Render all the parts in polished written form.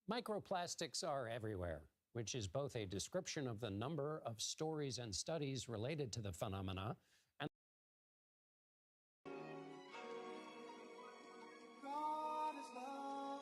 Microplastics are everywhere, which is both a description of the number of stories and studies related to the phenomena and God is love.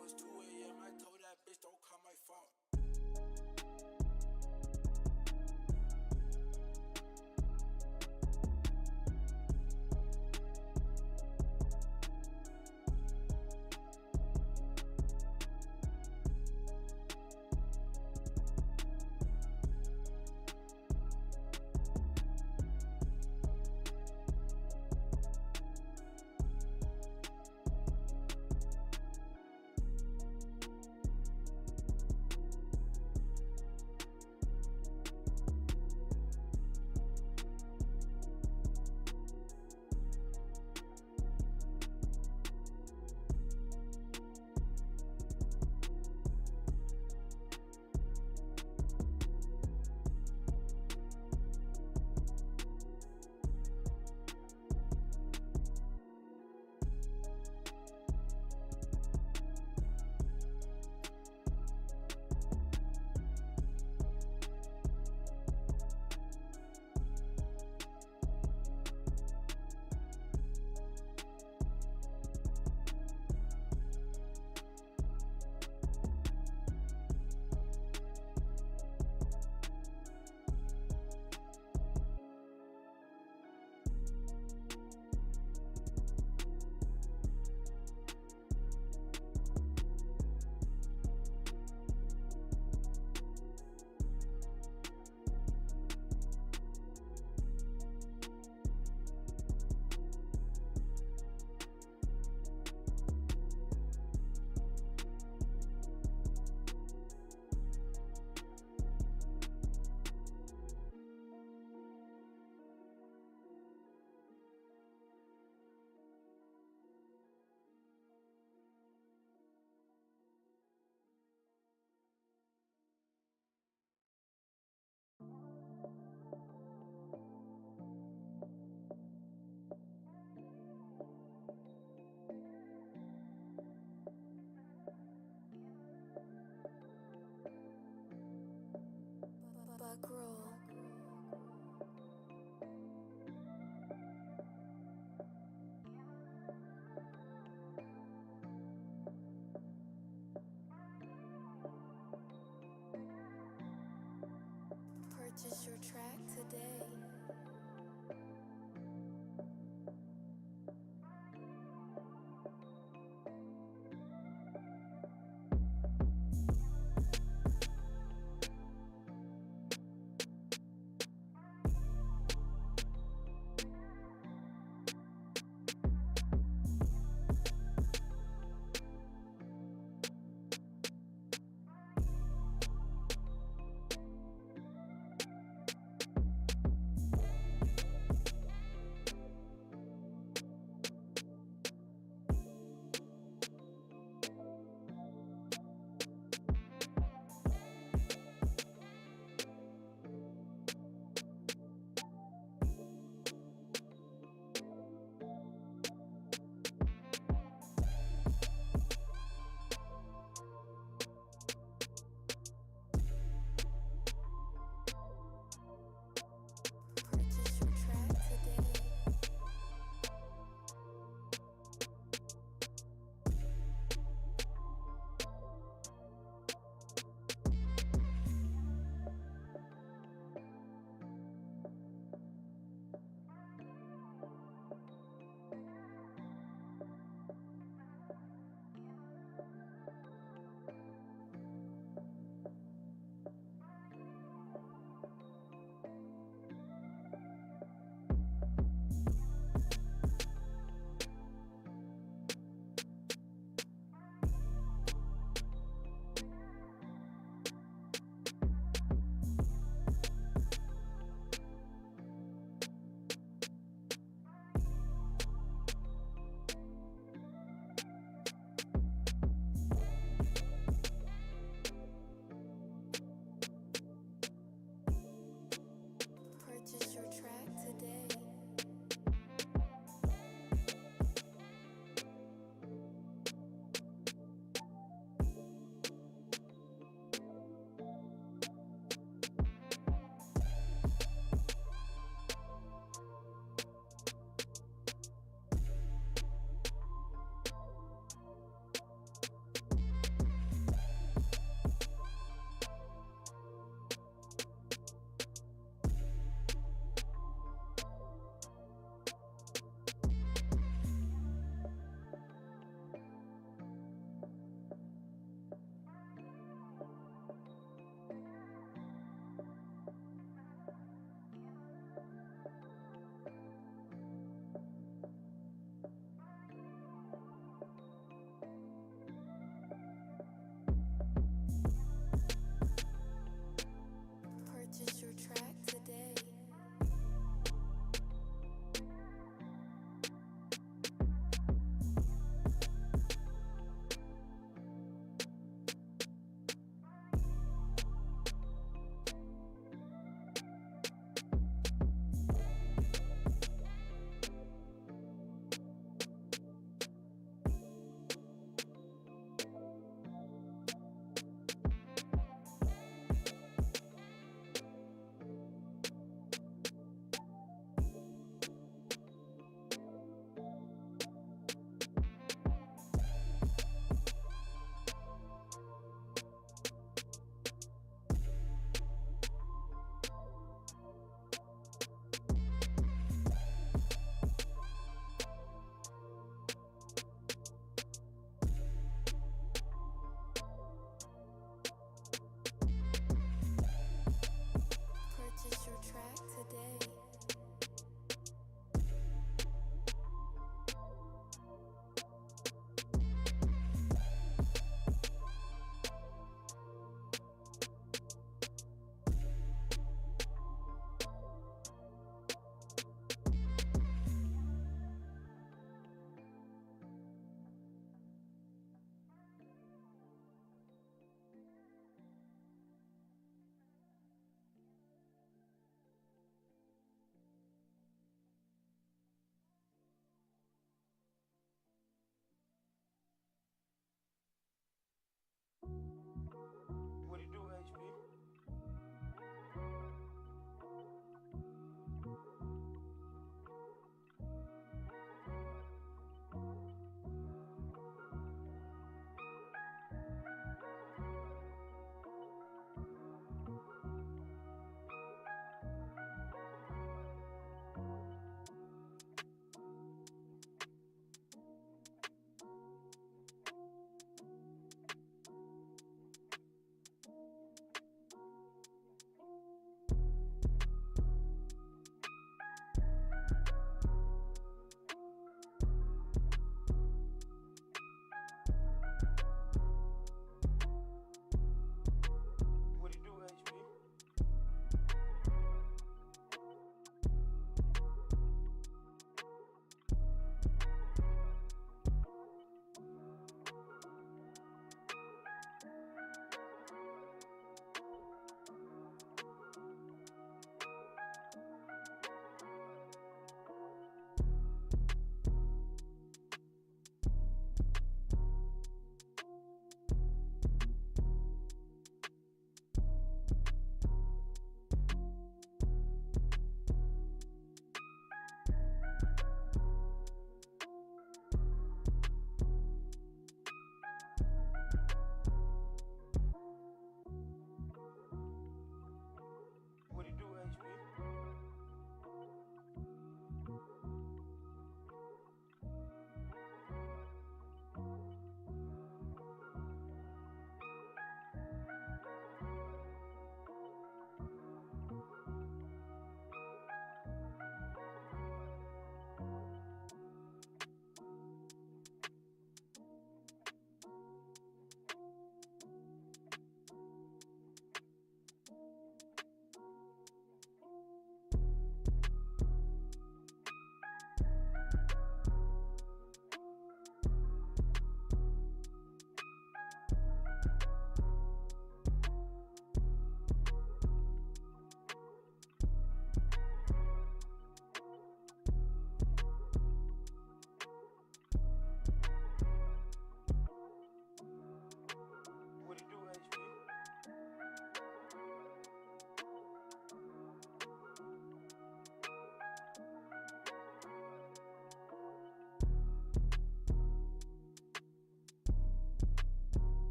was 2 a.m. I told that bitch don't call my phone.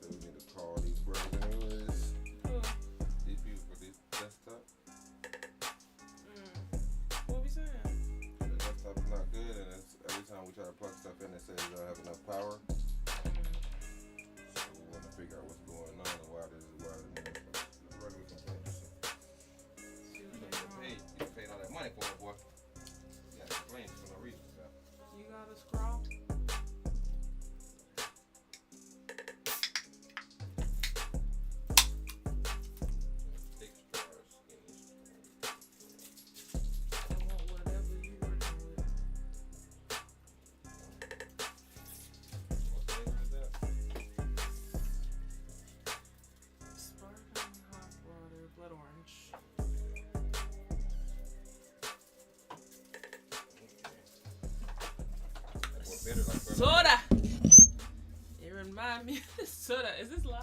We need to call these bros anyways. These people for this desktop. What we saying? The desktop is not good, and it's, every time we try to plug stuff in, it says you don't have enough power. So we want to figure out what's going on and why this is regular complaints. You paid all that money for it, boy. You got complaints for no reason. So. You got a scroll? I want whatever you working with. What flavor is that? Sparkling hot water, blood orange. What bitter like Soda! It remind me of soda. Is this live?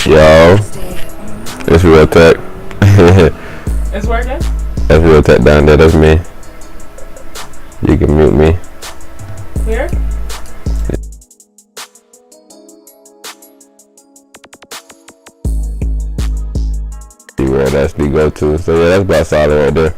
Yo, it's Real Tech. It's working? That's Real Tech down there, that's me. You can mute me. Here? See where that's the go to. So yeah, that's about solid right there.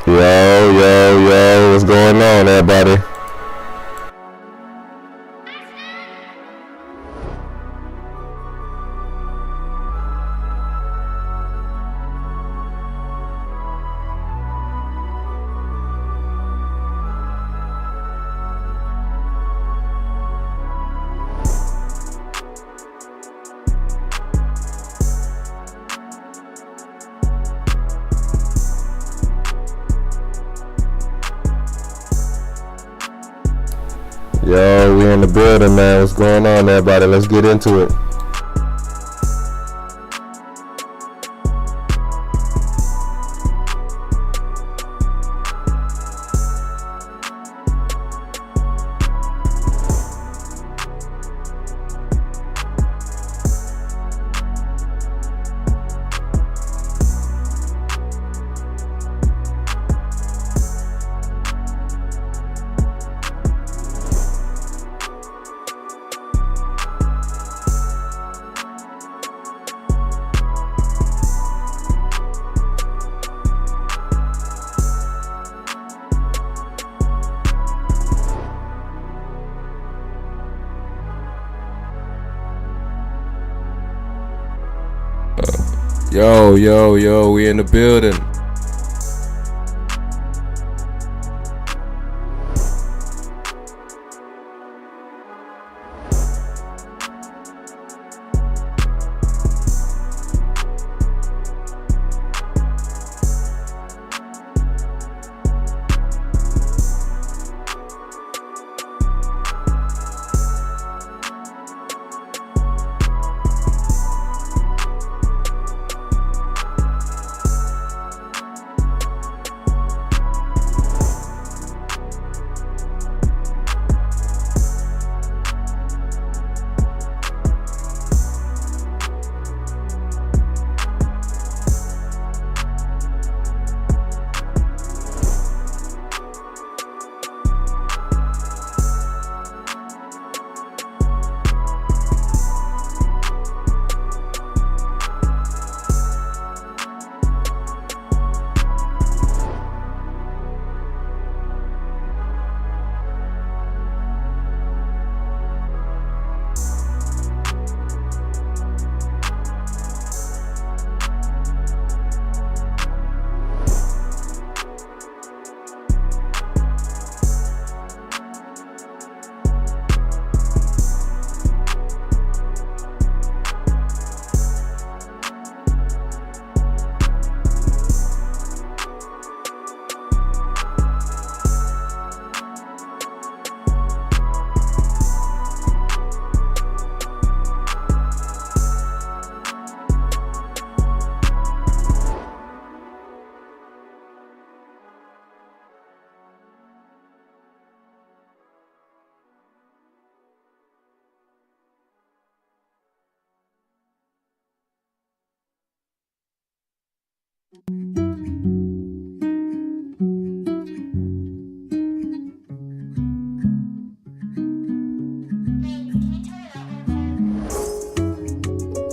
Yo, what's going on, everybody? Yo, we in the building, man. What's going on, everybody? Let's get into it. Yo, we in the building.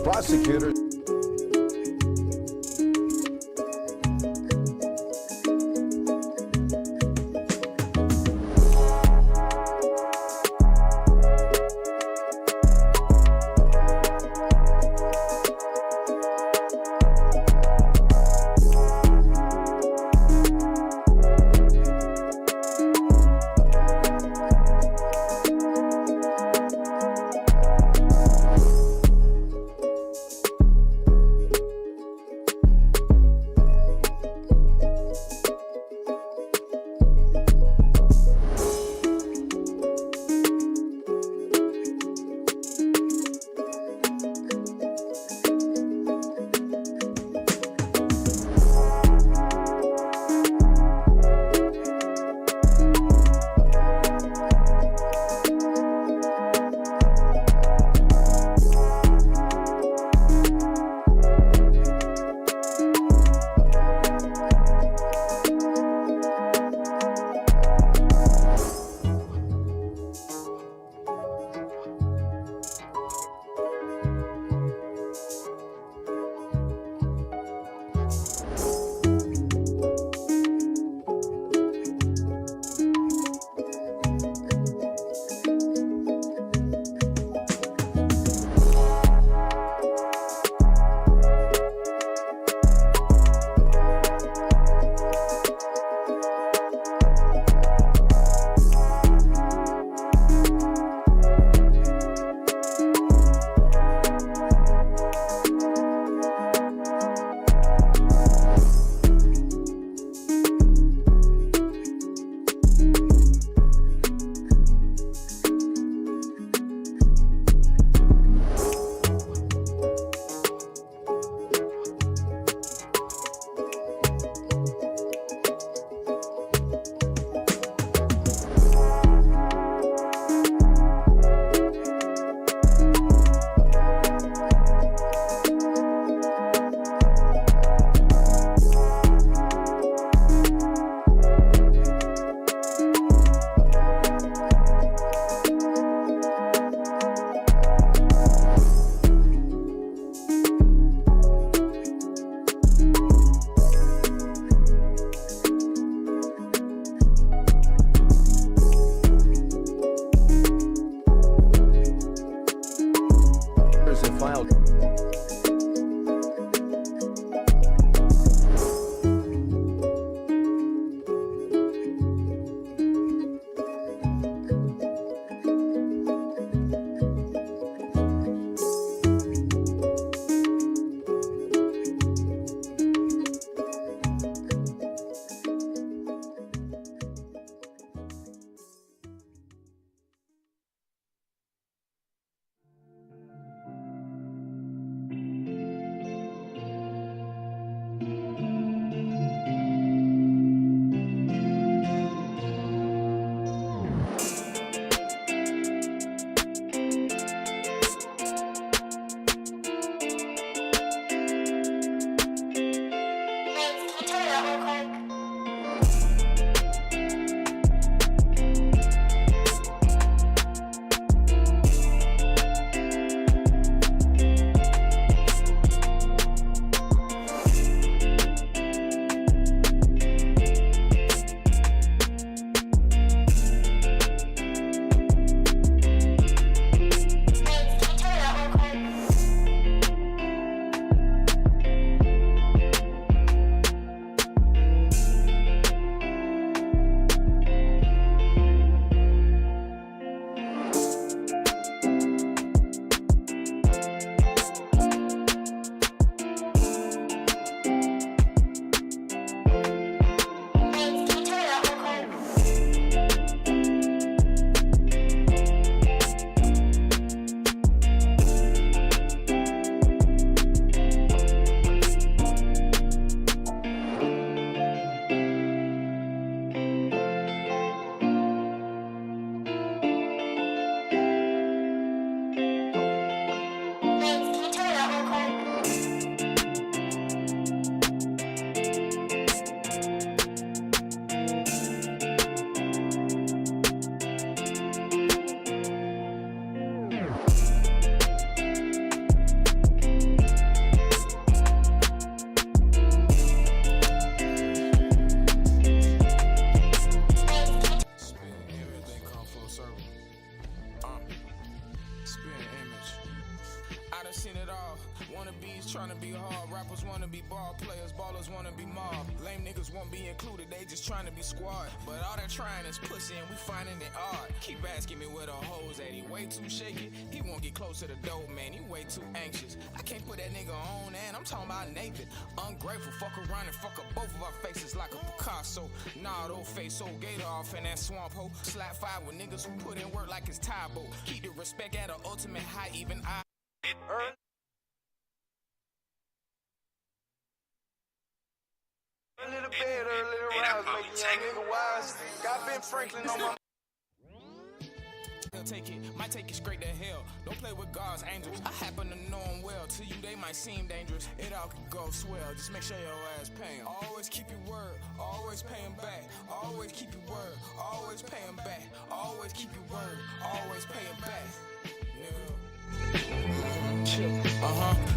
Prosecutors. spin image. I done seen it all. Wannabes trying to be hard. Rappers wanna be ball players. Ballers wanna be mob. Lame niggas won't be included. They just trying to be squad. But all that trying is pussy and we finding it odd. Keep asking me where the hoes at. He way too shaky. He won't get close to the dope, man. He way too anxious. I can't put that nigga on, and I'm talking about Nathan. Ungrateful. Fuck around and fuck up both of our faces like a Picasso. Nah, those face old gator off in that swamp hole. Slap five with niggas who put in work like it's T.A.C.O. Keep the respect at an ultimate high. Even I. A little bed, a little rise, making young nigga wise. Got Ben Franklin on my. Take it, might take it straight to hell. Don't play with God's angels. I happen to know them well. To you, they might seem dangerous. It all can go swell. Just make sure your ass pay 'em. Always keep your word. Always pay 'em back. Always keep your word. Always pay 'em back. Always keep your word. Always pay 'em back.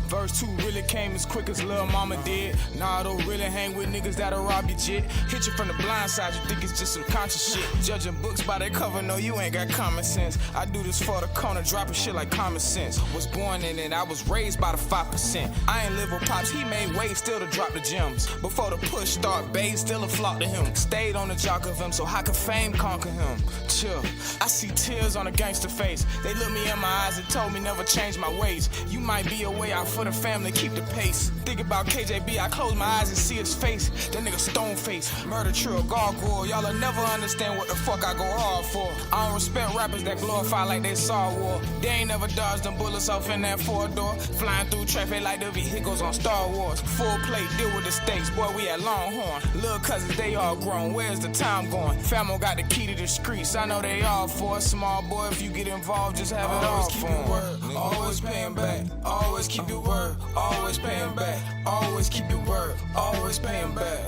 Verse 2 really came as quick as Lil' Mama did. Nah, I don't really hang with niggas that'll rob your jit. Hit you from the blind side, you think it's just some conscious shit. Judging books by their cover, no, you ain't got common sense. I do this for the corner, dropping shit like common sense. Was born in it, I was raised by the 5%. I ain't live with pops, he made waves still to drop the gems. Before the push start, babe still a flock to him. Stayed on the jock of him, so how could fame conquer him? Chill, I see tears on a gangster face. They looked me in my eyes and told me never change my ways. You might be a way out for the family, keep the pace. Think about KJB, I close my eyes and see his face. That nigga stone face, murder trill, gargoyle. Y'all'll never understand what the fuck I go hard for. I don't respect rappers that glorify like they saw war. They ain't never dodged them bullets off in that 4-door. Flying through traffic like the vehicles on Star Wars. Full plate, deal with the stakes, boy, we at Longhorn. Little cousins, they all grown, where's the time going? Famo got the key to the streets, I know they all for it. Small boy, if you get involved, just have it all for him. Always pay 'em back, always keep your word. Always pay 'em back, always keep your word. Always pay 'em back.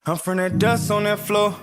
I'm from that dust on that floor.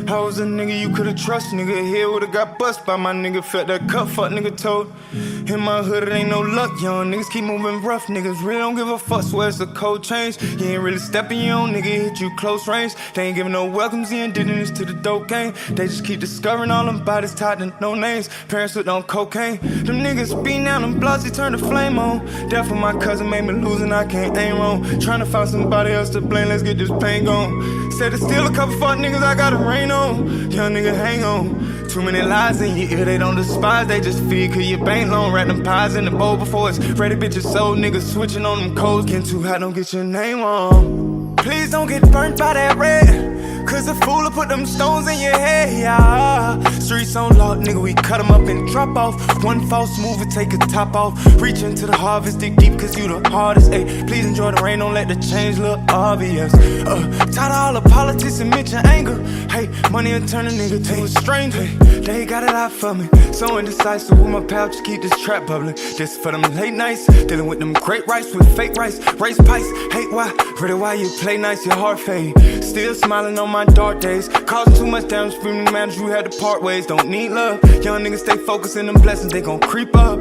I was a nigga you could've trust, nigga. Here would've got bust by my nigga. Felt that cut, fuck nigga told. In my hood it ain't no luck, young niggas keep moving rough. Niggas really don't give a fuck, swear it's a cold change. You ain't really stepping your own, nigga, hit you close range. They ain't giving no welcomes in, did this to the dope game. They just keep discovering all them bodies tied to no names. Parents hooked on cocaine. Them niggas beating down them bloods, they turn the flame on. Death of my cousin made me lose and I can't aim wrong. Trying to find somebody else to blame, let's get this pain gone. Said it's still a couple fuck niggas I gotta rain on. Young nigga, hang on. Too many lies in your ear, they don't despise, they just feed. Cause your bank loan, wrap them pies in the bowl before it's ready. Bitches sold, niggas switching on them codes. Getting too hot, don't get your name on. Please don't get burnt by that red. Cause the fool will put them stones in your head, yeah. Streets on lock, nigga, we cut them up and drop off. One false move and take a top off. Reach into the harvest, dig deep cause you the hardest, ayy. Please enjoy the rain, don't let the change look obvious. Tired of all the politics and mention anger. Hey, money will turn a nigga to a stranger. Hey, they got it out for me. So indecisive with my pal, just keep this trap bubbling. This for them late nights, dealing with them great rice with fake rice. Race pice, hate why, really why you play nice, your heart fade. Still smiling on my dark days, causing too much damage, screaming the manager, you had to part ways. Don't need love, young niggas stay focused in them blessings, they gon' creep up.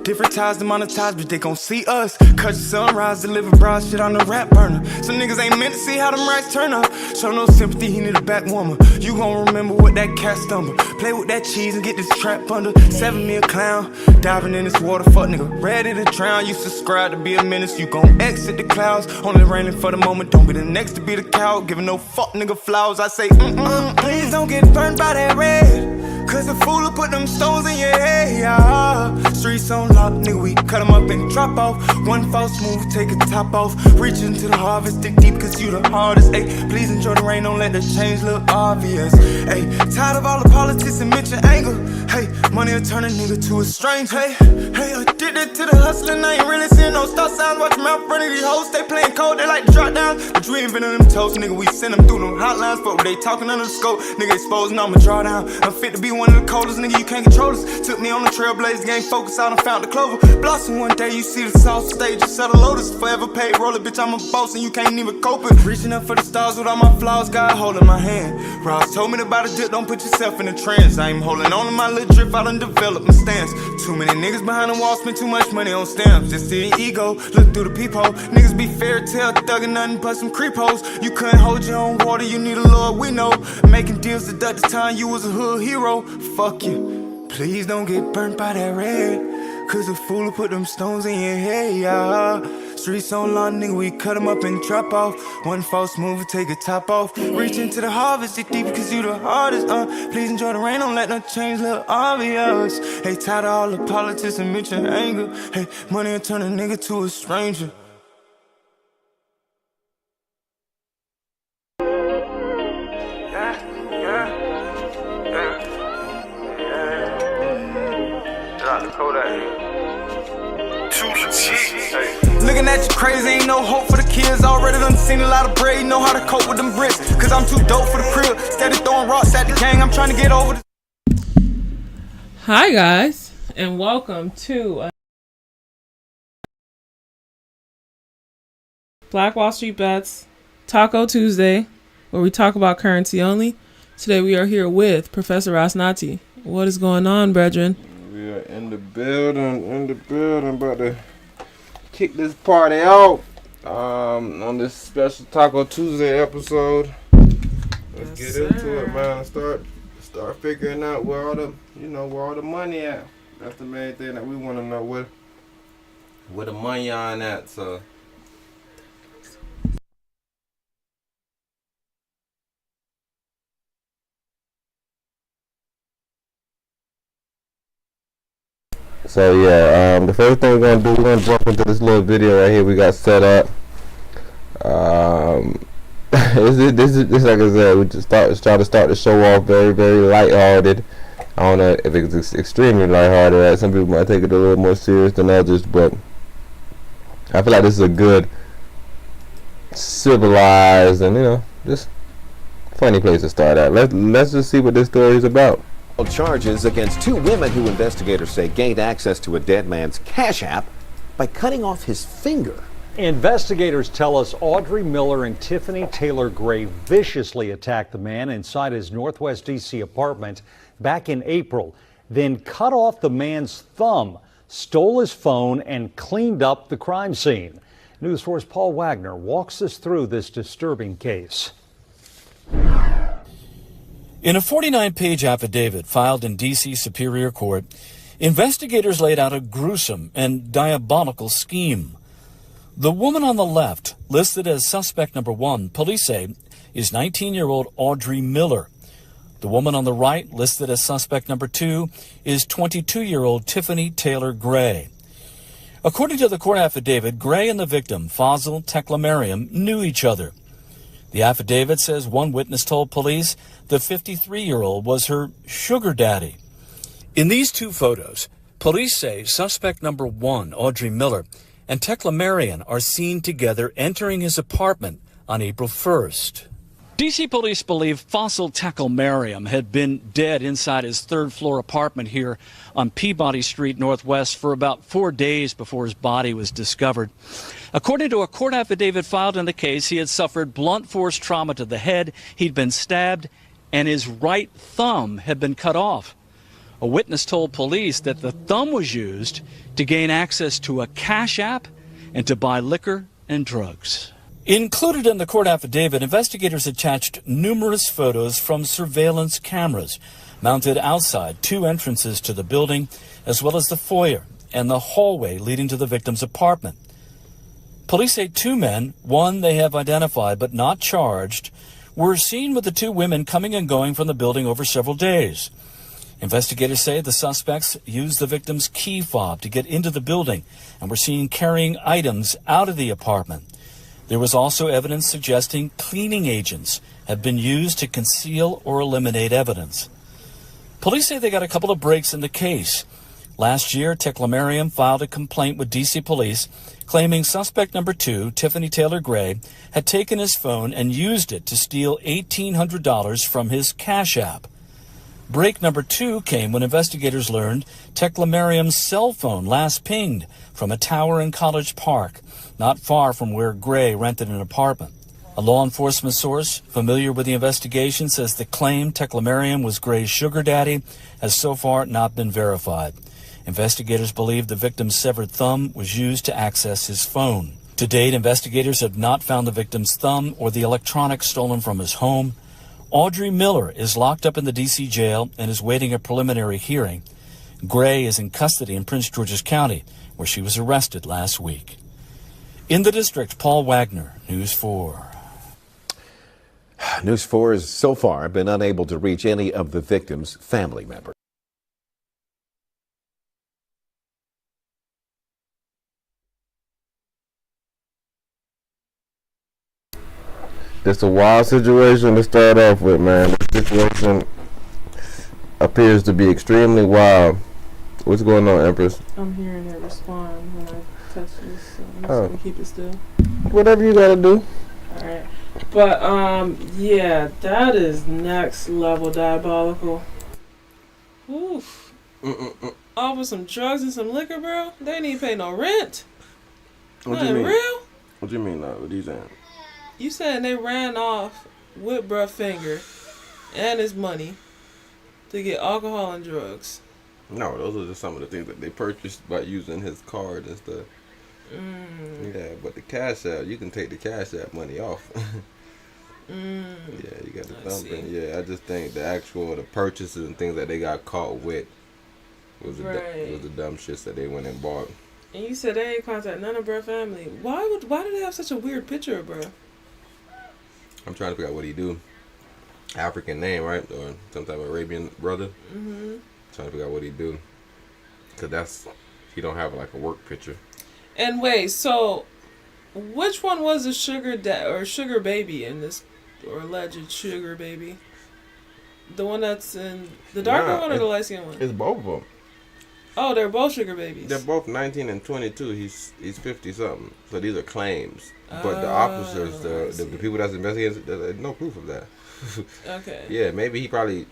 Different ties to monetize, but they gon' see us. Cut your sunrise, deliver broad shit on the rap burner. Some niggas ain't meant to see how them racks turn up. Show no sympathy, he need a back warmer. You gon' remember what that cat stumble. Play with that cheese and get this trap under. 7 me a clown, diving in this water, fuck nigga, ready to drown. You subscribe to be a menace, you gon' exit the clouds. Only raining for the moment, don't be the next to be the cow. Giving no fuck nigga flowers, I say please don't get burned by that red. Cause the fool will put them stones in your head, yeah. Streets on lock, nigga, we cut them up and drop off. One false move, take a top off. Reach into the harvest, dig deep cause you the hardest, ayy. Please enjoy the rain, don't let the change look obvious, ayy. Tired of all the politics and mention anger. Hey, money will turn a nigga to a stranger. Hey, addicted to the hustling, I ain't really seeing no stop signs. Watch them out front of these hoes, they playing cold, they like to drop down. But you ain't been on them toes, nigga, we send them through them hotlines. But they talking under the scope, nigga exposing, I'ma draw down. I'm fit to be one of the coldest, nigga, you can't control us. Took me on the trailblazer game, focus out and found the clover. Blossom one day, you see the south stage, you sell the lotus. Forever paid roller, bitch, I'm a boss and you can't even cope it. Reaching up for the stars with all my flaws, God holding my hand. Ross told me to buy the dip, don't put yourself in a trance. I ain't holding on to my little drip, I done developed my stance. Too many niggas behind the wall, spend too much money on stamps. Just see the ego, look through the peephole. Niggas be fairy tale, thugging nothing but some creep hoes. You couldn't hold your own water, you need a Lord, we know. Making deals to duck the time you was a hood hero. Fuck you, please don't get burnt by that red. Cause the fool will put them stones in your head, yeah. Streets on long, nigga, we cut them up and drop off. One false move, take a top off. Reach into the harvest, it deep because you the hardest, Please enjoy the rain, don't let no change look obvious. Hey, tired of all the politics and mention anger. Hey, money will turn a nigga to a stranger. Looking at you crazy, ain't no hope for the kids. Already done seen a lot of braid, know how to cope with them bricks. Cause I'm too dope for the crib. Steady throwing rocks at the gang, I'm trying to get over the... Hi guys, and welcome to Black Wall Street Bets Taco Tuesday, where we talk about currency only. Today we are here with Professor Rasnati. What is going on, brethren? We are in the building, about to kick this party out on this special Taco Tuesday episode. Let's get into it, man. Start figuring out where all the money at. That's the main thing that we want to know, where the money on at. So yeah, the first thing we're gonna jump into this little video right here we got set up. This is like I said, we just try to start the show off very, very lighthearted. I don't know if it's extremely lighthearted, right? Some people might take it a little more serious than others, but I feel like this is a good, civilized, and just funny place to start at. Let's just see what this story is about. Charges against two women who investigators say gained access to a dead man's Cash App by cutting off his finger. Investigators tell us Audrey Miller and Tiffany Taylor Gray viciously attacked the man inside his Northwest D.C. apartment back in April, then cut off the man's thumb, stole his phone, and cleaned up the crime scene. News 4's Paul Wagner walks us through this disturbing case. In a 49-page affidavit filed in D.C. Superior Court, investigators laid out a gruesome and diabolical scheme. The woman on the left, listed as suspect number 1, police say, is 19-year-old Audrey Miller. The woman on the right, listed as suspect number 2, is 22-year-old Tiffany Taylor Gray. According to the court affidavit, Gray and the victim, Fazil Teklemariam, knew each other. The affidavit says one witness told police the 53-year-old was her sugar daddy. In these two photos, police say suspect number 1, Audrey Miller, and Teklemariam are seen together entering his apartment on April 1st. D.C. police believe Fazil Teklemariam had been dead inside his third-floor apartment here on Peabody Street Northwest for about 4 days before his body was discovered. According to a court affidavit filed in the case, he had suffered blunt force trauma to the head, he'd been stabbed, and his right thumb had been cut off. A witness told police that the thumb was used to gain access to a Cash App and to buy liquor and drugs. Included in the court affidavit, investigators attached numerous photos from surveillance cameras mounted outside 2 entrances to the building, as well as the foyer and the hallway leading to the victim's apartment. Police say 2 men, one they have identified but not charged, were seen with the 2 women coming and going from the building over several days. Investigators say the suspects used the victim's key fob to get into the building and were seen carrying items out of the apartment. There was also evidence suggesting cleaning agents had been used to conceal or eliminate evidence. Police say they got a couple of breaks in the case. Last year, Teklemariam filed a complaint with D.C. police claiming suspect number 2, Tiffany Taylor Gray, had taken his phone and used it to steal $1,800 from his Cash App. Break number 2 came when investigators learned Tekla Merriam's cell phone last pinged from a tower in College Park, not far from where Gray rented an apartment. A law enforcement source familiar with the investigation says the claim Tekla Merriam was Gray's sugar daddy has so far not been verified. Investigators believe the victim's severed thumb was used to access his phone. To date, investigators have not found the victim's thumb or the electronics stolen from his home. Audrey Miller is locked up in the D.C. jail and is waiting a preliminary hearing. Gray is in custody in Prince George's County, where she was arrested last week. In the district, Paul Wagner, News 4. News 4 has so far been unable to reach any of the victims' family members. It's a wild situation to start off with, man. This situation appears to be extremely wild. What's going on, Empress? I'm hearing it respond when I touch this, so I'm just gonna keep it still. Whatever you gotta do. Alright. But, yeah, that is next level diabolical. Oof. All with some drugs and some liquor, bro? They ain't even pay no rent. What do you mean? Real? What do you mean, what are you saying? You saying they ran off with bruh finger and his money to get alcohol and drugs? No, those are just some of the things that they purchased by using his card and stuff. Yeah, but the Cash App, you can take the Cash App money off. Yeah, you got the thumbprint. Yeah, I just think the purchases and things that they got caught with was the dumb shits that they went and bought. And you said they ain't contact none of bruh family. Why do they have such a weird picture of bruh? I'm trying to figure out what he do. African name, right? Or some type of Arabian brother. Trying to figure out what he do. Cause he don't have like a work picture. And wait, so which one was the sugar sugar baby in this, or alleged sugar baby? The one that's in the darker one or the light skin one? It's both of them. Oh, they're both sugar babies. They're both 19 and 22. He's 50 something. So these are claims. But the officers, the people that's investigating, there's no proof of that. Okay. Yeah, maybe he probably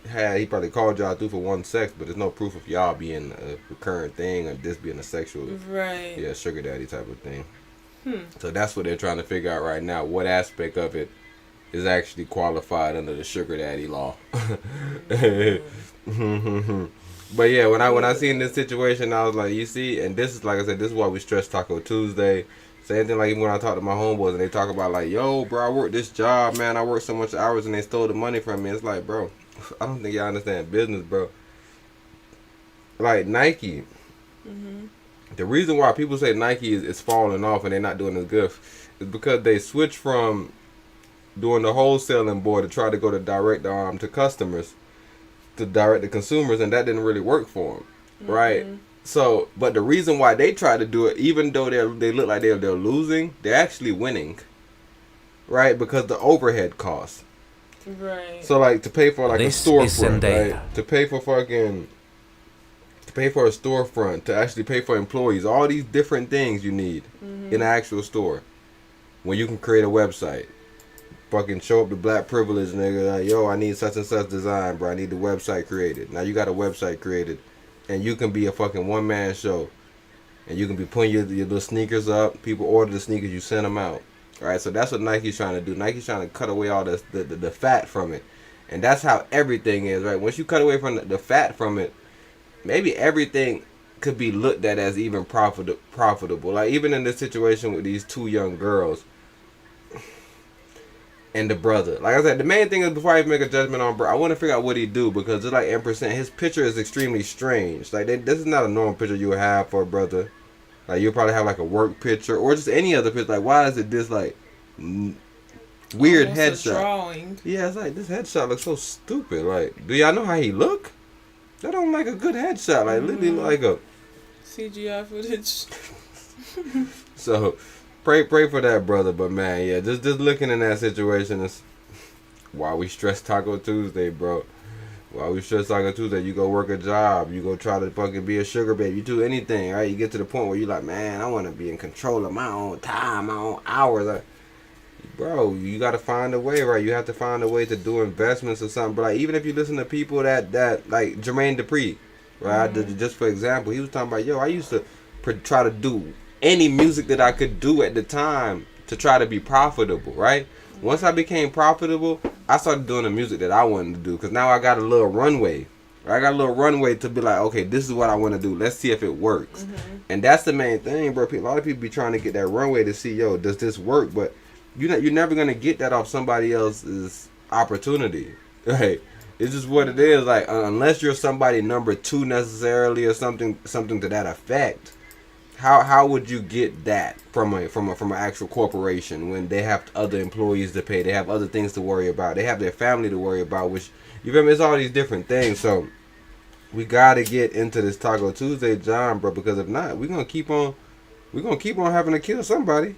called y'all through for one sex, but there's no proof of y'all being a recurrent thing or this being a sexual, sugar daddy type of thing. So that's what they're trying to figure out right now. What aspect of it is actually qualified under the sugar daddy law? But yeah, when I seen this situation, I was like, you see, and this is, like I said, this is why we stress Taco Tuesday. Same thing like even when I talk to my homeboys and they talk about like, yo, bro, I work this job, man. I work so much hours and they stole the money from me. It's like, bro, I don't think y'all understand business, bro. Like Nike, the reason why people say Nike is falling off and they're not doing as good is because they switched from doing the wholesaling board to try to go to direct to customers, to direct the consumers, and that didn't really work for them, right? So, but the reason why they try to do it, even though they look like they're losing, they're actually winning, right? Because the overhead costs. Right. So, like, to pay for like a storefront, right? To pay for a storefront, to actually pay for employees, all these different things you need in an actual store. When you can create a website, fucking show up the black privilege, nigga. Like, yo, I need such and such design, bro. I need the website created. Now you got a website created. And you can be a fucking one-man show. And you can be putting your little sneakers up. People order the sneakers, you send them out. Alright, so that's what Nike's trying to do. Nike's trying to cut away all the fat from it. And that's how everything is, right? Once you cut away from the fat from it, maybe everything could be looked at as even profitable. Like, even in this situation with these two young girls and the brother. Like I said, the main thing is before I even make a judgment on bro, I want to figure out what he do, because just like Empress said, his picture is extremely strange. Like, this is not a normal picture you would have for a brother. Like, you'll probably have like a work picture or just any other picture. Like, why is it this like weird headshot? Drawing. Yeah, it's like this headshot looks so stupid. Like, do y'all know how he look? That don't like a good headshot. Like, literally like a CGI footage. So pray for that brother, but man, yeah, just looking in that situation is why we stress Taco Tuesday, bro. Why we stress Taco Tuesday? You go work a job, you go try to fucking be a sugar baby, you do anything, right? You get to the point where you like, man, I want to be in control of my own time, my own hours. bro, you got to find a way, right? You have to find a way to do investments or something. But like, even if you listen to people that like Jermaine Dupri, right? Just for example, he was talking about, yo, I used to try to do any music that I could do at the time to try to be profitable, right? Once I became profitable, I started doing the music that I wanted to do because now I got a little runway. I got a little runway to be like, okay, this is what I want to do. Let's see if it works. And that's the main thing, bro. A lot of people be trying to get that runway to see, yo, does this work? But you're never going to get that off somebody else's opportunity. Right? It's just what it is. Like, unless you're somebody number 2 necessarily or something to that effect, how would you get that from an actual corporation when they have other employees to pay, they have other things to worry about, they have their family to worry about, which, you feel me, it's all these different things. So we gotta get into this Taco Tuesday, John, bro, because if not, we're gonna keep on having to kill somebody.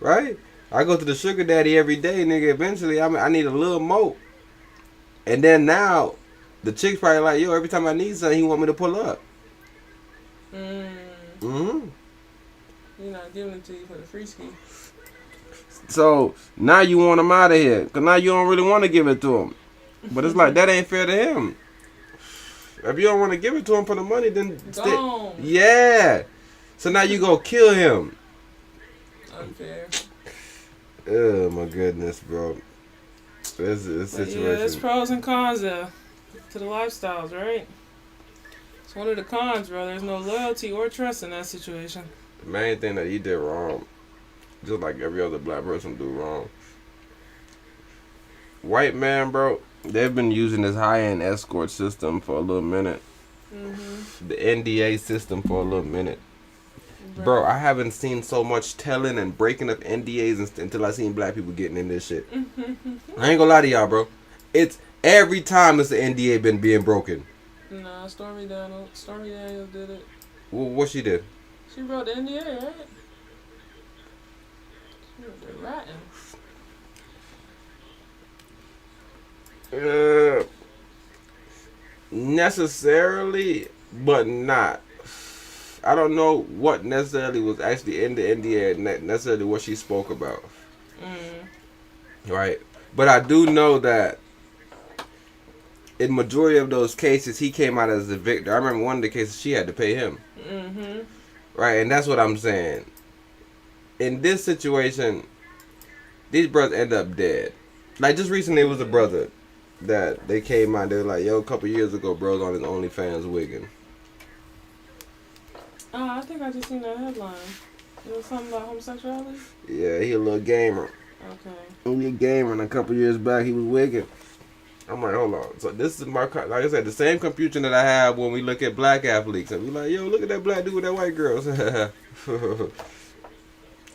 Right? I go to the sugar daddy every day, nigga. Eventually I need a little more. And then now the chick's probably like, yo, every time I need something, he want me to pull up. You're not giving it to you for the free ski. So now you want him out of here, cause now you don't really want to give it to him. But it's like that ain't fair to him. If you don't want to give it to him for the money, then yeah. So now you go kill him. Unfair. Oh my goodness, bro. This is a situation. Yeah, there's pros and cons to the lifestyles, right? It's one of the cons, bro. There's no loyalty or trust in that situation. The main thing that he did wrong, just like every other black person do wrong. White man, bro, they've been using this high-end escort system for a little minute. The NDA system for a little minute. Right. Bro, I haven't seen so much telling and breaking of NDAs until I seen black people getting in this shit. I ain't gonna lie to y'all, bro. It's every time it's an NDA been being broken. Nah, Stormy Daniels did it. Well, what she did? She wrote the NDA, right? She wrote the writing. Necessarily, but not. I don't know what necessarily was actually in the NDA, necessarily what she spoke about. Right? But I do know that in majority of those cases, he came out as the victor. I remember one of the cases, she had to pay him. Right? And that's what I'm saying. In this situation, these brothers end up dead. Like, just recently, it was a brother that they came out, they were like, yo, a couple years ago, bro's on his OnlyFans wigging. Oh, I think I just seen that headline. It was something about homosexuality? Yeah, he a little gamer. Okay. He a gamer, and a couple years back, he was wigging. I'm like, hold on. So this is my, like I said, the same confusion that I have when we look at black athletes. And we like, yo, look at that black dude with that white girl.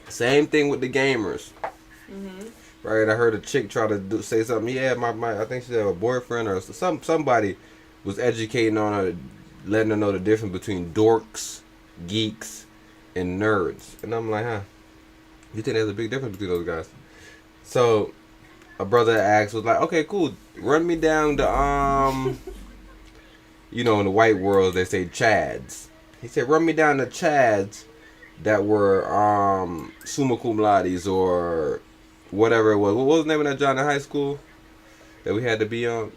Same thing with the gamers. Right? I heard a chick try to say something. Yeah, my I think she had a boyfriend or somebody was educating on her, letting her know the difference between dorks, geeks, and nerds. And I'm like, huh? You think there's a big difference between those guys? So a brother asked, was like, okay, cool. Run me down the you know, in the white world they say chads. He said, run me down the chads that were summa cum laudes or whatever it was. What was the name of that job in high school that we had to be on?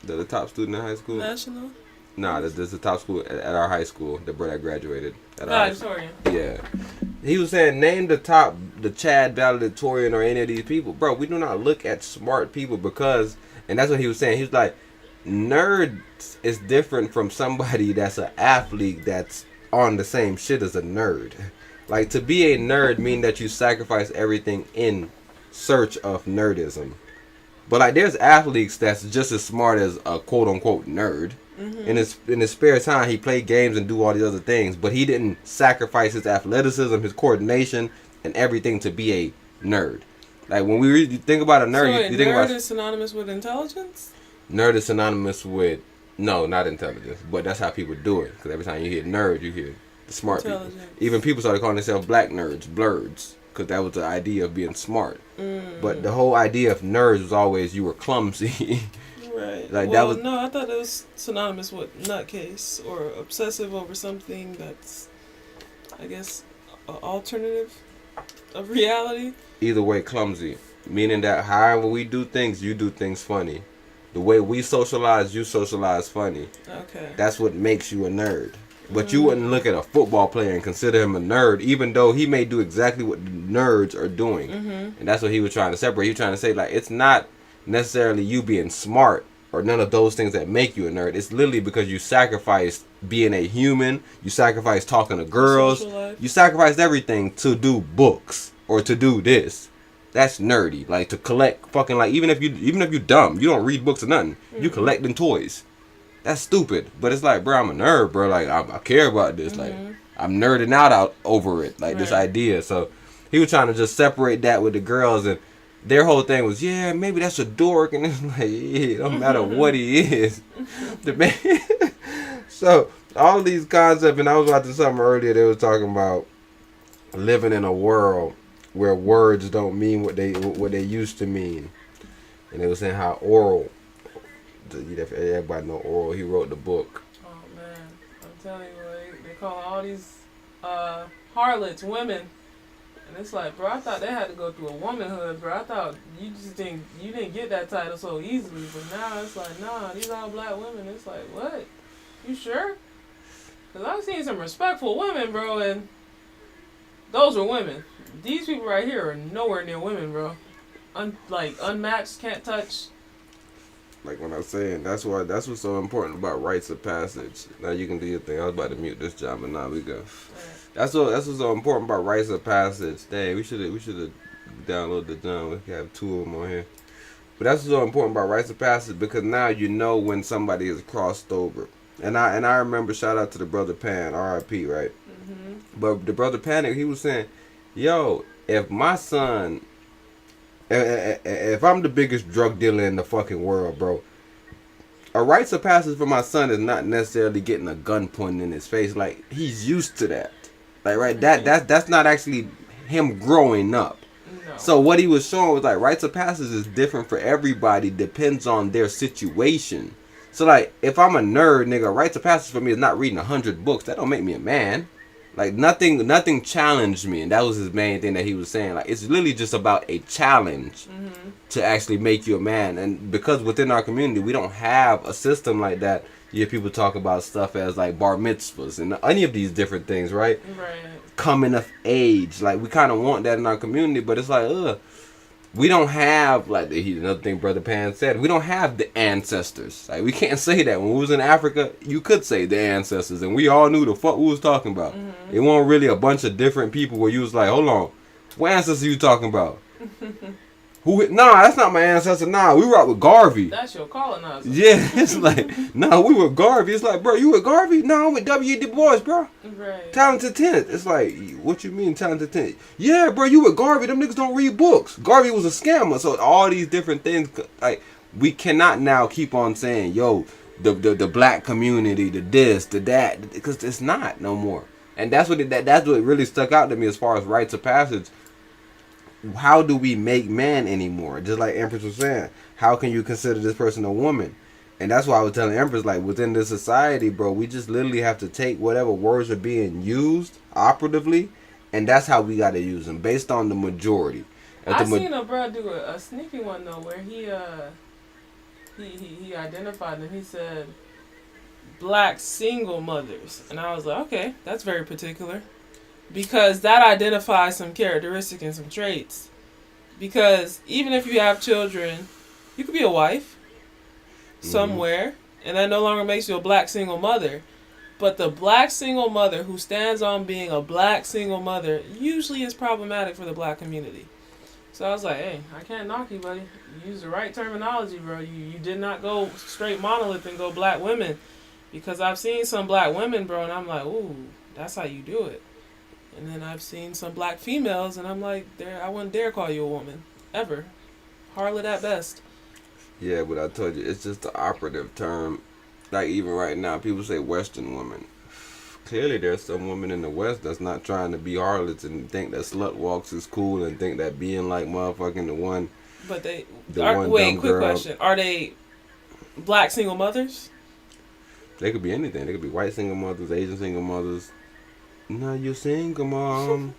The top student in high school? National? Nah, this is the top school at our high school. The brother that graduated. Valedictorian. Yeah. He was saying, name the Chad valedictorian or any of these people. Bro, we do not look at smart people because, and that's what he was saying. He was like, nerd is different from somebody that's an athlete that's on the same shit as a nerd. Like, to be a nerd means that you sacrifice everything in search of nerdism. But like, there's athletes that's just as smart as a quote unquote nerd. In his spare time, he played games and do all these other things, but he didn't sacrifice his athleticism, his coordination, and everything to be a nerd. Like, when we really think about a nerd, so you think nerd about is synonymous with intelligence. Nerd is synonymous with not intelligence, but that's how people do it. Because every time you hear nerd, you hear the smart people. Even people started calling themselves black nerds, blurds, because that was the idea of being smart. But the whole idea of nerds was always you were clumsy. Right. Like, well, that was, no, I thought it was synonymous with nutcase or obsessive over something that's, I guess, alternative. of reality. Either way, clumsy. Meaning that however we do things, you do things funny. The way we socialize, you socialize funny. Okay. That's what makes you a nerd. But you wouldn't look at a football player and consider him a nerd, even though he may do exactly what nerds are doing. And that's what he was trying to separate. He was trying to say, like, it's not necessarily you being smart or none of those things that make you a nerd. It's literally because you sacrificed being a human, you sacrificed talking to girls, you sacrificed everything to do books or to do this. That's nerdy. Like, to collect fucking, like, even if you dumb, you don't read books or nothing, you collecting toys. That's stupid. But it's like, bro, I'm a nerd, bro. Like, I care about this. Like, I'm nerding out over it. Like, this idea. So, he was trying to just separate that with the girls. And their whole thing was, yeah, maybe that's a dork. And it's like, yeah, it don't matter what he is. The man. So, all these concepts. And I was watching something earlier. They was talking about living in a world where words don't mean what they used to mean. And they was saying how oral. Everybody know Oral. He wrote the book. Oh man, I'm telling you, they call all these harlots women, and it's like, bro, I thought they had to go through a womanhood, bro. I thought you didn't get that title so easily, but now it's like, nah, these all black women. It's like, what? You sure? Cause I've seen some respectful women, bro, and those are women. These people right here are nowhere near women, bro. Unmatched, can't touch. Like when I'm saying, that's what's so important about rites of passage. Now you can do your thing. I was about to mute this job, but now we go. That's what's so important about rites of passage. Dang, we should have downloaded the John. We could have two of them on here. But that's what's so important about rites of passage, because now you know when somebody is crossed over. And I remember, shout out to the brother Pan, R.I.P. Right. But the brother Panic, he was saying, yo, if my son. If I'm the biggest drug dealer in the fucking world, bro, a rites of passage for my son is not necessarily getting a gun pointed in his face. Like, he's used to that. Like, right, that's not actually him growing up. No. So what he was showing was like rites of passage is different for everybody, depends on their situation. So like, if I'm a nerd, nigga, rites of passage for me is not reading 100 books. That don't make me a man. Like, nothing challenged me, and that was his main thing that he was saying. Like, it's literally just about a challenge to actually make you a man. And because within our community, we don't have a system like that. You hear people talk about stuff as, like, bar mitzvahs and any of these different things, right? Right. Coming of age. Like, we kind of want that in our community, but it's like, we don't have, like, another thing Brother Pan said, we don't have the ancestors. Like, we can't say that. When we was in Africa, you could say the ancestors, and we all knew the fuck we was talking about. It wasn't really a bunch of different people where you was like, hold on, what ancestors are you talking about? Nah, that's not my ancestor. Nah, we rock with Garvey. That's your colonizer. Yeah, it's like, nah, we with Garvey. It's like, bro, you with Garvey? No, I'm with W. Du Bois, bro. Right. Talented tenant. It's like, what you mean talented tenant? Yeah, bro, you with Garvey. Them niggas don't read books. Garvey was a scammer. So all these different things, like, we cannot now keep on saying, yo, the black community, the this, the that, because it's not no more. And that's what really stuck out to me as far as rites of passage. How do we make man anymore? Just like Empress was saying, how can you consider this person a woman? And that's why I was telling Empress, like, within this society, bro, we just literally have to take whatever words are being used operatively, and that's how we got to use them, based on the majority. I seen a bro do a sneaky one, though, where he identified them. He said, black single mothers. And I was like, okay, that's very particular. Because that identifies some characteristics and some traits. Because even if you have children, you could be a wife somewhere, and that no longer makes you a black single mother. But the black single mother who stands on being a black single mother usually is problematic for the black community. So I was like, hey, I can't knock you, buddy. You used the right terminology, bro. You did not go straight monolith and go black women. Because I've seen some black women, bro, and I'm like, ooh, that's how you do it. And then I've seen some black females, and I'm like, I wouldn't dare call you a woman. Ever. Harlot at best. Yeah, but I told you, it's just the operative term. Like, even right now, people say Western woman. Clearly, there's some women in the West that's not trying to be harlots and think that slut walks is cool and think that being like motherfucking the one. But wait, quick question. Are they black single mothers? They could be anything. They could be white single mothers, Asian single mothers. No, you're single, mom.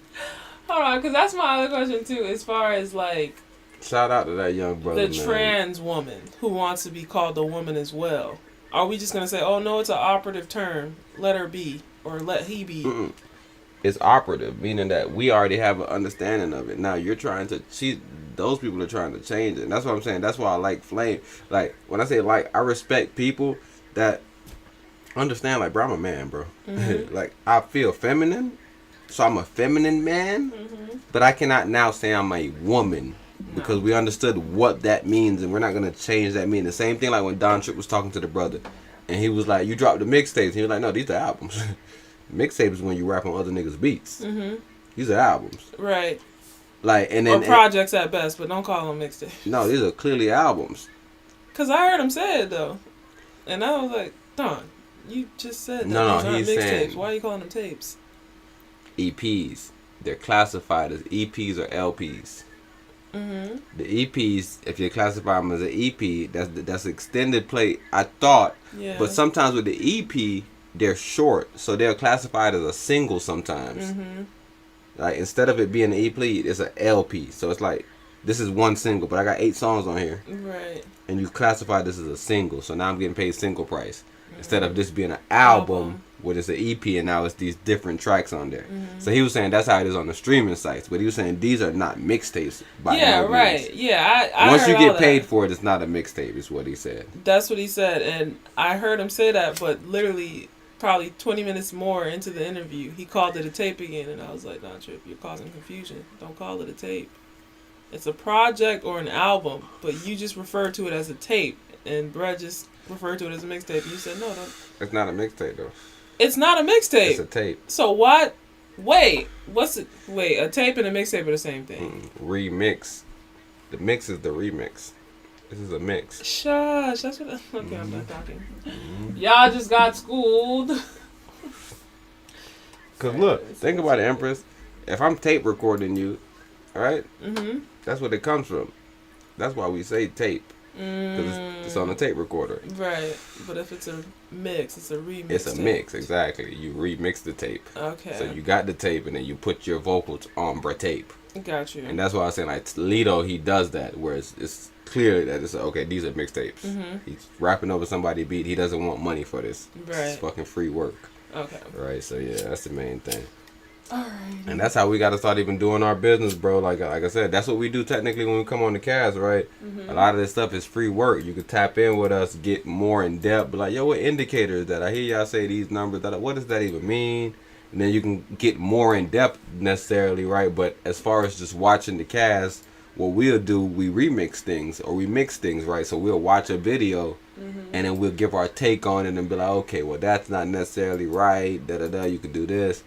Hold on, because that's my other question too. As far as like Shout out to that young brother, the man. trans woman who wants to be called a woman as well. Are we just gonna say, "Oh no, it's an operative term. Let her be, or let he be"? Mm-mm. It's operative, meaning that we already have an understanding of it. Now you're trying to. Those people are trying to change it, and that's what I'm saying. That's why I like Flame. Like when I say like, I respect people that understand. Like, bro, I'm a man, bro. Mm-hmm. Like I feel feminine, so I'm a feminine man. Mm-hmm. But I cannot now say I'm a woman. Because we understood what that means, and we're not gonna change that meaning. The same thing like when Don Tripp was talking to the brother, and he was like, "You dropped the mixtapes." And he was like, "No, these are albums. Mixtapes is when you rap on other niggas' beats. Mm-hmm. These are albums, Right? like and then Or projects at best, but don't call them mixtapes. no, these are clearly albums. Cause I heard him say it though, and I was like, "Don, you just said that No, these aren't he's mixtapes. saying- Why are you calling them tapes?" EPs. They're classified as EPs or LPs. Mm-hmm. The EPs, if you classify them as an EP, that's extended play. I thought, Yeah. but sometimes with the EP, they're short, so they're classified as a single sometimes. Mm-hmm. Like instead of it being an EP, it's an LP. So it's like this is one single, but I got 8 songs on here, Right. and you classify this as a single. So now I'm getting paid single price instead of this being an album. Where it's an EP and now it's these different tracks on there. Mm-hmm. So he was saying that's how it is on the streaming sites, but he was saying these are not mixtapes. Yeah. No Right. means. Yeah. I Once heard you all get that. paid for it, it's not a mixtape. Is what he said. That's what he said, and I heard him say that, but literally probably 20 minutes more into the interview, he called it a tape again, and I was like, "Nah, Trip, you're causing confusion. Don't call it a tape. It's a project or an album, but you just refer to it as a tape, and Brett just referred to it as a mixtape. You said no, don't. It's not a mixtape though. It's not a mixtape. It's a tape. So what? Wait, what's it? Wait, a tape and a mixtape are the same thing. Remix. The mix is the remix. This is a mix. Shush. That's what. Okay, I'm done talking. Y'all just got schooled. Cause look, think about it, Empress. If I'm tape recording you, all right? Mm-hmm. That's what it comes from. That's why we say tape. Because it's on a tape recorder. Right, but if it's a mix, it's a remix. It's a tape. mix, exactly. You remix the tape. Okay. So you got the tape and then you put your vocals on the tape. Got you. And that's why I was saying, like, Lido, he does that, where it's clear that it's, okay, these are mixtapes. Mm-hmm. He's rapping over somebody's beat. He doesn't want money for this. Right. It's fucking free work. Okay. Right, so yeah, that's the main thing. Alright. And that's how we got to start even doing our business, bro. Like I said, that's what we do technically when we come on the cast, right? Mm-hmm. A lot of this stuff is free work. You can tap in with us, get more in depth. But like, yo, what indicator is that? I hear y'all say these numbers. What does that even mean? And then you can get more in depth necessarily, right? But as far as just watching the cast, what we'll do, we remix things or we mix things, right? So we'll watch a video and then we'll give our take on it and be like, okay, well, that's not necessarily right. Da-da-da, you could do this.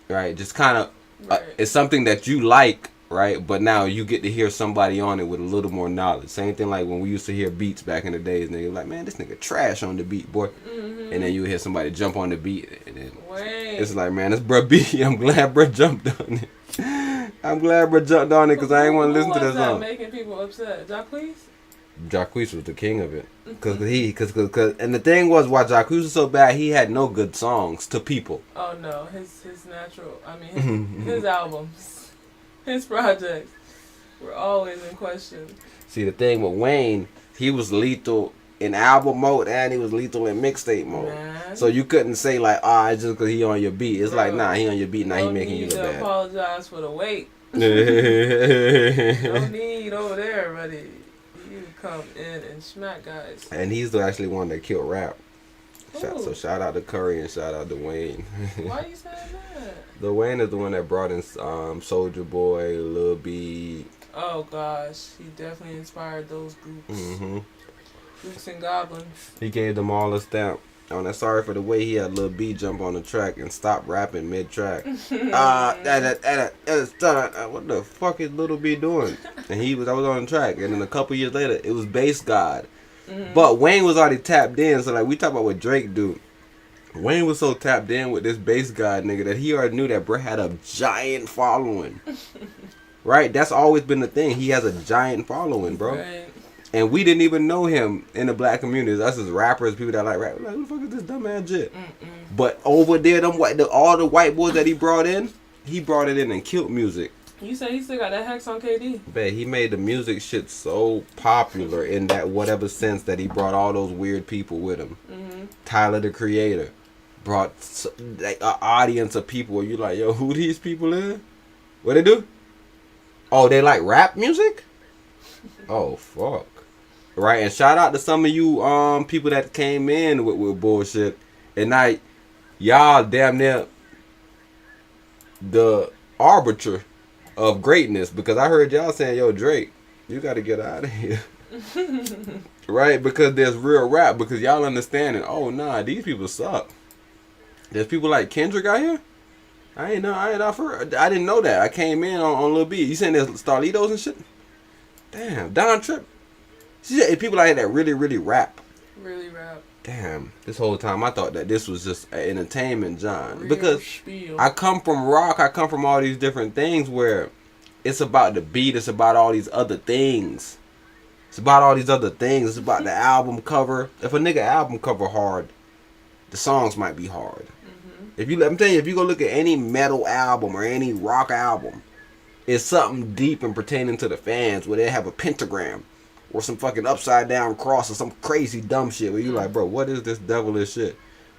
Right, just kind of, Right. it's something that you like, right? But now you get to hear somebody on it with a little more knowledge. Same thing like when we used to hear beats back in the days, and they were like, man, this nigga trash on the beat, boy. Mm-hmm. And then you hear somebody jump on the beat, and then Wait. it's like, man, this bruh beat. I'm glad bruh jumped on it. I'm glad bruh jumped on it because I ain't want to listen to Who this was that song. making people upset? Jacquees? Jacquees was the king of it. Cause and the thing was, why Jacquees was so bad, he had no good songs to people. Oh no, his natural. I mean, his albums, his projects were always in question. See, the thing with Wayne, he was lethal in album mode and he was lethal in mixtape mode. Man. So you couldn't say like, it's just because he on your beat. It's like, Bro, nah, he on your beat, now he making you need look to bad. apologize for the wait. No need over there, buddy. You come in and smack guys. And he's the actually one that killed rap. Who? So shout out to Curry and shout out to Wayne. Why you saying that? The Wayne is the one that brought in Soulja Boy, Lil B. Oh gosh, he definitely inspired those groups. Mm-hmm. Gooks and goblins. He gave them all a stamp. On that, sorry for the way he had Lil B jump on the track and stop rapping mid-track. What the fuck is Lil B doing? And I was on the track, and then a couple years later, it was Bass God. Mm-hmm. But Wayne was already tapped in, so like we talk about what Drake do. Wayne was so tapped in with this Bass God nigga that he already knew that bro had a giant following. Right? That's always been the thing. He has a giant following, bro. Right. And we didn't even know him in the black community. Us as rappers, people that like rap, we're like, who the fuck is this dumb ass shit? But over there, all the white boys that he brought in, he brought it in and killed music. You say he still got that hex on KD? But he made the music shit so popular in that whatever sense that he brought all those weird people with him. Mm-hmm. Tyler the Creator brought like an audience of people where you like, yo, who these people is? What they do? Oh, they like rap music? Oh, fuck. Right, and shout out to some of you people that came in with bullshit. And like, y'all damn near the arbiter of greatness, because I heard y'all saying, yo, Drake, you got to get out of here. Right, because there's real rap, because y'all understanding, oh, nah, these people suck. There's people like Kendrick out here? I didn't know that. I came in on Lil B. You saying there's Starlitos and shit? Damn, Don Trip. See, people out here that really, really rap. Really rap. Damn, this whole time I thought that this was just an entertainment genre. Real Because spiel. I come from rock, I come from all these different things where it's about the beat, it's about all these other things. It's about all these other things. It's about the album cover. If a nigga album cover hard, the songs might be hard. Mm-hmm. I'm telling you, if you go look at any metal album or any rock album, it's something deep and pertaining to the fans where they have a pentagram or some fucking upside down cross or some crazy dumb shit where you like, bro, what is this devilish shit?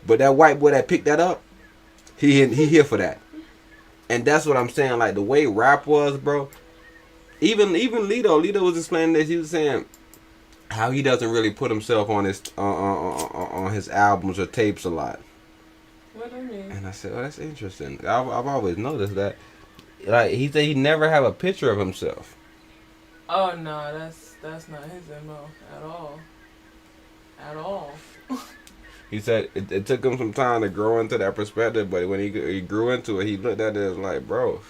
But that white boy that picked that up, he here for that. And that's what I'm saying. Like the way rap was, bro. Even Lito was explaining this. He was saying how he doesn't really put himself on his albums or tapes a lot. What do you mean? And I said, oh, that's interesting. I've always noticed that. Like he said, he never have a picture of himself. Oh no, that's not his MO at all. At all. He said it took him some time to grow into that perspective, but when he grew into it, he looked at it as like, bro,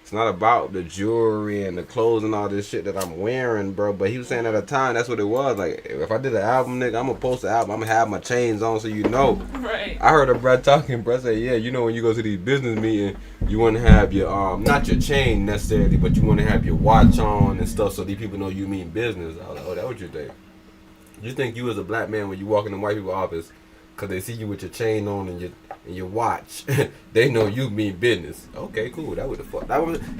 it's not about the jewelry and the clothes and all this shit that I'm wearing, bro. But he was saying at the time, that's what it was. Like, if I did an album, nigga, I'm gonna post the album, I'm gonna have my chains on so you know. Right. I heard a bro talking, bro say, yeah, you know when you go to these business meetings, you want to have your, not your chain necessarily, but you want to have your watch on and stuff so these people know you mean business. I was like, oh, that's what you think. You think you as a black man when you walk in the white people office, because they see you with your chain on and your watch, they know you mean business. Okay, cool. That was the fuck.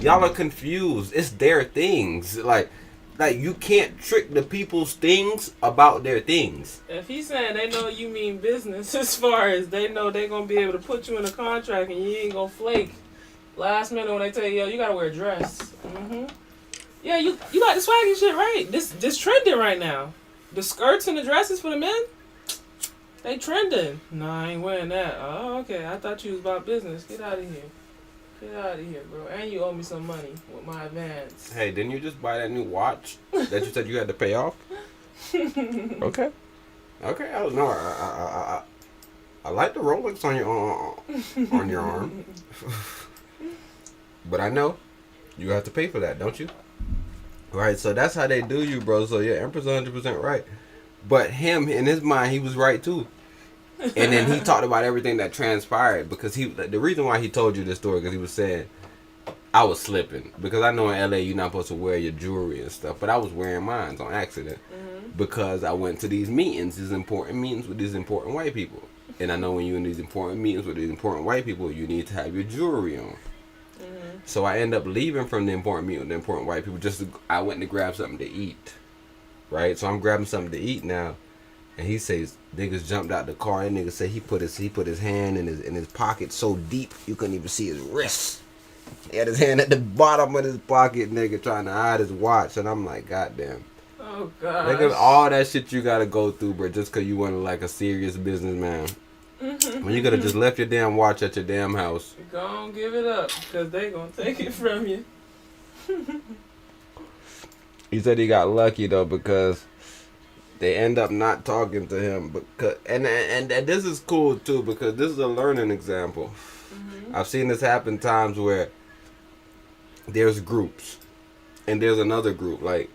Y'all are confused. It's their things. Like you can't trick the people's things about their things. If he's saying they know you mean business, as far as they know they're gonna be able to put you in a contract and you ain't gonna flake last minute when they tell you, yo, you gotta wear a dress. Mm-hmm. Yeah, you like the swaggy shit, right? This trending right now. The skirts and the dresses for the men. They trending. No, I ain't wearing that. Oh, okay. I thought you was about business. Get out of here. Get out of here, bro. And you owe me some money with my advance. Hey, didn't you just buy that new watch that you said you had to pay off? Okay. Okay. I don't know. I like the Rolex on your arm. But I know you have to pay for that, don't you? Right. So that's how they do you, bro. So yeah, Emperor's 100% right. But him, in his mind, he was right too. And then he talked about everything that transpired because the reason why he told you this story because he was saying I was slipping because I know in LA you're not supposed to wear your jewelry and stuff, but I was wearing mine on accident because I went to these meetings, these important meetings with these important white people, and I know when you're in these important meetings with these important white people, you need to have your jewelry on. So I end up leaving from the important meeting with the important white people. I went to grab something to eat, right? So I'm grabbing something to eat now. And he says niggas jumped out the car. And nigga said he put his hand in his pocket so deep you couldn't even see his wrist. He had his hand at the bottom of his pocket, nigga, trying to hide his watch. And I'm like, goddamn. Oh god. Nigga, all that shit you gotta go through, bro, just cause you wasn't like a serious businessman. When you could have just left your damn watch at your damn house. Go on, give it up, cause they gonna take it from you. He said he got lucky though because they end up not talking to him, because and this is cool too because this is a learning example. I've seen this happen times where there's groups and there's another group. Like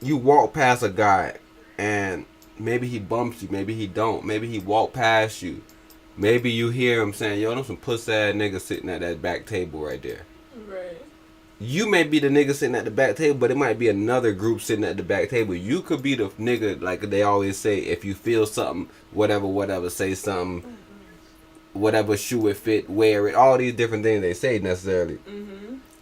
you walk past a guy and maybe he bumps you, maybe he don't, maybe he walk past you, maybe you hear him saying, "Yo, there's some puss ass nigga sitting at that back table right there." Right. You may be the nigga sitting at the back table, but it might be another group sitting at the back table. You could be the nigga, like they always say, if you feel something, whatever, say something. whatever shoe it fit, wear it. All these different things they say necessarily.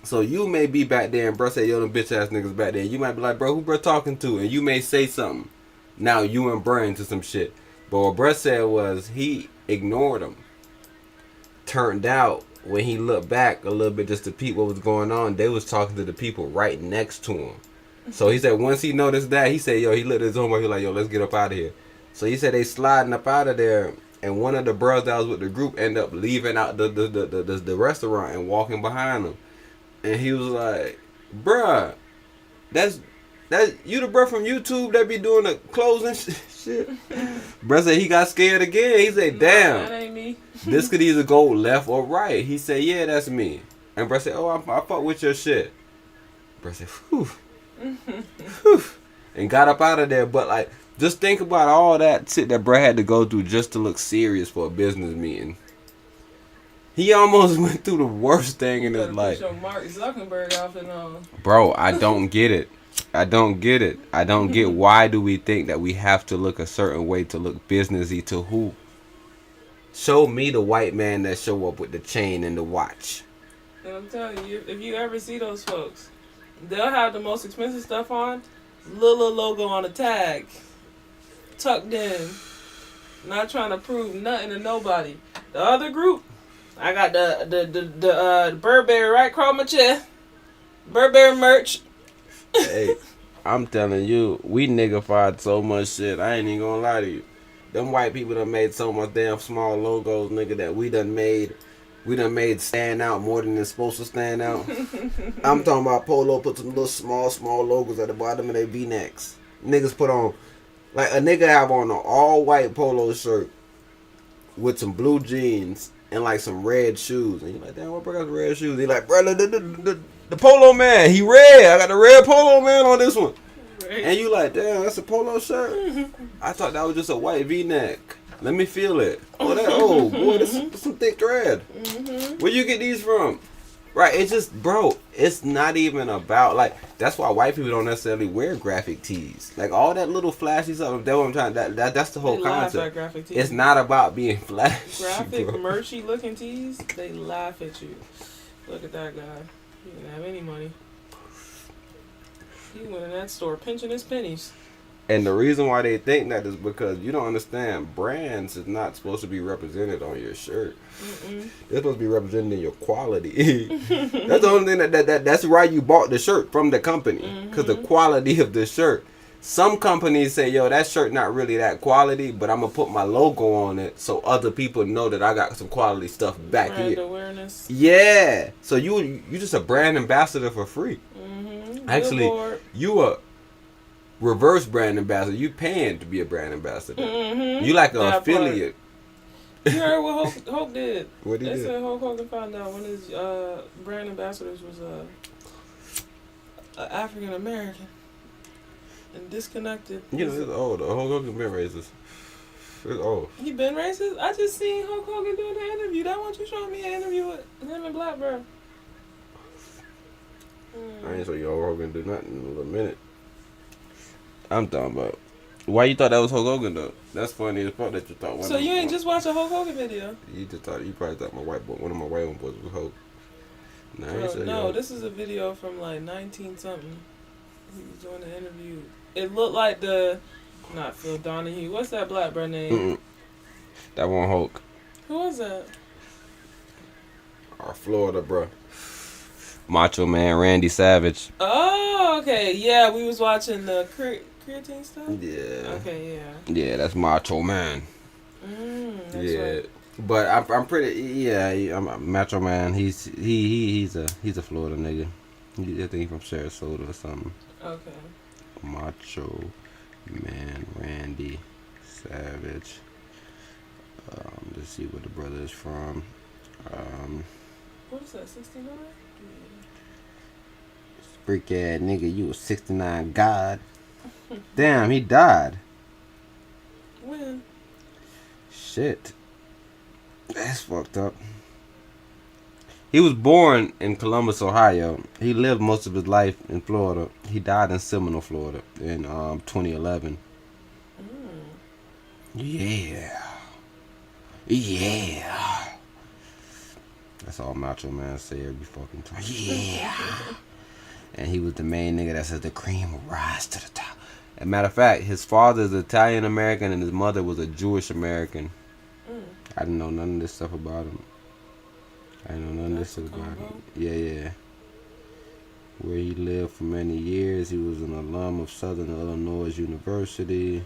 So you may be back there and bro say, yo, them bitch ass niggas back there. You might be like, bro, who bro talking to? And you may say something. Now you and bro into some shit. But what bro said was he ignored them. Turned out when he looked back a little bit just to peep what was going on, they was talking to the people right next to him. So he said once he noticed that, he said, yo, he looked at his homework, he like, yo, let's get up out of here. So he said they sliding up out of there, and one of the bros that was with the group ended up leaving out the restaurant and walking behind them. And he was like, bruh, that's you the bruh from YouTube that be doing the closing shit. Bruh said he got scared again. He said, damn, that ain't me. this could either go left or right. He said, yeah, that's me. And bruh said, oh, I fuck with your shit. Bruh said, whew. Whew. And got up out of there. But like, just think about all that shit that bruh had to go through just to look serious for a business meeting. He almost went through the worst thing in his life. Put your Mark Zuckerberg outfit on. Bro, I don't get it. I don't get it. I don't get why do we think that we have to look a certain way to look businessy to who? Show me the white man that show up with the chain and the watch. And I'm telling you, if you ever see those folks, they'll have the most expensive stuff on, little logo on the tag, tucked in, not trying to prove nothing to nobody. The other group, I got the Burberry right across my chest, Burberry merch. Hey, I'm telling you, we niggified so much shit. I ain't even gonna lie to you. Them white people done made so much damn small logos, nigga, that we done made stand out more than it's supposed to stand out. I'm talking about Polo put some little small logos at the bottom of their V-necks. Niggas put on, like a nigga have on an all white Polo shirt with some blue jeans and like some red shoes. And you like, damn, what bro got red shoes? He like, bro, the Polo man, he red. I got the red Polo man on this one. Right. And you like, damn, that's a Polo shirt? I thought that was just a white V-neck. Let me feel it. Oh, boy, this is some thick thread. Where you get these from? Right, it's just, bro, it's not even about, like, that's why white people don't necessarily wear graphic tees. Like, all that little flashy stuff, that's what I'm trying, that's the whole concept. Graphic tees. It's not about being flashy, graphic, merchy looking tees, they laugh at you. Look at that guy. He didn't have any money. He went in that store pinching his pennies. And the reason why they think that is because you don't understand, brands is not supposed to be represented on your shirt. They're supposed to be represented in your quality. That's the only thing that's why you bought the shirt from the company, because the quality of the shirt. Some companies say, yo, that shirt not really that quality, but I'm gonna put my logo on it so other people know that I got some quality stuff back brand here. Awareness. Yeah. So you just a brand ambassador for free. Actually, you a reverse brand ambassador. You paying to be a brand ambassador. You like an affiliate. You heard what Hulk did? What he did? They said Hulk Hogan found out one of his brand ambassadors was African American and disconnected. You know, it's old. Hulk Hogan been racist. It's old. He been racist? I just seen Hulk Hogan doing the interview. That one you showing me an interview with him and Blackbird. I ain't so you Hulk Hogan do nothing in a little minute. I'm talking about. Why you thought that was Hulk Hogan though? That's funny as fuck that you thought. So you ain't just watch a Hulk Hogan video? You probably thought one of my white boys was Hulk. Nah, no, this is a video from like 19 something. He was doing the interview. It looked like not Phil Donahue. What's that black bro name? That one Hulk. Who was that? Our Florida bro. Macho Man Randy Savage. Oh, okay. Yeah, we was watching the creatine stuff. Yeah. Okay, yeah. Yeah, that's Macho Man. That's right. But I'm pretty. Yeah, I'm a Macho Man. He's a Florida nigga. I think he's from Sarasota or something. Okay. Macho Man Randy Savage. Let's see where the brother is from. What is that? 69. Freak ass nigga, you a 69 god. Damn, he died. When? Shit. That's fucked up. He was born in Columbus, Ohio. He lived most of his life in Florida. He died in Seminole, Florida in 2011. Yeah. That's all Macho Man say every fucking time. Yeah. And he was the main nigga that says the cream will rise to the top. As a matter of fact, his father is Italian American and his mother was a Jewish American. I didn't know none of this stuff about him. I didn't know none of this stuff about him. Yeah. Where he lived for many years. He was an alum of Southern Illinois University.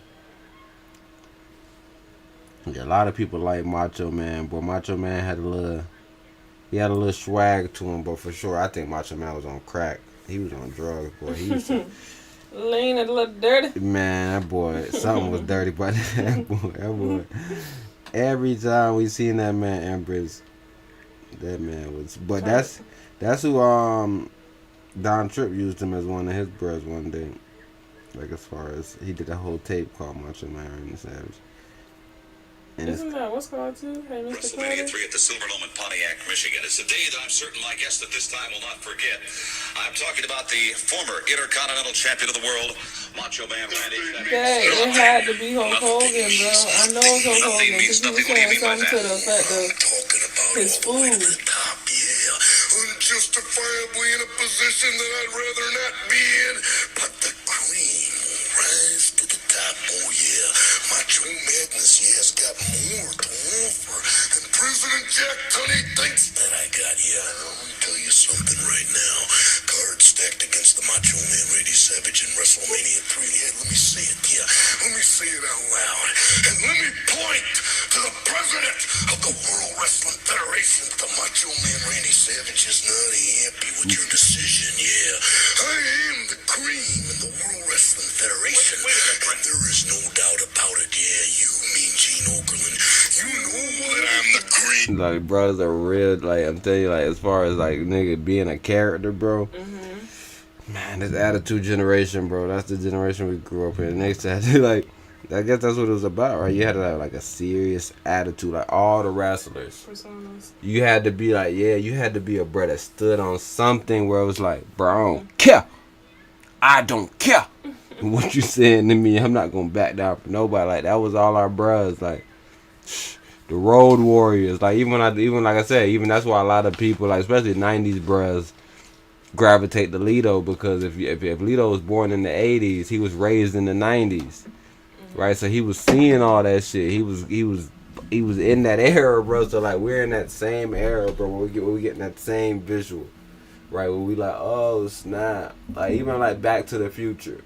Yeah, a lot of people like Macho Man, but Macho Man had a little swag to him, but for sure, I think Macho Man was on crack. He was on drugs, boy. He used to, lean and a little dirty. man, that boy, something was dirty, but that boy. Every time we seen that man, Empress, that man was. But that's who Don Tripp used him as one of his bros one day. Like as far as he did a whole tape called Macho Man and the Savage. Isn't that what's called too? Hey, Mr. WrestleMania Carter? 3 at the Silverdome in Pontiac, Michigan. It's a day that I'm certain my guest at this time will not forget. I'm talking about the former Intercontinental Champion of the world, Macho Man Randy Savage. Hey, it had to be Hulk Hogan, bro. I know it's Hulk Hogan because he was saying something to the effect of his food. Unjustifiably in a position that I'd rather not be in, but the cream will rise to the top. Oh yeah, Macho Madness, has got more to offer than President Jack Tunney thinks that I got. Yeah, let me tell you something right now. Cards stacked against the Macho Man Randy Savage in WrestleMania 3. Yeah, let me say it, let me say it out loud, and let me point to the president of the World Wrestling Federation. The Macho Man Randy Savage is not happy with your decision. Yeah, I am the cream in the World Wrestling Federation, and there is no doubt about it. Yeah, you mean Gene Okerlund, you know that I'm the cream. Like, brothers are real. Like, I'm telling you, like, as far as like nigga being a character, bro. Man, this attitude generation, bro. That's the generation we grew up in. Next to like, I guess that's what it was about, right? You had to have like a serious attitude, like all the wrestlers. Personas. You had to be like, you had to be a bro that stood on something where it was like, bro, I don't care. I don't care what you saying to me. I'm not gonna back down for nobody. Like that was all our bros, like the Road Warriors. Like even like I said, even that's why a lot of people, like especially '90s bros, gravitate to Lito, because if Lito was born in the '80s, he was raised in the '90s, right? So he was seeing all that shit. He was in that era, bro. So like we're in that same era, bro. Where we getting that same visual, right? Where we like, oh snap! Like even like Back to the Future,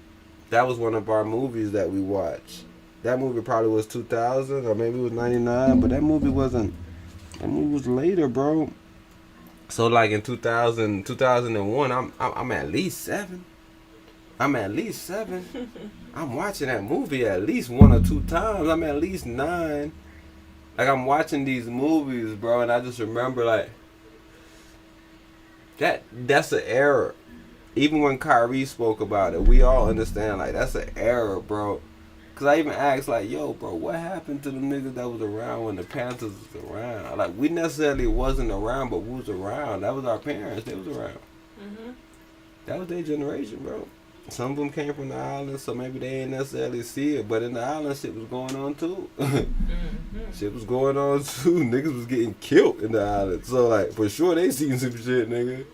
that was one of our movies that we watched. That movie probably was 2000 or maybe it was 99, but that movie wasn't. That movie was later, bro. So like in 2001, I'm at least 7. I'm watching that movie at least 1 or 2 times. I'm at least 9. Like I'm watching these movies, bro, and I just remember like that's an error. Even when Kyrie spoke about it, we all understand like that's an error, bro. Cause I even asked like, yo, bro, what happened to the niggas that was around when the Panthers was around? Like we necessarily wasn't around, but we was around. That was our parents. They was around. That was their generation, bro. Some of them came from the islands, so maybe they ain't necessarily see it. But in the islands, shit was going on too. Shit was going on too. Niggas was getting killed in the islands. So like, for sure, they seen some shit, nigga.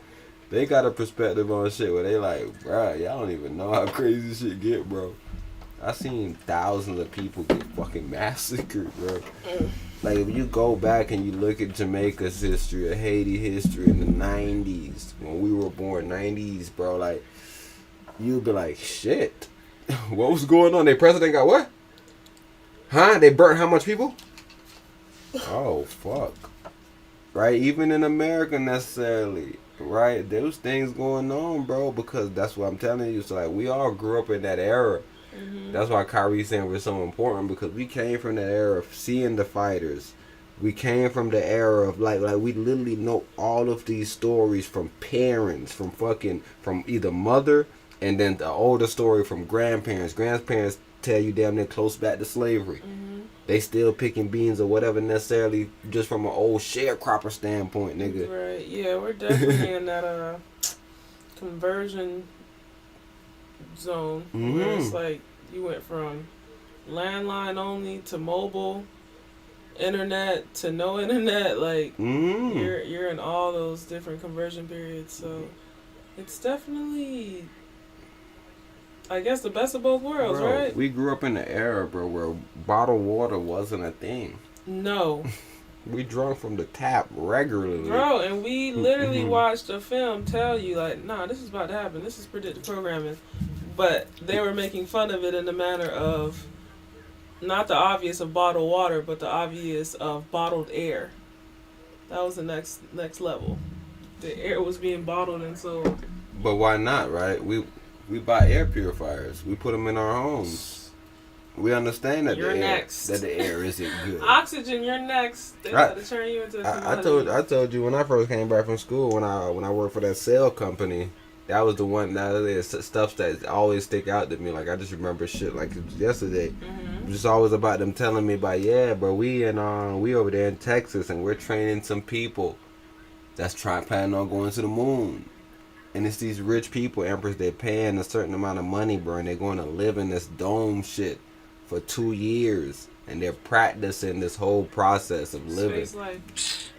They got a perspective on shit where they like, bro, y'all don't even know how crazy shit get, bro. I seen thousands of people get fucking massacred, bro. Like if you go back and you look at Jamaica's history or Haiti history in the 90s, when we were born, 90s, bro, like you'd be like, shit, what was going on? Their president got what? Huh? They burnt how much people? Oh, fuck. Right? Even in America necessarily, right? There was things going on, bro, because that's what I'm telling you. So like we all grew up in that era. That's why Kyrie saying we're so important, because we came from the era of seeing the fighters. We came from the era of like we literally know all of these stories from parents, from either mother, and then the older story from grandparents. Grandparents tell you damn near close back to slavery. They still picking beans or whatever necessarily just from an old sharecropper standpoint, nigga. Right, yeah, we're definitely in that conversion zone where it's like you went from landline only to mobile internet to no internet, like you're in all those different conversion periods. So it's definitely, I guess, the best of both worlds, bro, right? we grew up in the era, bro, where bottled water wasn't a thing. No. We drunk from the tap regularly. Bro, and we literally watched a film tell you, like, nah, this is about to happen. This is predictive programming. But they were making fun of it in the manner of not the obvious of bottled water, but the obvious of bottled air. That was the next level. The air was being bottled, and so... But why not, right? We buy air purifiers. We put them in our homes. We understand that you're next. That the air isn't good. Oxygen, you're next. They got to turn you into a commodity. I told you when I first came back from school, when I worked for that T.A.C.O company, that was the one. That is stuff that always stick out to me. Like I just remember shit like it was yesterday. It was just always about them telling me about, yeah, bro, we over there in Texas and we're training some people that's planning on going to the moon. And it's these rich people, Empress, they're paying a certain amount of money, bro, and they're going to live in this dome shit for 2 years, and they're practicing this whole process of living. Space life.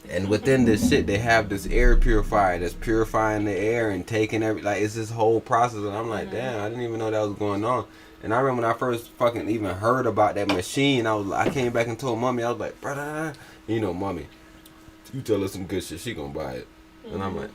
And within this shit, they have this air purifier that's purifying the air and taking it's this whole process. And I'm like, damn, I didn't even know that was going on. And I remember when I first fucking even heard about that machine, I came back and told mommy, I was like, brother, you know, mommy, you tell her some good shit, she gonna buy it. And I'm like,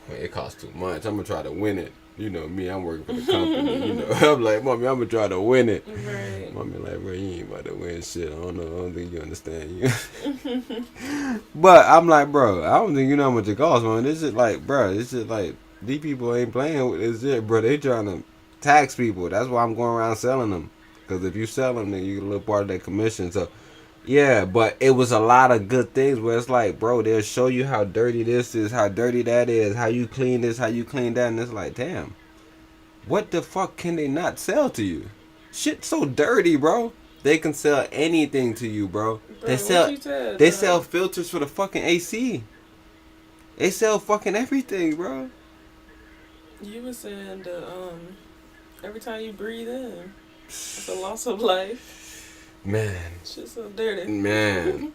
it costs too much. I'm gonna try to win it. You know me, I'm working for the company. You know, I'm like, mommy, I'm gonna try to win it. Right. Mommy like, bro, you ain't about to win shit. I don't think you understand. You. But I'm like, bro, I don't think you know how much it costs, man. This is like, bro, this is like, these people ain't playing with this shit, bro. They trying to tax people. That's why I'm going around selling them. Because if you sell them, then you get a little part of that commission. So, yeah, but it was a lot of good things where it's like, bro, they'll show you how dirty this is, how dirty that is, how you clean this, how you clean that, and it's like, damn, what the fuck can they not sell to you? Shit's so dirty, bro. They can sell anything to you, bro. They sell filters for the fucking AC. They sell fucking everything, bro. You were saying that every time you breathe in, it's a loss of life. Man. Shit's so dirty. Man.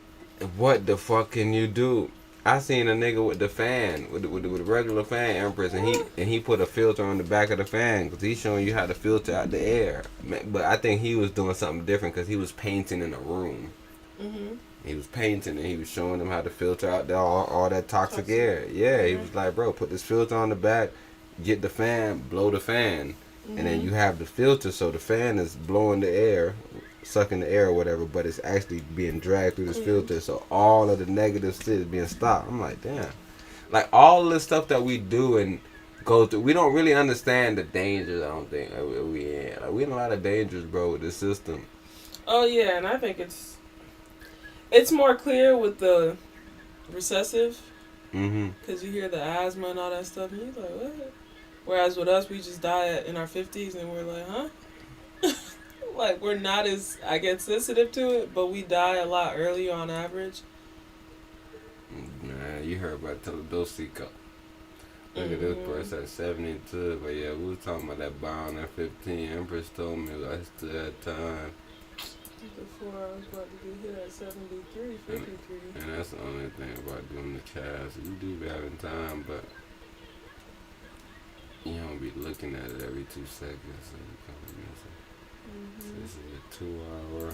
What the fuck can you do? I seen a nigga with the fan, with the regular fan, Empress, and he put a filter on the back of the fan because he's showing you how to filter out the air. But I think he was doing something different because he was painting in a room. He was painting and he was showing them how to filter out all that toxic air. Yeah, he was like, bro, put this filter on the back, get the fan, blow the fan, and then you have the filter so the fan is blowing the air, sucking the air or whatever, but it's actually being dragged through this filter, so all of the negative shit is being stopped. I'm like, damn. Like, all this stuff that we do and go through, we don't really understand the dangers, I don't think, we in. Like, we in a lot of dangers, bro, with this system. Oh, yeah, and I think it's more clear with the recessive, because you hear the asthma and all that stuff, and you're like, what? Whereas with us, we just die in our 50s, and we're like, huh? Like, we're not as, I guess, sensitive to it, but we die a lot earlier on average. Nah, you heard about T.A.C.O. Look at this person at 72, but yeah, we was talking about that bound at 15. Empress told me I still had time. Before I was about to get hit at 73, 53. And that's the only thing about doing the cast. You do be having time, but you don't be looking at it every 2 seconds. So you come missing. This is a 2 hour.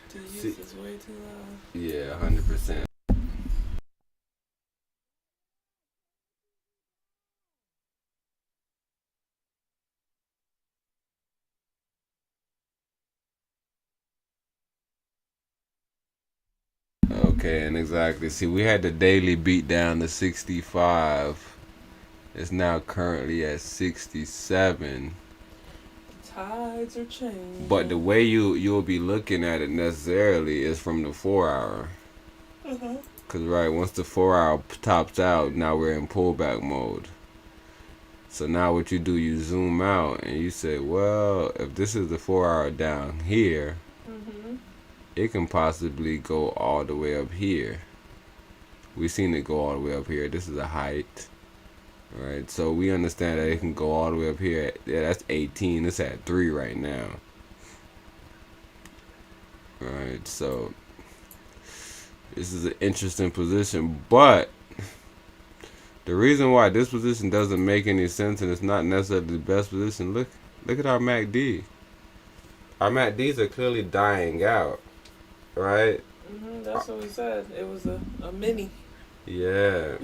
The use is way too loud. Yeah, 100%. Okay, and exactly. See, we had the daily beat down to 65. It's now currently at 67. Tides are changing. But the way you'll be looking at it necessarily is from the 4 hour. Cause right, once the 4 hour tops out, now we're in pullback mode. So now what you do, you zoom out and you say, well, if this is the 4 hour down here, it can possibly go all the way up here. We've seen it go all the way up here. This is a height. Right, so we understand that it can go all the way up here. Yeah, that's 18. It's at 3 right now. Right, so This is an interesting position, but the reason why this position doesn't make any sense and it's not necessarily the best position, look at our MACD. Our MACDs are clearly dying out, right? That's what we said. It was a mini. Yeah.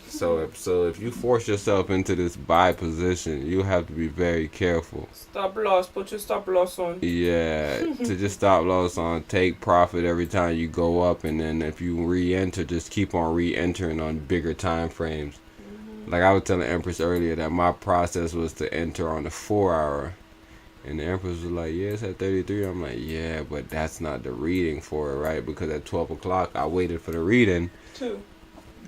So if you force yourself into this buy position, you have to be very careful. Stop loss. Put your stop loss on. Yeah, to just stop loss on, take profit every time you go up, and then if you re-enter, just keep on re-entering on bigger time frames. Like I was telling Empress earlier that my process was to enter on the 4 hour, and the Empress was like, yeah, it's at 33. I'm like, yeah, but that's not the reading for it, right? Because at 12 o'clock, I waited for the reading. 2.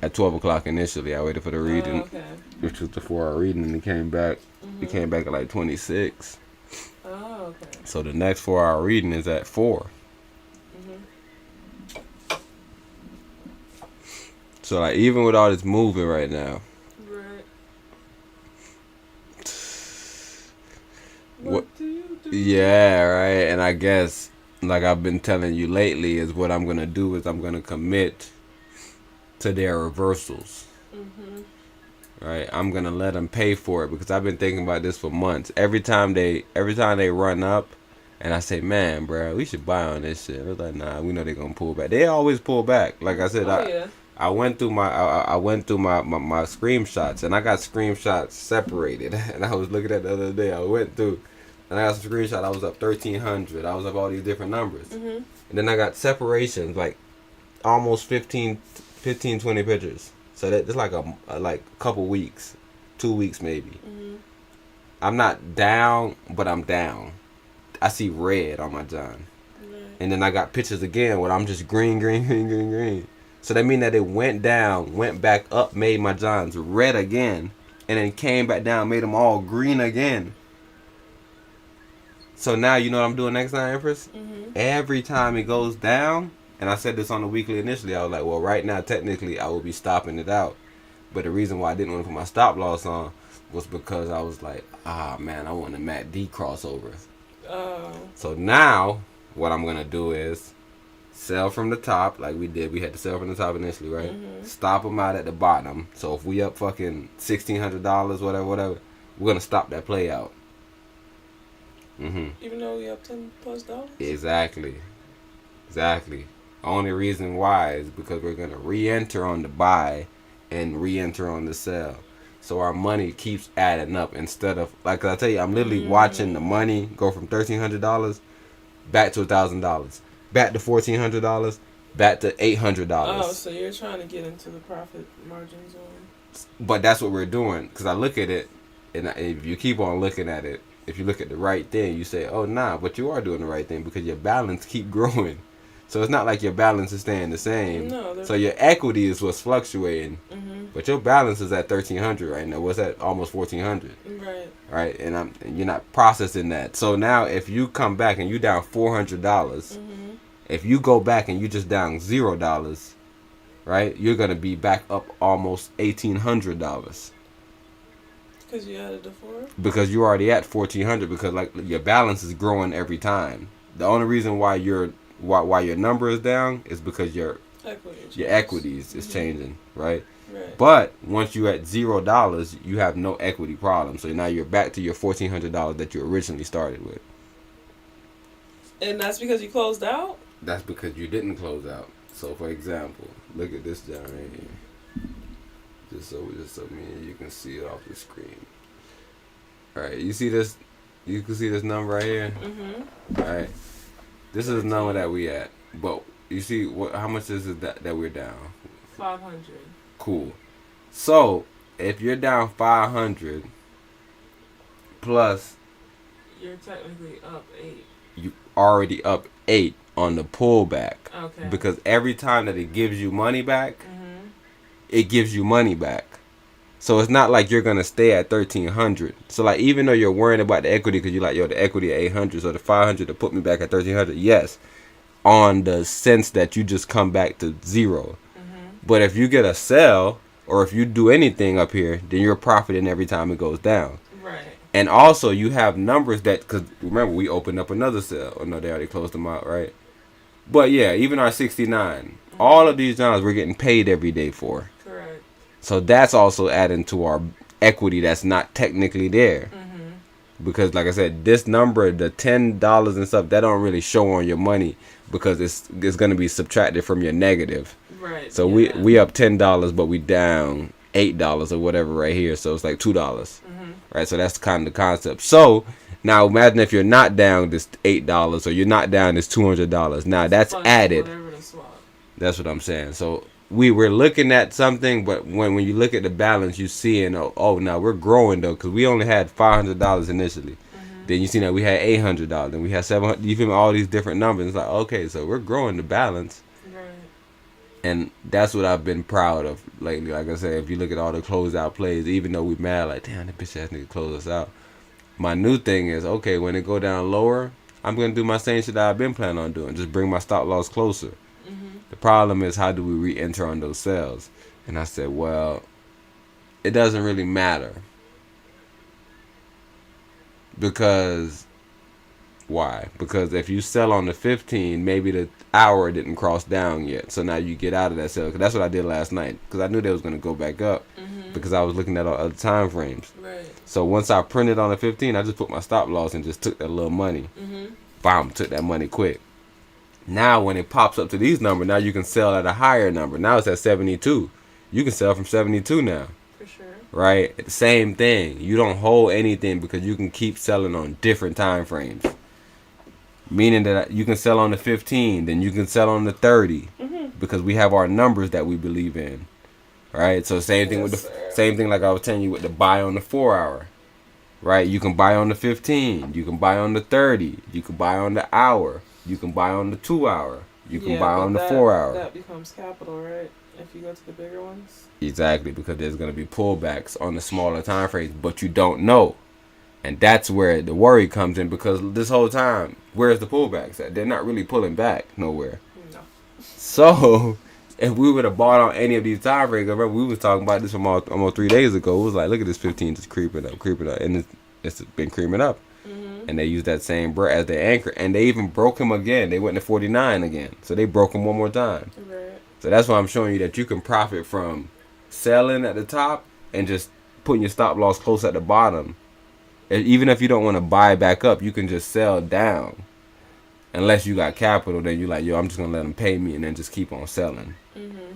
At 12 o'clock initially, I waited for the reading, okay. which was the 4 hour reading, and it came back. It came back at like 26. Oh, okay. So the next 4 hour reading is at 4. So like even with all this moving right now, Right. what do you do? yeah, right. And I guess like I've been telling you lately is what I'm gonna do is I'm gonna commit to their reversals. Right, I'm gonna let them pay for it because I've been thinking about this for months. Every time they run up, and I say, man, bro, we should buy on this shit. I was like, nah, we know they're gonna pull back. They always pull back. Like I said, I went through my screenshots, and I got screenshots separated. And I was looking at the other day. I went through, and I got some screenshots. I was up 1,300. I was up all these different numbers, and then I got separations like almost 15, 20 pictures. So that's like a couple weeks, 2 weeks maybe. I'm not down, but I'm down. I see red on my John. And then I got pictures again where I'm just green. So that means that it went down, went back up, made my Johns red again, and then came back down, made them all green again. So now you know what I'm doing next time, Empress? Every time it goes down, and I said this on the weekly initially, I was like, well, right now, technically, I will be stopping it out. But the reason why I didn't want to put my stop loss on was because I was like, man, I want a MACD crossover. So now, what I'm going to do is sell from the top, like we did. We had to sell from the top initially, right? Stop them out at the bottom. So if we up fucking $1,600, whatever, we're going to stop that play out. Even though we up $10+? Exactly. Only reason why is because we're going to re-enter on the buy and re-enter on the sell. So our money keeps adding up instead of, like I tell you, I'm literally watching the money go from $1,300 back to $1,000, back to $1,400, back to $800. Oh, so you're trying to get into the profit margin zone. But that's what we're doing, because I look at it, and if you keep on looking at it, if you look at the right thing, you say, oh, nah, but you are doing the right thing because your balance keep growing. So it's not like your balance is staying the same. No, so your equity is what's fluctuating. But your balance is at 1,300 right now. What's that? Almost 1,400. Right. And you're not processing that. So now if you come back and you down $400, if you go back and you just down $0, right, you're gonna be back up almost $1,800. Because you added the 4. Because you're already at 1,400. Because like your balance is growing every time. The only reason why your number is down is because your equities is changing, right? But once you're at $0, you have no equity problem. So now you're back to your $1,400 that you originally started with. And that's because you closed out? That's because you didn't close out. So for example, look at this down right here. Just so you can see it off the screen. All right, you see this? You can see this number right here. All right. This is the number that we at, but you see how much is it that we're down? 500. Cool. So if you're down 500 plus, you're technically up 8. You already up 8 on the pullback. Okay. Because every time that it gives you money back, it gives you money back. So it's not like you're gonna stay at 1,300. So like even though you're worrying about the equity because you're like, yo, the equity at 800, so the 500 to put me back at 1,300. Yes, on the sense that you just come back to 0. But if you get a sell or if you do anything up here, then you're profiting every time it goes down. Right. And also you have numbers that, because remember we opened up another sell. Oh no, they already closed them out, right? But yeah, even our 69. All of these jobs we're getting paid every day for. Correct. So that's also adding to our equity that's not technically there. Because like I said, this number, the $10 and stuff, that don't really show on your money because it's gonna be subtracted from your negative. Right. So we up $10, but we down $8 or whatever right here. So it's like $2. Right. So that's kind of the concept. So now imagine if you're not down this $8 or you're not down this $200. Now that's added. That's what I'm saying. So we're looking at something, but when you look at the balance, you see, and oh, now we're growing though, because we only had $500 initially. Then you see that we had $800, and we had $700. You feel me? All these different numbers. It's like, okay, so we're growing the balance, and that's what I've been proud of lately. Like I said, if you look at all the closeout plays, even though we mad, like, damn, that bitch ass nigga close us out. My new thing is, okay, when it go down lower, I'm gonna do my same shit that I've been planning on doing. Just bring my stop loss closer. The problem is, how do we re-enter on those sales? And I said, well, it doesn't really matter. Because, why? Because if you sell on the 15, maybe the hour didn't cross down yet. So now you get out of that sale. Cause that's what I did last night. Because I knew they was going to go back up. Because I was looking at all other time frames. Right. So once I printed on the 15, I just put my stop loss and just took that little money. Bam, took that money quick. Now when it pops up to these numbers, now you can sell at a higher number. Now it's at 72. You can sell from 72 now. For sure. Right? Same thing. You don't hold anything because you can keep selling on different time frames. Meaning that you can sell on the 15, then you can sell on the 30. Because we have our numbers that we believe in. Right? So same thing with the same thing like I was telling you with the buy on the 4 hour. Right? You can buy on the 15. You can buy on the 30. You can buy on the hour. You can buy on the 2 hour. You can buy on the 4 hour. That becomes capital, right? If you go to the bigger ones. Exactly, because there's going to be pullbacks on the smaller time frames, but you don't know. And that's where the worry comes in, because this whole time, where's the pullbacks at? They're not really pulling back nowhere. No. So, if we would have bought on any of these time frames, remember we was talking about this from almost 3 days ago. It was like, look at this 15 just creeping up, and it's been creeping up. And they used that same as their anchor, and they even broke him again. They went to 49 again, so they broke him one more time. Right. So that's why I'm showing you that you can profit from selling at the top and just putting your stop loss close at the bottom. Even if you don't want to buy back up, you can just sell down. Unless you got capital, then you're like, yo, I'm just gonna let them pay me and then just keep on selling.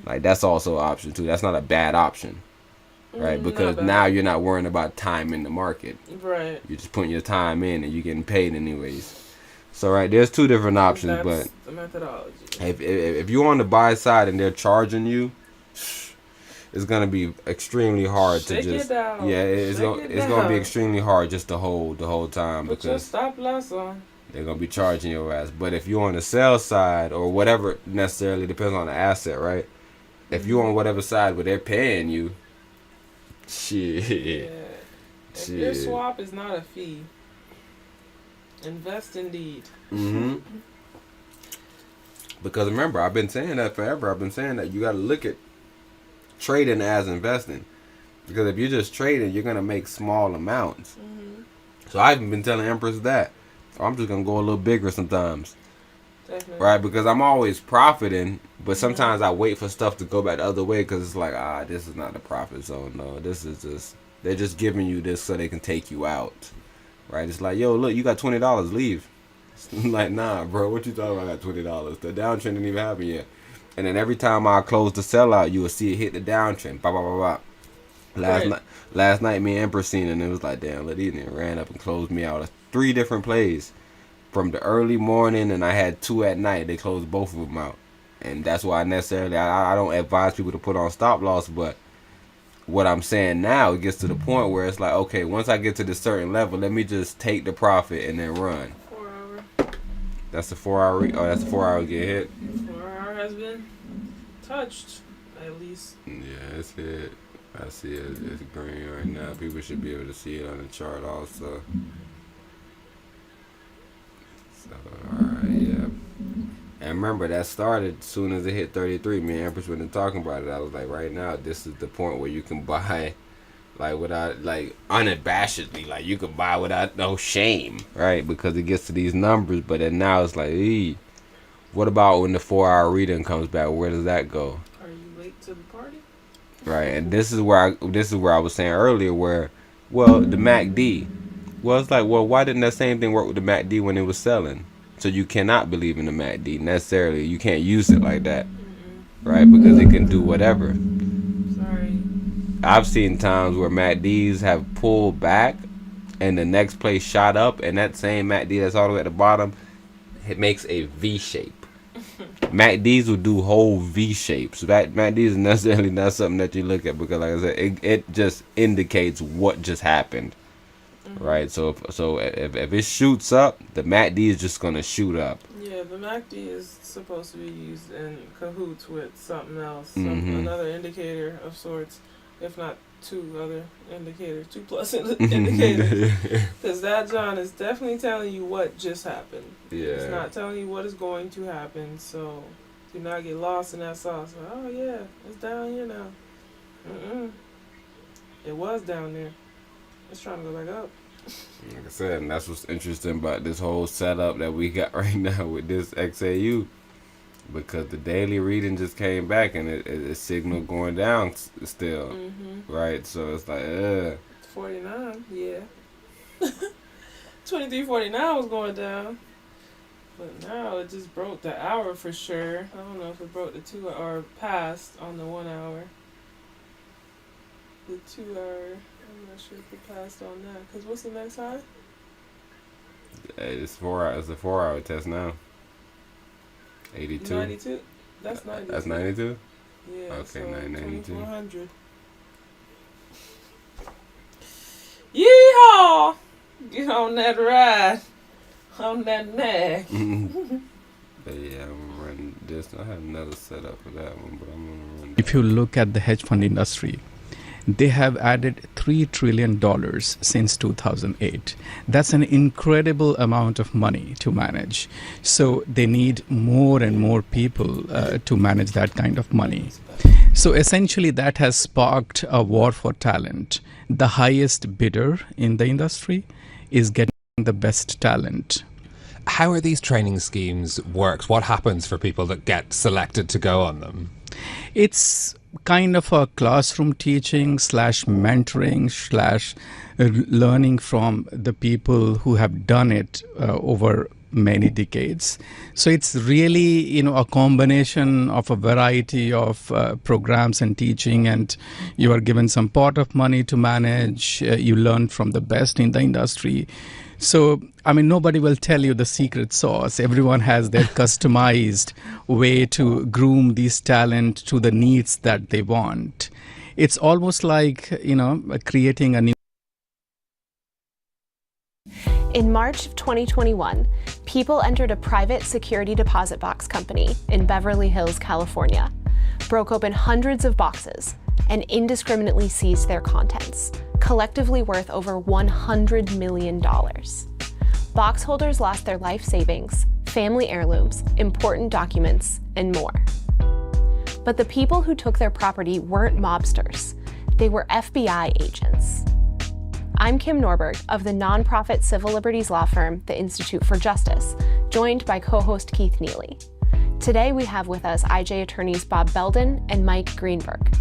Like that's also an option too. That's not a bad option. Right, because now you're not worrying about time in the market. Right. You're just putting your time in and you're getting paid anyways. So right, there's two different options, That's but the methodology. If you're on the buy side and they're charging you, it's gonna be extremely hard to just it's gonna be extremely hard just to hold the whole time Put your because stop loss on. they're gonna be charging your ass. But if you're on the sell side or whatever, necessarily depends on the asset, right? If you're on whatever side where they're paying you. Shit. Yeah. If your swap is not a fee, invest indeed. Because remember, I've been saying that forever. I've been saying that you got to look at trading as investing. Because if you're just trading, you're going to make small amounts. So I've been telling Empress that. I'm just going to go a little bigger sometimes. Definitely. Right? Because I'm always profiting, but sometimes I wait for stuff to go back the other way because it's like, this is not the profit zone. No, this is just, they're just giving you this so they can take you out. Right? It's like, yo, look, you got $20, leave. Like, nah, bro, what you talking about? I got $20. The downtrend didn't even happen yet. And then every time I close the sellout, you will see it hit the downtrend. Bah, bah, bah, bah. Last night, me and Empress seen it, and it was like, damn, look, these ran up and closed me out of 3 different plays. From the early morning, and I had 2 at night. They closed both of them out. And that's why I don't advise people to put on stop loss, but what I'm saying now, it gets to the point where it's like, okay, once I get to this certain level, let me just take the profit and then run. 4 hour. That's the 4 hour. Oh, that's the 4 hour get hit. 4 hour has been touched, at least. Yeah, it's hit. I see it. It's green right now. People should be able to see it on the chart also. So, alright, yeah. And remember, that started as soon as it hit 33. Me and Empress were talking about it. I was like, right now, this is the point where you can buy, like, without, like, unabashedly. Like, you can buy without no shame, right? Because it gets to these numbers. But then now it's like, What about when the 4-hour reading comes back? Where does that go? Are you late to the party? Right, and this is where I was saying earlier, where, well, the MACD. Well, it's like, well, why didn't that same thing work with the MACD when it was selling? So you cannot believe in the MACD necessarily. You can't use it like that, right? Because it can do whatever. Sorry. I've seen times where MACDs have pulled back, and the next place shot up, and that same MACD that's all the way at the bottom, it makes a V shape. MACDs will do whole V shapes. MACDs is necessarily not something that you look at because, like I said, it just indicates what just happened, right? So if it shoots up, the MACD is just gonna shoot up. Yeah, the MACD is supposed to be used in cahoots with something else, another indicator of sorts, if not two other indicators, 2+ indicators. Because that John is definitely telling you what just happened. Yeah. It's not telling you what is going to happen, so do not get lost in that sauce. Oh yeah, it's down here now. It was down there. It's trying to go back up. Like I said, and that's what's interesting about this whole setup that we got right now with this XAU. Because the daily reading just came back and it signaled going down still, right? So it's like, 49, yeah. 23.49 was going down, but now it just broke the hour for sure. I don't know if it broke the 2 or passed on the 1 hour. The 2 hour, I'm not sure if it passed on that. Cause what's the next high? It's 4 hours. It's a 4-hour test now. 82. 92. That's 92. That's 92. Yeah. Okay, so 992. 2400. Yeehaw! Get on that ride, on that nag. But yeah, I'm gonna run this. I have another setup for that one, but I'm gonna run. If you look at the hedge fund industry, they have added $3 trillion since 2008. That's an incredible amount of money to manage. So they need more and more people to manage that kind of money. So essentially that has sparked a war for talent. The highest bidder in the industry is getting the best talent. How are these training schemes worked? What happens for people that get selected to go on them? It's kind of a classroom teaching / mentoring / learning from the people who have done it over many decades. So it's really, a combination of a variety of programs and teaching, and you are given some pot of money to manage. You learn from the best in the industry. So, nobody will tell you the secret sauce. Everyone has their customized way to groom these talent to the needs that they want. It's almost like, creating a new. In March of 2021, people entered a private security deposit box company in Beverly Hills, California, broke open hundreds of boxes, and indiscriminately seized their contents, collectively worth over $100 million. Box holders lost their life savings, family heirlooms, important documents, and more. But the people who took their property weren't mobsters. They were FBI agents. I'm Kim Norberg of the nonprofit civil liberties law firm, the Institute for Justice, joined by co-host Keith Neely. Today we have with us IJ attorneys Bob Belden and Mike Greenberg.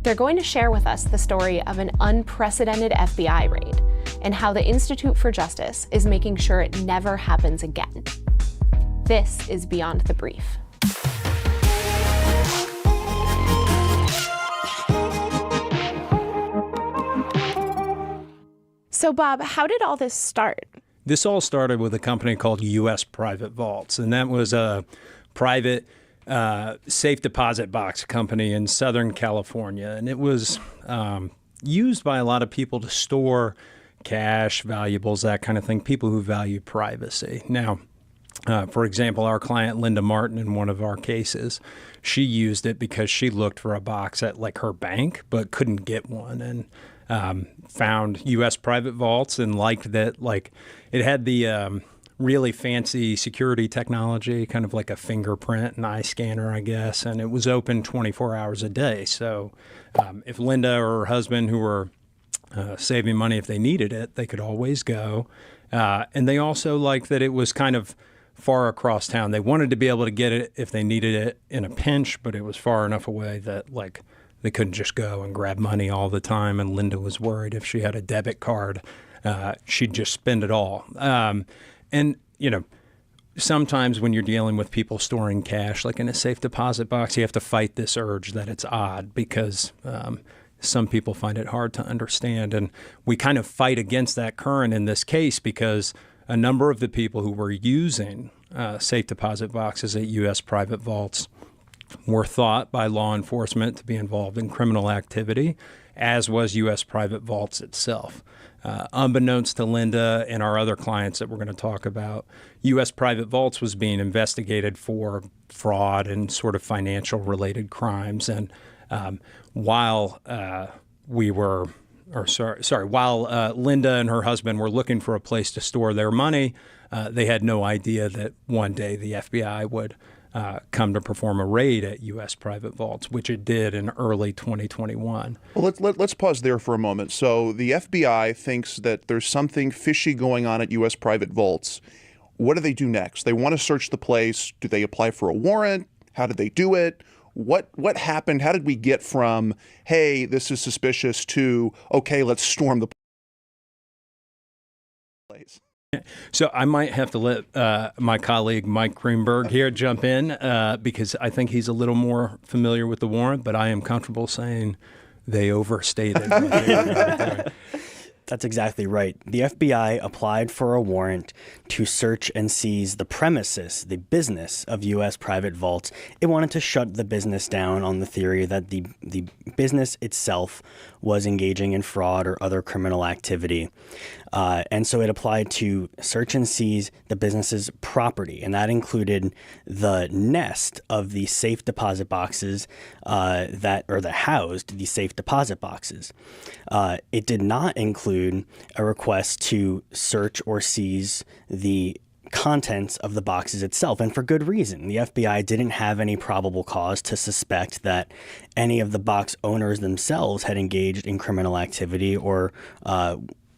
They're going to share with us the story of an unprecedented FBI raid and how the Institute for Justice is making sure it never happens again. This is Beyond the Brief. So Bob, how did all this start? This all started with a company called U.S. Private Vaults, and that was a private safe deposit box company in Southern California. And it was used by a lot of people to store cash, valuables, that kind of thing, people who value privacy. Now, for example, our client, Linda Martin, in one of our cases, she used it because she looked for a box at her bank, but couldn't get one. And found U.S. Private Vaults and liked that, it had the really fancy security technology, kind of like a fingerprint and eye scanner, I guess, and it was open 24 hours a day. So if Linda or her husband, who were saving money if they needed it, they could always go. And they also liked that it was kind of far across town. They wanted to be able to get it if they needed it in a pinch, but it was far enough away that like they couldn't just go and grab money all the time. And Linda was worried if she had a debit card, she'd just spend it all. And, you know, sometimes when you're dealing with people storing cash, like in a safe deposit box, you have to fight this urge that it's odd because some people find it hard to understand. And we kind of fight against that current in this case because a number of the people who were using safe deposit boxes at U.S. private vaults were thought by law enforcement to be involved in criminal activity, as was U.S. private vaults itself. Unbeknownst to Linda and our other clients that we're going to talk about, U.S. private vaults was being investigated for fraud and sort of financial related crimes. And while Linda and her husband were looking for a place to store their money, they had no idea that one day the FBI would come to perform a raid at U.S. private vaults, which it did in early 2021. Well, let's pause there for a moment. So the FBI thinks that there's something fishy going on at U.S. private vaults. What do they do next? They want to search the place. Do they apply for a warrant? How did they do it? What happened? How did we get from, hey, this is suspicious, to, okay, let's storm the place? So I might have to let my colleague Mike Greenberg here jump in because I think he's a little more familiar with the warrant, but I am comfortable saying they overstated. That's exactly right. The FBI applied for a warrant to search and seize the premises, the business of U.S. private vaults. It wanted to shut the business down on the theory that the business itself was engaging in fraud or other criminal activity. And so it applied to search and seize the business's property, and that included the nest of the safe deposit boxes that housed the safe deposit boxes. It did not include a request to search or seize the contents of the boxes itself, and for good reason. The FBI didn't have any probable cause to suspect that any of the box owners themselves had engaged in criminal activity or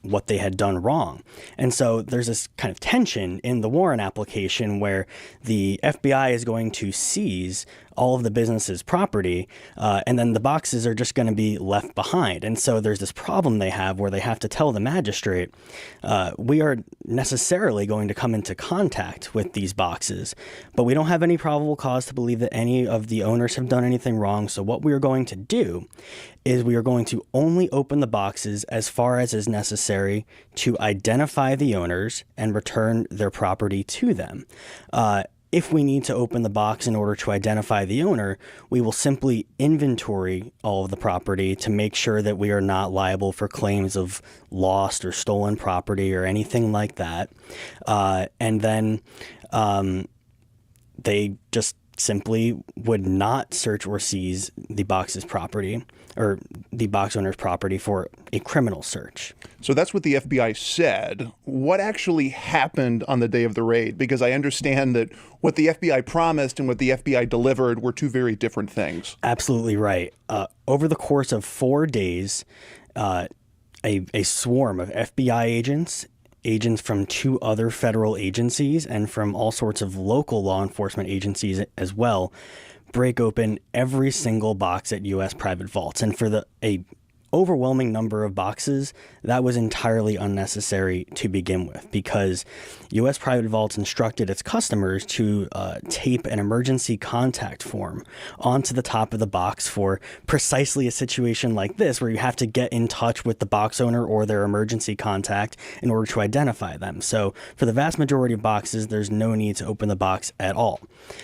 what they had done wrong. And so there's this kind of tension in the warrant application where the FBI is going to seize all of the business's property, and then the boxes are just going to be left behind. And so there's this problem they have where they have to tell the magistrate, we are necessarily going to come into contact with these boxes, but we don't have any probable cause to believe that any of the owners have done anything wrong. So what we are going to do is we are going to only open the boxes as far as is necessary to identify the owners and return their property to them. If we need to open the box in order to identify the owner, we will simply inventory all of the property to make sure that we are not liable for claims of lost or stolen property or anything like that. And then they just simply would not search or seize the box's property or the box owner's property for a criminal search. So that's what the FBI said. What actually happened on the day of the raid? Because I understand that what the FBI promised and what the FBI delivered were two very different things. Absolutely right. Over the course of 4 days, a swarm of FBI agents from 2 other federal agencies and from all sorts of local law enforcement agencies as well break open every single box at U.S. private vaults. And for a overwhelming number of boxes, that was entirely unnecessary to begin with, because U.S. private vaults instructed its customers to tape an emergency contact form onto the top of the box for precisely a situation like this, where you have to get in touch with the box owner or their emergency contact in order to identify them. So for the vast majority of boxes, there's no need to open the box at all.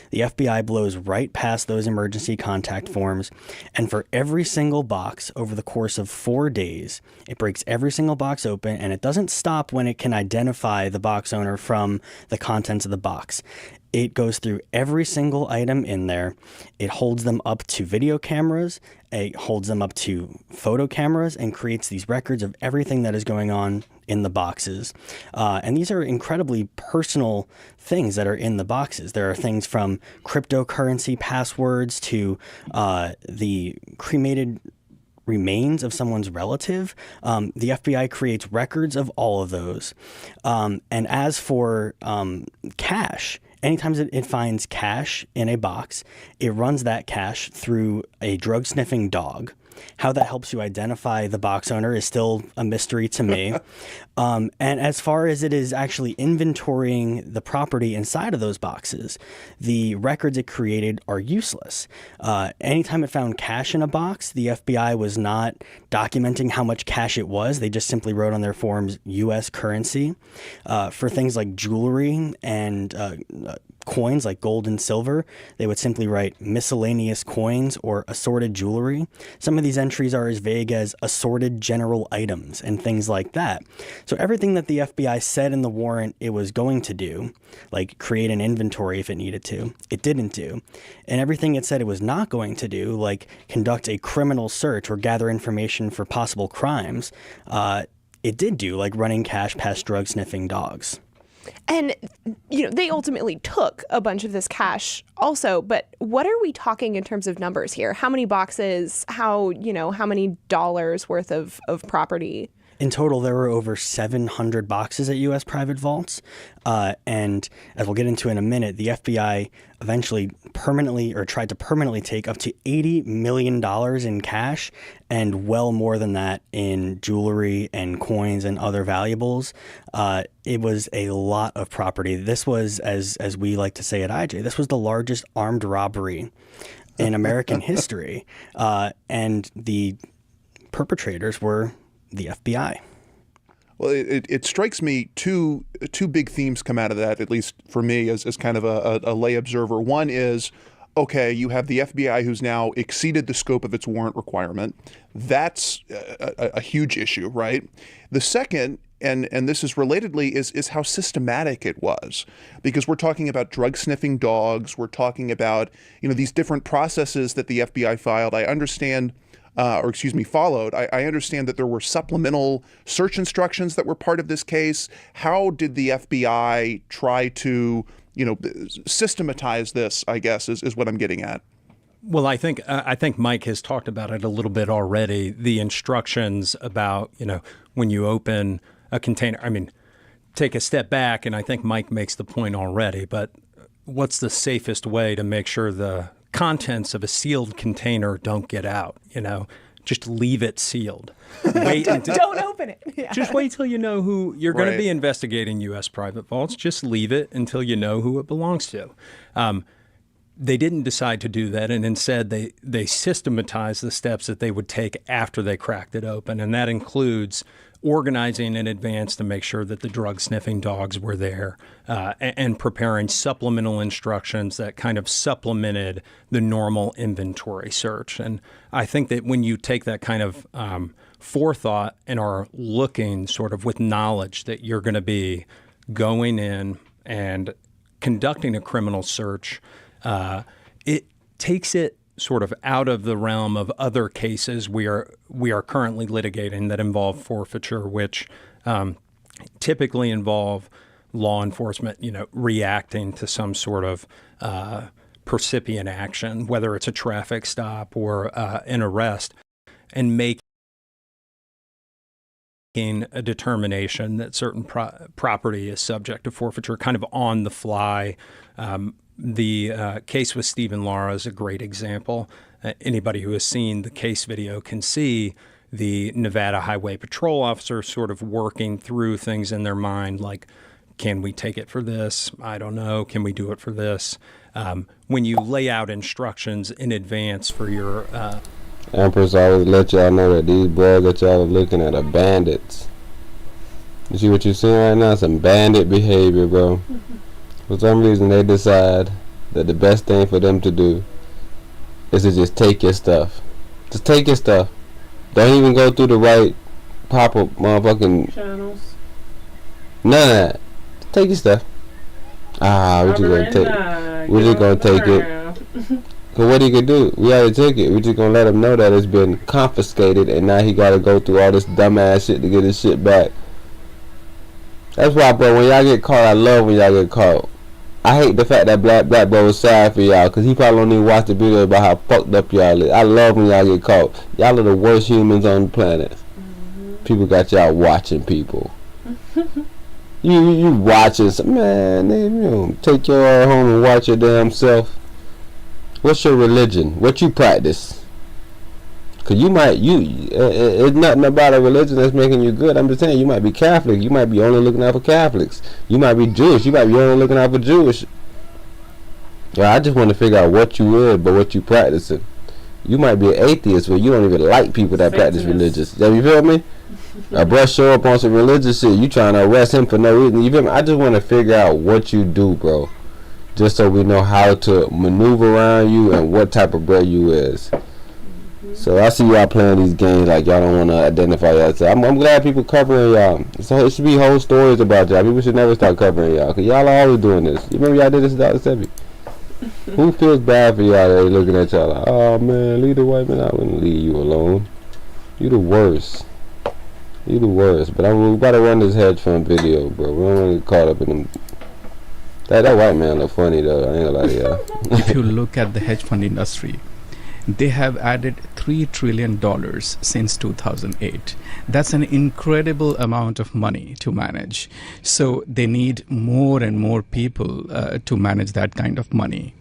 The FBI blows right past those emergency contact forms, and for every single box over the course of 4 days, it breaks every single box open, and it doesn't stop when it can identify the box owner from the contents of the box. It goes through every single item in there. It holds them up to video cameras. It holds them up to photo cameras and creates these records of everything that is going on in the boxes. And these are incredibly personal things that are in the boxes. There are things from cryptocurrency passwords to the cremated remains of someone's relative. The FBI creates records of all of those. And as for cash, anytime it finds cash in a box, it runs that cash through a drug sniffing dog. How that helps you identify the box owner is still a mystery to me. And as far as it is actually inventorying the property inside of those boxes, the records it created are useless. Anytime it found cash in a box, the FBI was not documenting how much cash it was. They just simply wrote on their forms U.S. currency. For things like jewelry and coins like gold and silver, they would simply write miscellaneous coins or assorted jewelry. Some of these entries are as vague as assorted general items and things like that. So everything that the FBI said in the warrant it was going to do, like create an inventory if it needed to, it didn't do. And everything it said it was not going to do, like conduct a criminal search or gather information for possible crimes, it did do, like running cash past drug sniffing dogs. And, they ultimately took a bunch of this cash also. But what are we talking in terms of numbers here? How many boxes? How many dollars worth of property? In total, there were over 700 boxes at U.S. private vaults. And as we'll get into in a minute, the FBI eventually tried to permanently take up to $80 million in cash and well more than that in jewelry and coins and other valuables. It was a lot of property. This was, as we like to say at IJ, this was the largest armed robbery in American history. And the perpetrators were the FBI. Well, it strikes me two big themes come out of that, at least for me as kind of a lay observer. One is, okay, you have the FBI who's now exceeded the scope of its warrant requirement. That's a huge issue, right? The second, and this is relatedly, is how systematic it was. Because we're talking about drug sniffing dogs, we're talking about, these different processes that the FBI filed. I understand followed. I understand that there were supplemental search instructions that were part of this case. How did the FBI try to, systematize this, I guess, is what I'm getting at. Well, I think Mike has talked about it a little bit already. The instructions about, when you open a container, take a step back, and I think Mike makes the point already, but what's the safest way to make sure the contents of a sealed container don't get out? Just leave it sealed. Don't open it. Yeah. Just wait till you know who you're going to be investigating U.S. private vaults. Just leave it until you know who it belongs to. They didn't decide to do that, and instead they systematized the steps that they would take after they cracked it open, and that includes organizing in advance to make sure that the drug sniffing dogs were there, and preparing supplemental instructions that kind of supplemented the normal inventory search. And I think that when you take that kind of forethought and are looking sort of with knowledge that you're going to be going in and conducting a criminal search, it takes it sort of out of the realm of other cases we are currently litigating that involve forfeiture, which typically involve law enforcement, reacting to some sort of percipient action, whether it's a traffic stop or an arrest, and making a determination that certain property is subject to forfeiture kind of on the fly. The case with Stephen Lara is a great example. Anybody who has seen the case video can see the Nevada Highway Patrol officer sort of working through things in their mind, like, can we take it for this? I don't know. Can we do it for this? When you lay out instructions in advance for your... Empress, I always let y'all know that these boys that y'all are looking at are bandits. You see what you're seeing right now? Some bandit behavior, bro. For some reason, they decide that the best thing for them to do is to just take your stuff. Just take your stuff. Don't even go through the right proper motherfucking channels. None of that. Just take your stuff. We're just gonna take. We're just gonna take it. Cause what he could do? We already took it. We just gonna let him know that it's been confiscated, and now he gotta go through all this dumbass shit to get his shit back. That's why, bro, when y'all get caught, I love when y'all get caught. I hate the fact that Black Bro was sad for y'all, because he probably don't even watch the video about how fucked up y'all is. I love when y'all get caught. Y'all are the worst humans on the planet. People got y'all watching people. You watching some man, take your ass home and watch your damn self. What's your religion? What you practice? Cause it's nothing about a religion that's making you good. I'm just saying, you might be Catholic, you might be only looking out for Catholics. You might be Jewish, you might be only looking out for Jewish. Yeah, I just want to figure out what you is, but what you practicing. You might be an atheist, but you don't even like people that practice religious. Yeah, you feel me? A bruh show up on some religious shit, you trying to arrest him for no reason. You feel me? I just want to figure out what you do, bro. Just so we know how to maneuver around you and what type of bruh you is. So I see y'all playing these games like y'all don't want to identify yourself. I'm glad people covering y'all. So it should be whole stories about y'all. People should never start covering y'all, because y'all are always doing this. You remember y'all did this to Dr. Sebi? Who feels bad for y'all that they looking at y'all like, oh man, leave the white man. I wouldn't leave you alone. You the worst. You the worst. But we gotta run this hedge fund video, bro. We don't want to get caught up in them. That white man look funny though. I ain't gonna lie to y'all. If you look at the hedge fund industry, they have added $3 trillion since 2008. That's an incredible amount of money to manage. So they need more and more people to manage that kind of money.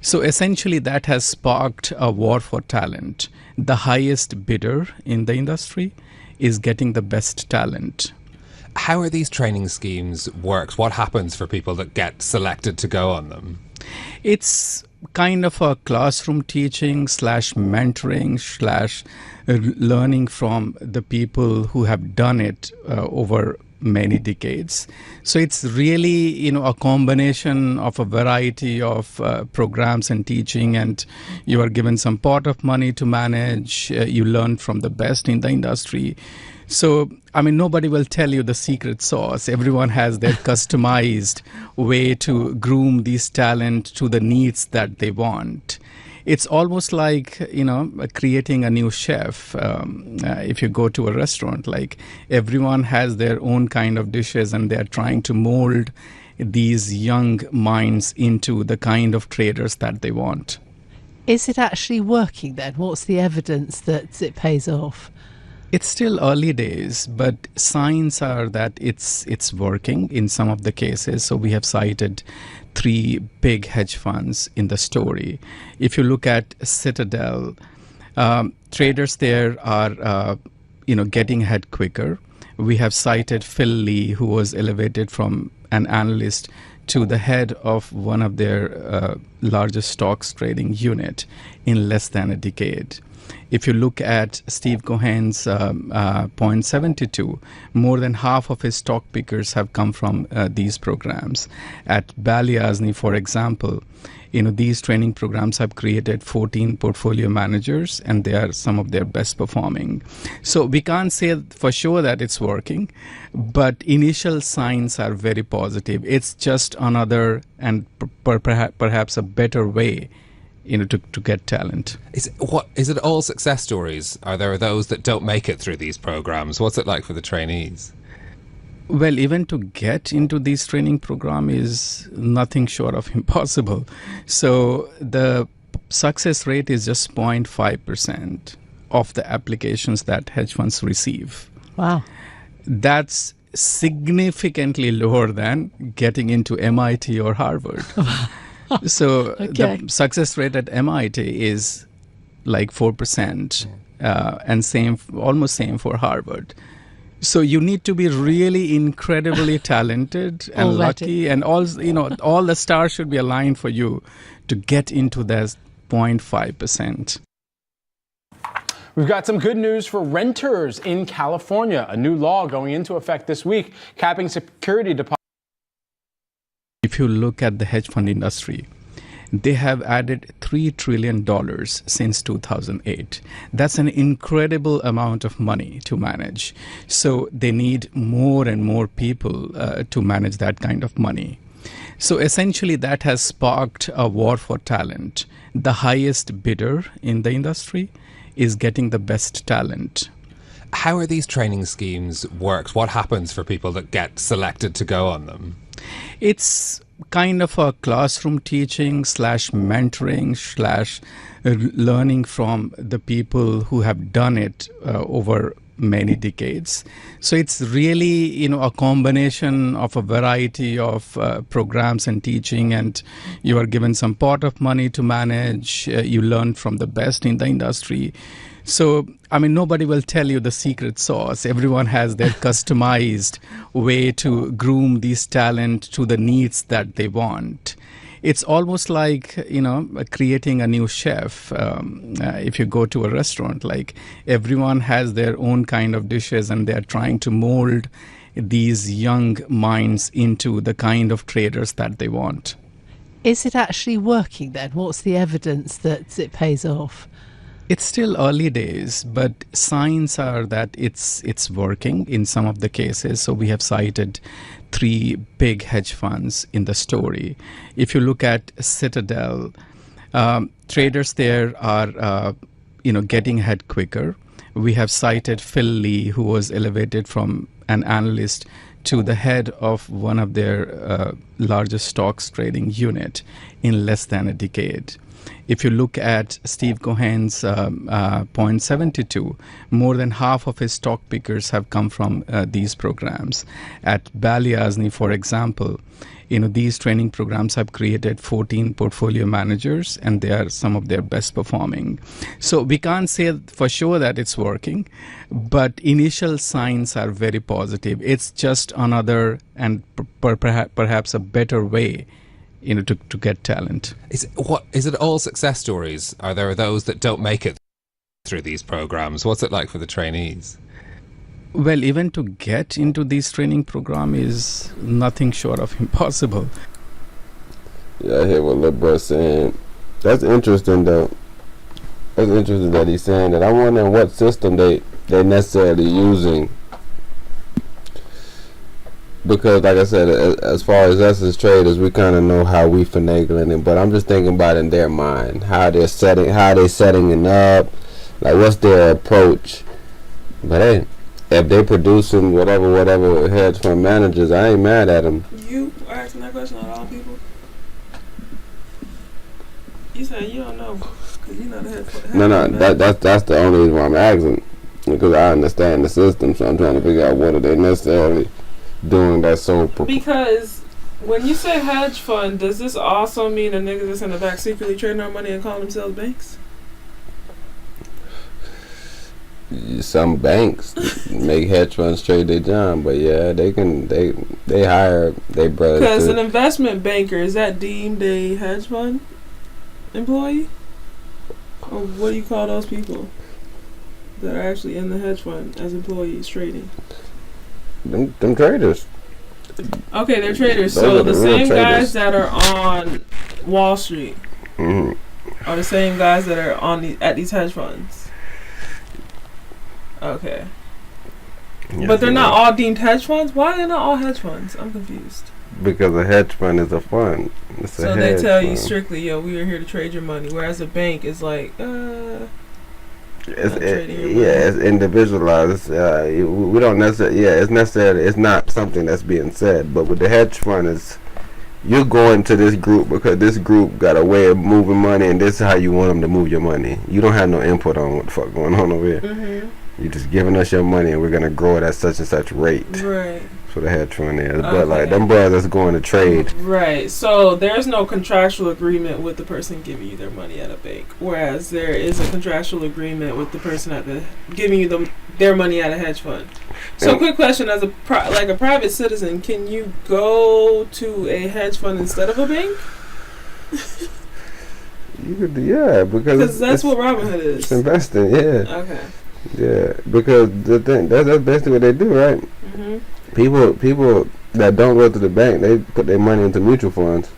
So essentially that has sparked a war for talent. The highest bidder in the industry is getting the best talent. How are these training schemes worked? What happens for people that get selected to go on them? It's kind of a classroom teaching / mentoring / learning from the people who have done it over many decades. So it's really, a combination of a variety of programs and teaching, and you are given some pot of money to manage. You learn from the best in the industry. So, nobody will tell you the secret sauce. Everyone has their customized way to groom these talent to the needs that they want. It's almost like, creating a new chef. If you go to a restaurant, like everyone has their own kind of dishes and they're trying to mold these young minds into the kind of traders that they want. Is it actually working then? What's the evidence that it pays off? It's still early days, but signs are that it's working in some of the cases. So we have cited 3 big hedge funds in the story. If you look at Citadel, traders there are getting ahead quicker. We have cited Phil Lee, who was elevated from an analyst to the head of one of their largest stocks trading unit in less than a decade. If you look at Steve Cohen's point 72, more than half of his stock pickers have come from these programs. At Balyasny, for example, these training programs have created 14 portfolio managers, and they are some of their best performing. So we can't say for sure that it's working, but initial signs are very positive. It's just another and perhaps a better way to get talent. Is it all success stories? Are there those that don't make it through these programs? What's it like for the trainees? Well, even to get into this training program is nothing short of impossible. So the success rate is just 0.5% of the applications that hedge funds receive. Wow. That's significantly lower than getting into MIT or Harvard. So the success rate at MIT is like 4%, and almost same for Harvard. So you need to be really incredibly talented and lucky, and all the stars should be aligned for you to get into that 0.5%. We've got some good news for renters in California. A new law going into effect this week, capping security deposits. If you look at the hedge fund industry, they have added $3 trillion since 2008. That's an incredible amount of money to manage. So they need more and more people to manage that kind of money. So essentially that has sparked a war for talent. The highest bidder in the industry is getting the best talent. How are these training schemes worked? What happens for people that get selected to go on them? It's kind of a classroom teaching / mentoring / learning from the people who have done it over many decades. So it's really, a combination of a variety of programs and teaching, and you are given some pot of money to manage. You learn from the best in the industry. So, nobody will tell you the secret sauce. Everyone has their customized way to groom these talent to the needs that they want. It's almost like, creating a new chef. If you go to a restaurant, like everyone has their own kind of dishes and they're trying to mold these young minds into the kind of traders that they want. Is it actually working then? What's the evidence that it pays off? It's still early days, but signs are that it's working in some of the cases. So we have cited 3 big hedge funds in the story. If you look at Citadel, traders there are getting ahead quicker. We have cited Phil Lee, who was elevated from an analyst to the head of one of their largest stocks trading unit in less than a decade. If you look at Steve Cohen's point 72, more than half of his stock pickers have come from these programs. At Balyasny, for example, these training programs have created 14 portfolio managers, and they are some of their best performing. So we can't say for sure that it's working, but initial signs are very positive. It's just another and perhaps a better way to get talent. Is it all success stories? Are there those that don't make it through these programs? What's it like for the trainees? Well, even to get into this training program is nothing short of impossible. Yeah, I hear what LeBron's saying. That's interesting, though. That's interesting that he's saying that. I'm wondering what system they necessarily using. Because, like I said, as far as us as traders, we kind of know how we finagling it. But I'm just thinking about in their mind, how they setting it up, like what's their approach. But hey, if they producing whatever hedge fund managers, I ain't mad at them. You are asking that question on all people? You said you don't know, because you know the hedge fund. No, that's the only reason why I'm asking, because I understand the system, so I'm trying to figure out what are they necessarily doing that's so. Because when you say hedge fund, does this also mean a nigga that's in the back secretly trading our money and calling themselves banks? Some banks make hedge funds trade their job, but yeah, they hire their brothers. Because an investment banker, is that deemed a hedge fund employee? Or what do you call those people that are actually in the hedge fund as employees trading? Them traders. Okay, they're traders. So the same guys that are on Wall Street are the same guys that are at these hedge funds. Okay. Yes, but they're not all deemed hedge funds? Why are they not all hedge funds? I'm confused. Because a hedge fund is a fund. So they tell you strictly, yo, we are here to trade your money. Whereas a bank is like, it's individualized. We don't necessarily. Yeah, it's not something that's being said. But with the hedge fund, you're going to this group because this group got a way of moving money, and this is how you want them to move your money. You don't have no input on what the fuck going on over here. Mm-hmm. You're just giving us your money, and we're gonna grow it at such and such rate. Right. That's what a hedge fund is. But like them brothers that's going to trade. Right. So there's no contractual agreement with the person giving you their money at a bank, whereas there is a contractual agreement with the person giving you their money at a hedge fund. So, quick question: as a private citizen, can you go to a hedge fund instead of a bank? You could, yeah, because that's what Robinhood is. It's investing, yeah. Okay. Yeah, because the thing that's basically what they do, right? Mm-hmm. People that don't go to the bank, they put their money into mutual funds.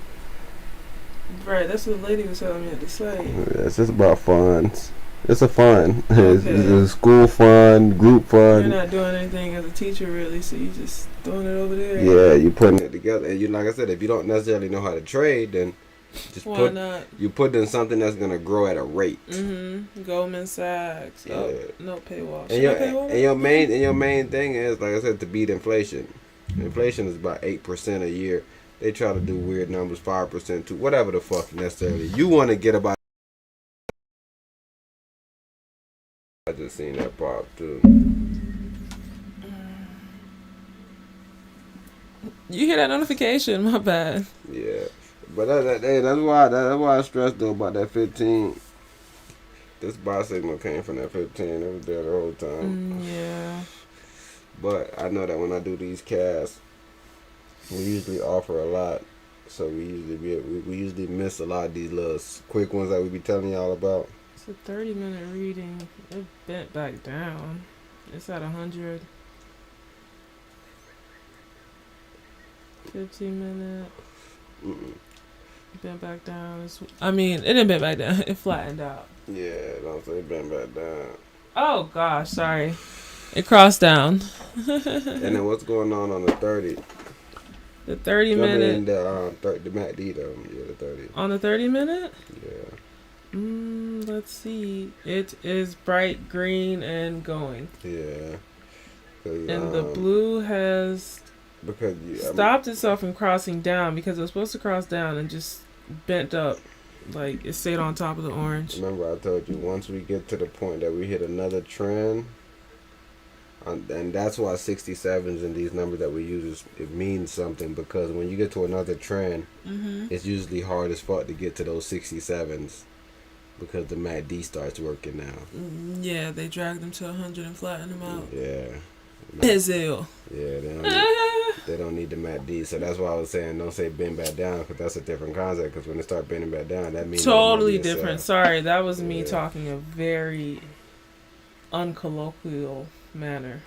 Right, that's what the lady was telling me at the site. Yeah, it's just about funds. It's a fund. Okay. It's a school fund, group fund. You're not doing anything as a teacher, really, so you just throwing it over there. Yeah, you're putting it together. And you, like I said, if you don't necessarily know how to trade, then you put in something that's gonna grow at a rate. Mm-hmm. Goldman Sachs. Yeah. Oh, no paywall. And your main thing is, like I said, to beat inflation. Inflation is about 8% a year. They try to do weird numbers, 5%, to whatever the fuck necessarily. You want to get about I just seen that pop too. You hear that notification? My bad. Yeah, but that's why I stressed though about that 15. This buy signal came from that 15. It was there the whole time. Yeah. But I know that when I do these casts, we usually offer a lot, so we usually miss a lot of these little quick ones that we be telling y'all about. It's a 30-minute reading. It bent back down. It's at 100. 15-minute. Bent back down. I mean, it didn't bend back down. It flattened out. Yeah, don't say bent back down. Oh gosh, sorry. It crossed down. And then what's going on the 30? The 30-minute. The MACD though. Yeah, the 30. On the 30-minute? Yeah. Let's see. It is bright green and going. Yeah. And the blue has stopped itself from crossing down because it was supposed to cross down and just bent up. Like it stayed on top of the orange. Remember I told you once we get to the point that we hit another trend, and that's why 67s and these numbers that we use, it means something, because when you get to another trend, it's usually hard as fuck to get to those 67s because the MACD starts working now. Yeah, they drag them to 100 and flatten them out. Yeah. Ezekiel. Yeah, they don't need the MACD, so that's why I was saying don't say bend back down, because that's a different concept. Because when they start bending back down, that means totally different. Sorry, that was me talking a very uncolloquial manner.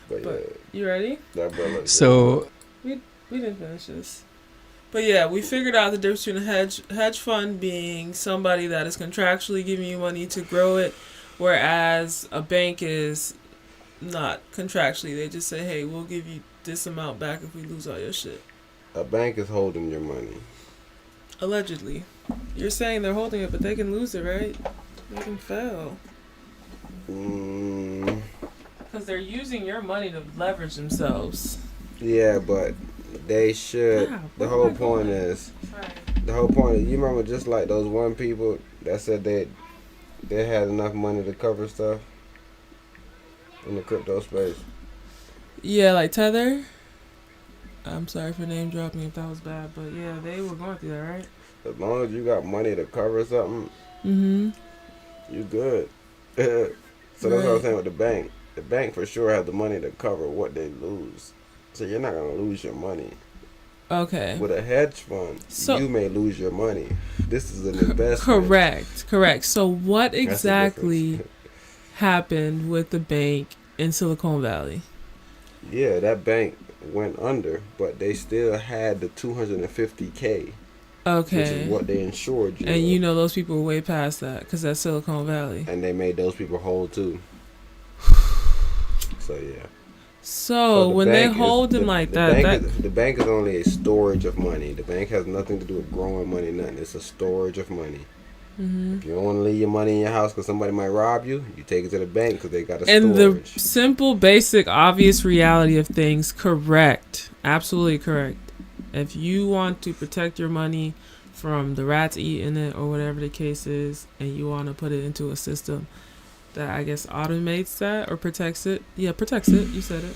But you ready? So we didn't finish this. But yeah, we figured out the difference between a hedge fund being somebody that is contractually giving you money to grow it, whereas a bank is not contractually. They just say, hey, we'll give you this amount back if we lose all your shit. A bank is holding your money. Allegedly. You're saying they're holding it, but they can lose it, right? They can fail. Because they're using your money to leverage themselves. Yeah, but they should. The whole point is, you remember just like those one people that said they had enough money to cover stuff in the crypto space. Yeah, like Tether. I'm sorry for name dropping if that was bad, but yeah, they were going through that, right? As long as you got money to cover something, you good. So that's what I'm saying with the bank. The bank for sure has the money to cover what they lose. So you're not gonna lose your money. Okay. With a hedge fund, you may lose your money. This is an investment. Correct. So what exactly happened with the bank in Silicon Valley? Yeah, that bank went under, but they still had the $250K. Okay. Which is what they insured you. And you know those people were way past that because that's Silicon Valley. And they made those people whole too. So yeah. So when they hold them like that, the bank is only a storage of money. The bank has nothing to do with growing money, nothing. It's a storage of money. If you don't want to leave your money in your house because somebody might rob you, you take it to the bank because they got a storage. And the simple, basic, obvious reality of things, correct. Absolutely correct. If you want to protect your money from the rats eating it or whatever the case is, and you want to put it into a system that I guess automates that or protects it. Yeah, protects it. You said it.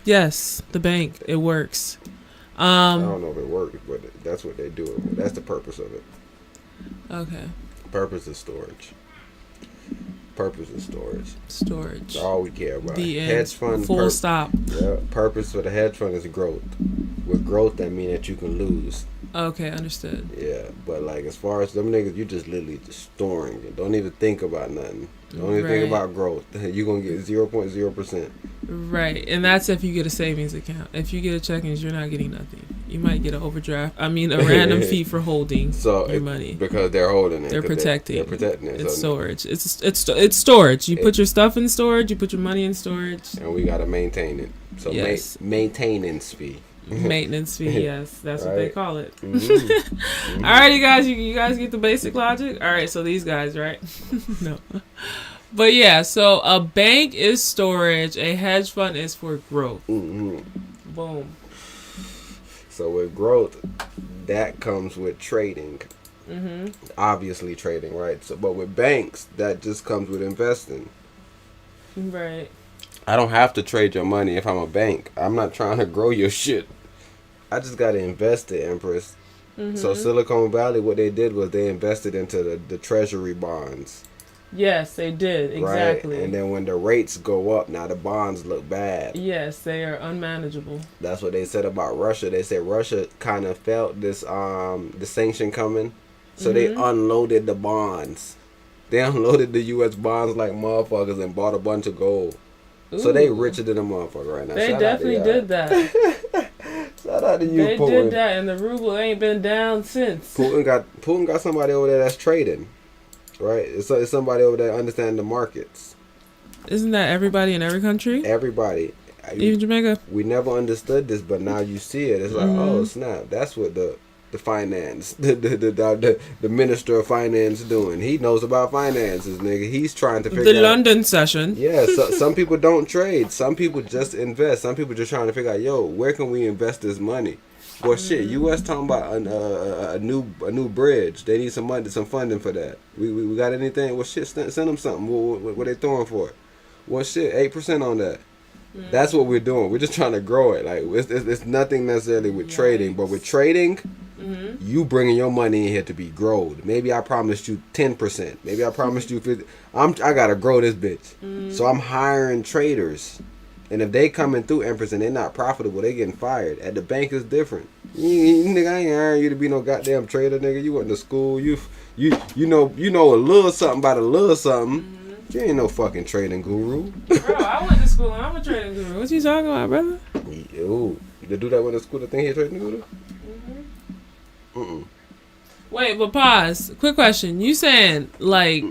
Yes, the bank. It works. I don't know if it works, but that's what they do. That's the purpose of it. Okay. Purpose is storage. Storage. That's all we care about. The hedge fund. Full stop. Yeah. Purpose for the hedge fund is growth. With growth, that means that you can lose. Okay, understood. Yeah, but like as far as them niggas, you just literally just storing it. Don't even think about nothing. Don't even think about growth. You're gonna get 0.0%. Right, and that's if you get a savings account. If you get a checking, you're not getting nothing. You might get an overdraft. I mean, a random fee for holding your money because they're holding it. They're protecting. They're protecting it. It's storage. It's storage. You put your stuff in storage. You put your money in storage. And we gotta maintain it. So yes. Maintenance fee. Maintenance fee, yes, that's what they call it. All right, you guys, you guys get the basic logic. All right, so these guys, right? No, but yeah, so a bank is storage, a hedge fund is for growth. Boom. So with growth, that comes with trading. Obviously trading, right? So, but with banks, that just comes with investing. Right. I don't have to trade your money if I'm a bank. I'm not trying to grow your shit. I just got to invest it, Empress. So Silicon Valley, what they did was they invested into the treasury bonds. Yes, they did. Exactly. Right? And then when the rates go up, now the bonds look bad. Yes, they are unmanageable. That's what they said about Russia. They said Russia kind of felt this the sanction coming. So they unloaded the bonds. They unloaded the U.S. bonds like motherfuckers and bought a bunch of gold. Ooh. So they richer than a motherfucker right now. They definitely did that. Shout out to you, They Putin. did that, and the ruble ain't been down since. Putin got somebody over there that's trading, right? It's somebody over there understanding the markets. Isn't that everybody in every country? Everybody. Even Jamaica? We never understood this, but now you see it. It's like, oh snap, that's what the finance, the minister of finance doing. He knows about finances, nigga. He's trying to figure out. The London session. Yeah, so some people don't trade. Some people just invest. Some people just trying to figure out, yo, where can we invest this money? Well, shit, U.S. talking about a new bridge. They need some money, some funding for that. We got anything? Well, shit, send them something. What they throwing for it? Well, shit, 8% on that. That's what we're doing. We're just trying to grow it. Like it's nothing necessarily with trading, but with trading, you bringing your money in here to be growed. Maybe I promised you 10%. Maybe I promised you 50. I gotta grow this bitch. So I'm hiring traders, and if they coming through, Empress, and they're not profitable, they getting fired. At the bank is different. Nigga, I ain't hiring you to be no goddamn trader, nigga. You went to school. You know a little something about a little something. You ain't no fucking trading guru. Bro, I went to school and I'm a trading guru. What you talking about, brother? Yo, the dude that went to school that think he a trading guru? Wait, but pause. Quick question. You saying like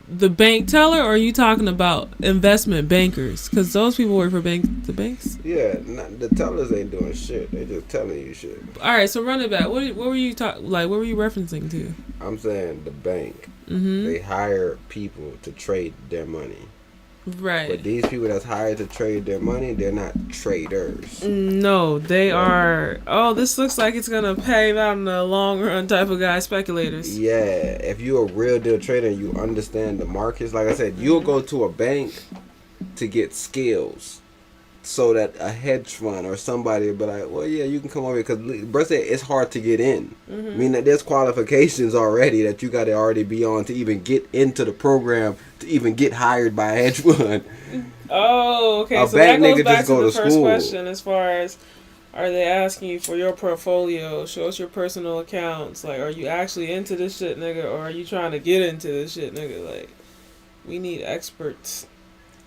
the bank teller, or are you talking about investment bankers? Because those people work for the banks. Yeah, the tellers ain't doing shit. They just telling you shit. All right, so run it back. What were you what were you referencing to? I'm saying the bank. They hire people to trade their money. Right. But these people that's hired to trade their money, they're not traders. No, they are. Oh, this looks like it's gonna pay out in the long run type of guy, speculators. Yeah, if you're a real deal trader and you understand the markets, like I said, you'll go to a bank to get skills, so that a hedge fund or somebody will be like, well, yeah, you can come over here, because bro said it's hard to get in. I mean, that there's qualifications already that you got to already be on to even get into the program, to even get hired by a hedge fund. Oh, okay. So that goes back to the first question as far as, are they asking you for your portfolio? Show us your personal accounts. Like, are you actually into this shit, nigga, or are you trying to get into this shit, nigga? Like, we need experts.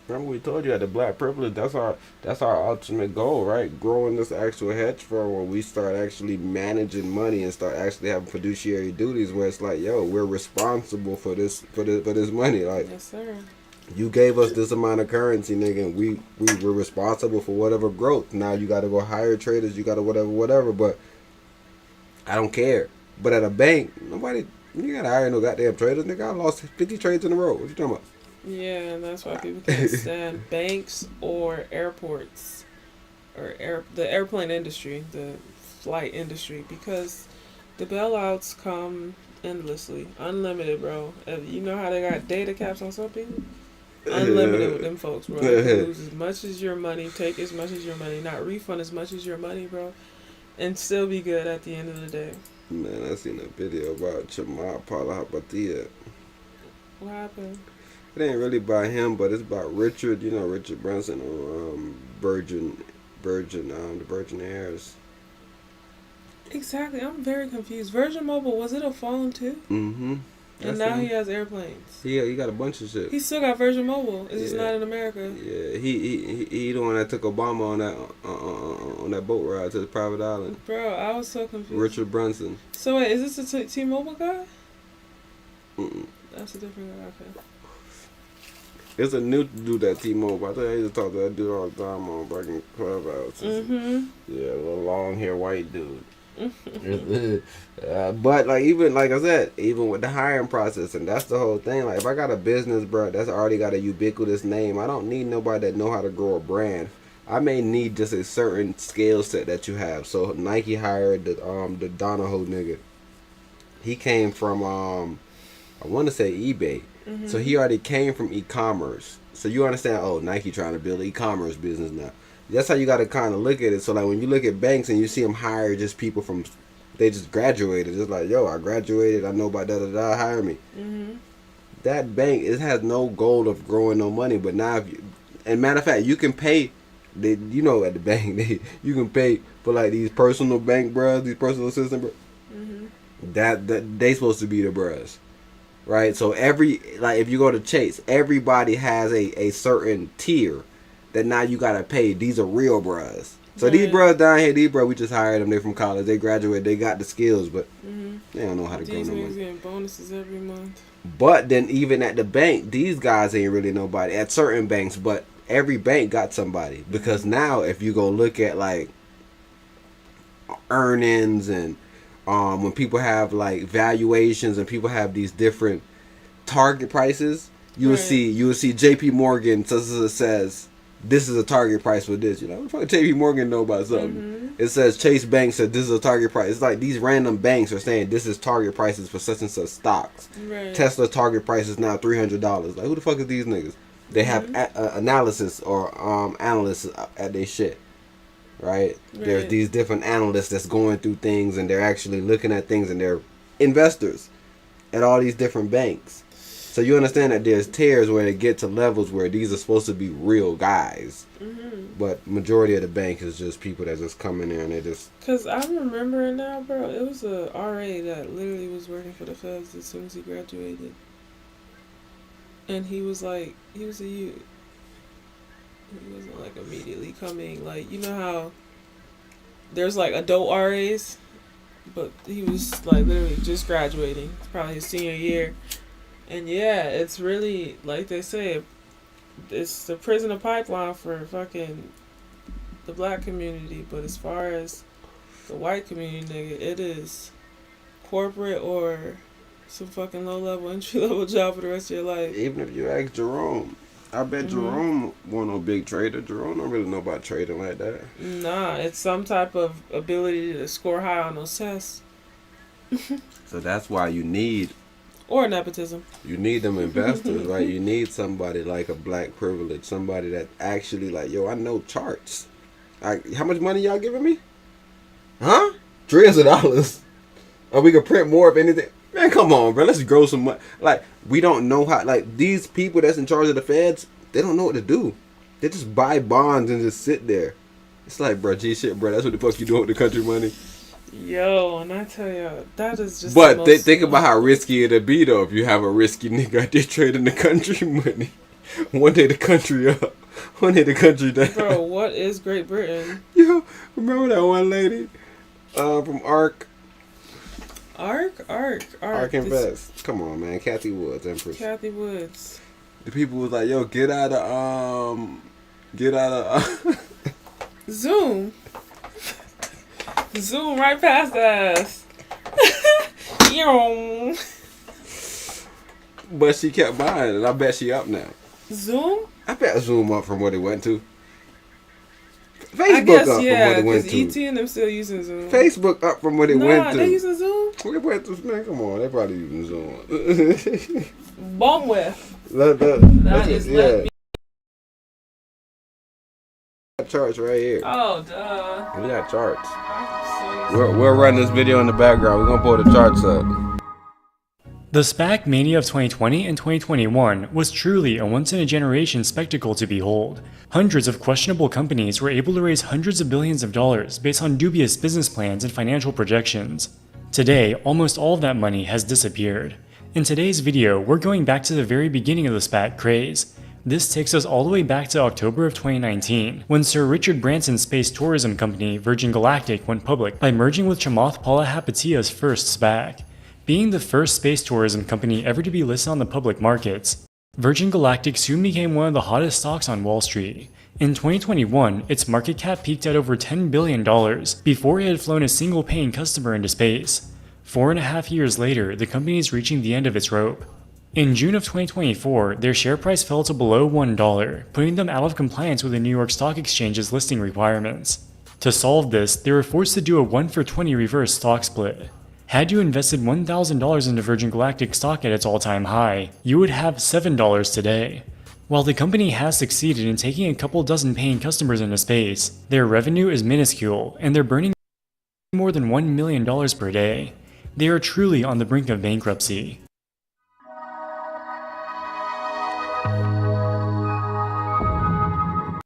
Remember we told you at the Black Privilege, that's our ultimate goal, right? Growing this actual hedge fund where we start actually managing money and start actually having fiduciary duties where it's like, yo, we're responsible for this money. Like, yes, sir. You gave us this amount of currency, nigga, and we were responsible for whatever growth. Now you gotta go hire traders, you gotta whatever, but I don't care. But at a bank, you gotta hire no goddamn traders, nigga. I lost 50 trades in a row. What you talking about? Yeah, and that's why people can't stand banks or airports or the airplane industry, the flight industry, because the bailouts come endlessly, unlimited, bro. You know how they got data caps on some people? Unlimited with them folks, bro. You can lose as much as your money, take as much as your money, not refund as much as your money, bro, and still be good at the end of the day. Man, I seen a video about Jamal Palahapatia. What happened? It ain't really about him, but it's about Richard. You know Richard Branson on the Virgin Airs. Exactly. I'm very confused. Virgin Mobile, was it a phone too? Mm-hmm. And now he has airplanes. He got a bunch of shit. He still got Virgin Mobile. It's just not in America. Yeah, he the one that took Obama on that boat ride to the private island. Bro, I was so confused. Richard Branson. So wait, is this a T-Mobile guy? Mm-mm. That's a different guy. Okay. It's a new dude at T-Mobile. I thought I used to talk to that dude all the time on back in Clubhouse. Yeah, a little long hair white dude. But like I said, even with the hiring process, and that's the whole thing. Like if I got a business, bro, that's already got a ubiquitous name, I don't need nobody that know how to grow a brand. I may need just a certain skill set that you have. So Nike hired the Donahoe nigga. he came from I want to say eBay. So he already came from e-commerce. So you understand? Oh, Nike trying to build an e-commerce business now. That's how you got to kind of look at it. So like when you look at banks and you see them hire just people from, they just graduated. It's like, yo, I graduated. I know about da-da-da. Hire me. That bank, it has no goal of growing no money. But now, if you, and matter of fact, you can pay, at the bank, you can pay for like these personal bank bros, these personal assistant bros. That they supposed to be the bros. Right? So if you go to Chase, everybody has a certain tier that now you gotta pay. These are real bros. So these bros down here, these bros, we just hired them. They're from college. They graduated. They got the skills, but they don't know how to grow no money. These niggas getting bonuses every month. But then even at the bank, these guys ain't really nobody. At certain banks, but every bank got somebody. Because now if you go look at like earnings and when people have like valuations and people have these different target prices, you will see JP Morgan says this is a target price for this. You know, what the fuck JP Morgan know about something? It says Chase Bank said this is a target price. It's like these random banks are saying this is target prices for such and such stocks. Tesla target price is now $300. Like who the fuck is these niggas? They have analysis or analysts at their shit. Right? There's these different analysts that's going through things and they're actually looking at things and they're investors at all these different banks. So you understand that there's tiers where they get to levels where these are supposed to be real guys. But majority of the bank is just people that just come in there and they just... Because I'm remembering now, bro, it was a RA that literally was working for the feds as soon as he graduated. And he was like, he was a youth. He wasn't like immediately coming, like, you know how there's like adult RAs, but he was like literally just graduating. It's probably his senior year. And yeah, it's really, like they say, it's the prisoner pipeline for fucking the black community. But as far as the white community, nigga, it is corporate or some fucking low-level, entry-level job for the rest of your life. Even if you ask Jerome, I bet Jerome wasn't no big trader. Jerome don't really know about trading like that. Nah, it's some type of ability to score high on those tests. So that's why you need... Or nepotism. You need them investors, right? You need somebody like a black privilege. Somebody that actually like, yo, I know charts. How much money y'all giving me? Huh? Trillions of dollars. Or we could print more of anything. Man, come on, bro. Let's grow some money. Like, we don't know how... Like, these people that's in charge of the feds, they don't know what to do. They just buy bonds and just sit there. It's like, bro, gee, shit, bro. That's what the fuck you doing with the country money. Yo, and I tell you, that is just... But they think about how risky it'd be, though, if you have a risky nigga out there trading the country money. One day the country up. One day the country down. Bro, what is Great Britain? Yo, remember that one lady from ARK? ARK Invest. Come on, man. Kathy Woods, Empress. Kathy Woods. The people was like, yo, get out of Zoom. Zoom right past us. But she kept buying it. I bet she up now. Zoom? I bet Zoom up from what it went to. Facebook I guess, up yeah, from what it went to. ET and them still using Zoom. Facebook up from what it went to. They using Zoom? Man, come on. They probably using Zoom. Bomb with. Let me. Charts right here. Oh, duh. We got charts. We'll run this video in the background. We're going to pull the charts up. The SPAC mania of 2020 and 2021 was truly a once-in-a-generation spectacle to behold. Hundreds of questionable companies were able to raise hundreds of billions of dollars based on dubious business plans and financial projections. Today, almost all of that money has disappeared. In today's video, we're going back to the very beginning of the SPAC craze. This takes us all the way back to October of 2019, when Sir Richard Branson's space tourism company Virgin Galactic went public by merging with Chamath Palihapitiya's first SPAC. Being the first space tourism company ever to be listed on the public markets, Virgin Galactic soon became one of the hottest stocks on Wall Street. In 2021, its market cap peaked at over $10 billion before it had flown a single paying customer into space. 4.5 years later, the company is reaching the end of its rope. In June of 2024, their share price fell to below $1, putting them out of compliance with the New York Stock Exchange's listing requirements. To solve this, they were forced to do a 1-for-20 reverse stock split. Had you invested $1,000 into Virgin Galactic stock at its all-time high, you would have $7 today. While the company has succeeded in taking a couple dozen paying customers into space, their revenue is minuscule and they're burning more than $1 million per day. They are truly on the brink of bankruptcy.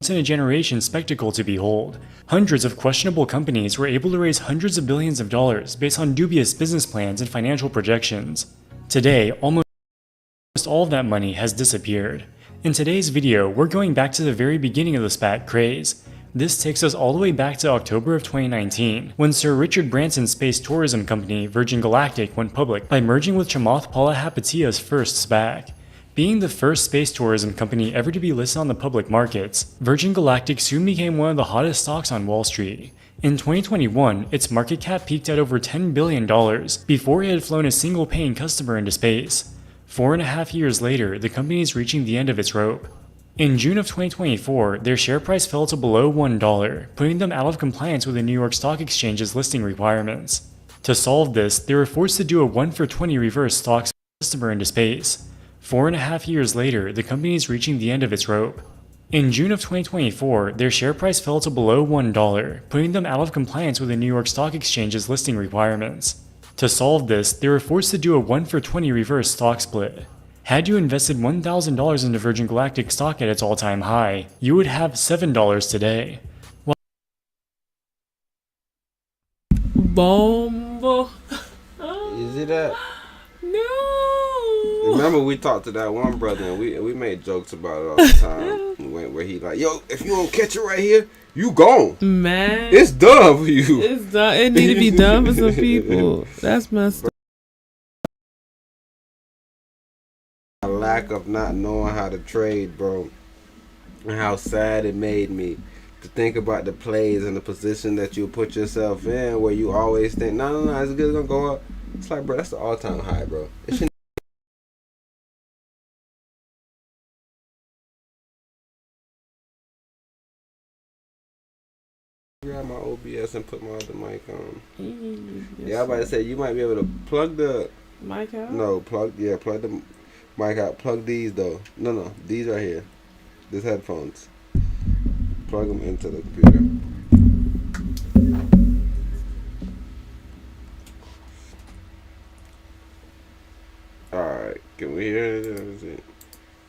Once in a generation spectacle to behold. Hundreds of questionable companies were able to raise hundreds of billions of dollars based on dubious business plans and financial projections. Today, almost all of that money has disappeared. In today's video, we're going back to the very beginning of the SPAC craze. This takes us all the way back to October of 2019, when Sir Richard Branson's space tourism company, Virgin Galactic, went public by merging with Chamath Palihapitiya's first SPAC. Being the first space tourism company ever to be listed on the public markets, Virgin Galactic soon became one of the hottest stocks on Wall Street. In 2021, its market cap peaked at over $10 billion before it had flown a single paying customer into space. 4.5 years later, the company is reaching the end of its rope. In June of 2024, their share price fell to below $1, putting them out of compliance with the New York Stock Exchange's listing requirements. To solve this, they were forced to do a 1-for-20 reverse stock customer into space. 4.5 years later, the company is reaching the end of its rope. In June of 2024, their share price fell to below $1, putting them out of compliance with the New York Stock Exchange's listing requirements. To solve this, they were forced to do a 1-for-20 reverse stock split. Had you invested $1,000 into Virgin Galactic stock at its all-time high, you would have $7 today. Bombo. You see that? No. Remember we talked to that one brother and we made jokes about it all the time. Where he like, yo, if you don't catch it right here, you gone. Man. It's done for you. It's done. It need to be done for some people. That's messed up. A lack of not knowing how to trade, bro. And how sad it made me to think about the plays and the position that you put yourself in where you always think, no, it's good, it's gonna go up. It's like, bro, that's the all-time high, bro. It shouldn't. Grab my OBS and put my other mic on. Yeah, I was about to say you might be able to plug the mic out. No, plug the mic out. Plug these though. No, these right here. These headphones. Plug them into the computer. All right, can we hear it?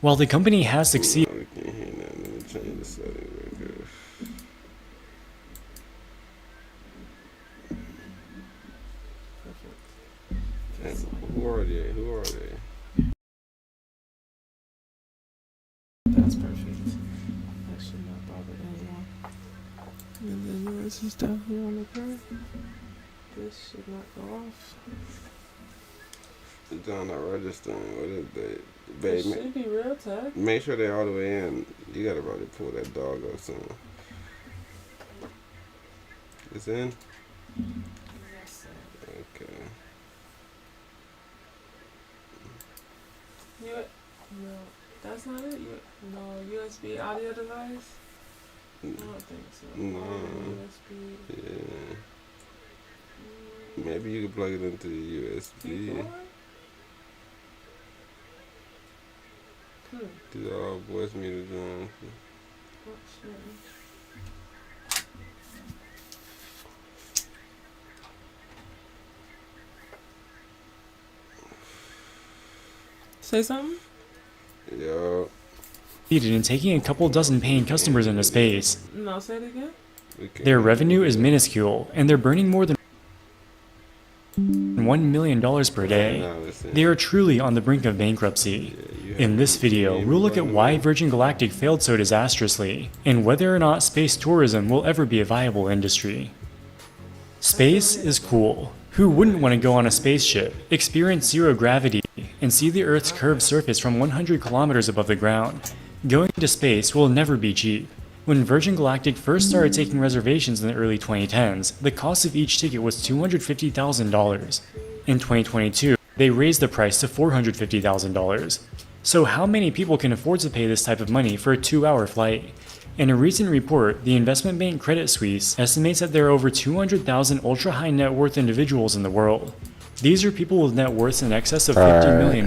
While the company has succeeded. No, we can't hear that. Let me change the settings right here. Who are they? That's perfect. That should not bother anyone. And then yours is down here on the curve. This should not go off. It's not registering. What is that? It Babe, should be real tech. make sure they're all the way in. You gotta probably pull that dog up soon. It's in? Yes, sir. Okay. No, that's not it. No, USB audio device? I don't think so. No. USB. Yeah. Maybe you could plug it into the USB. Do all voice meter drums. Say something? Yo. In taking a couple dozen paying customers into space. No, say it again. Their revenue is minuscule, and they're burning more than $1 million per day. They are truly on the brink of bankruptcy. In this video, we'll look at why Virgin Galactic failed so disastrously, and whether or not space tourism will ever be a viable industry. Space is cool. Who wouldn't want to go on a spaceship, experience zero gravity, and see the Earth's curved surface from 100 kilometers above the ground? Going to space will never be cheap. When Virgin Galactic first started taking reservations in the early 2010s, the cost of each ticket was $250,000. In 2022, they raised the price to $450,000. So how many people can afford to pay this type of money for a 2-hour flight? In a recent report, the investment bank Credit Suisse estimates that there are over 200,000 ultra-high net worth individuals in the world. These are people with net worths in excess of $50 million.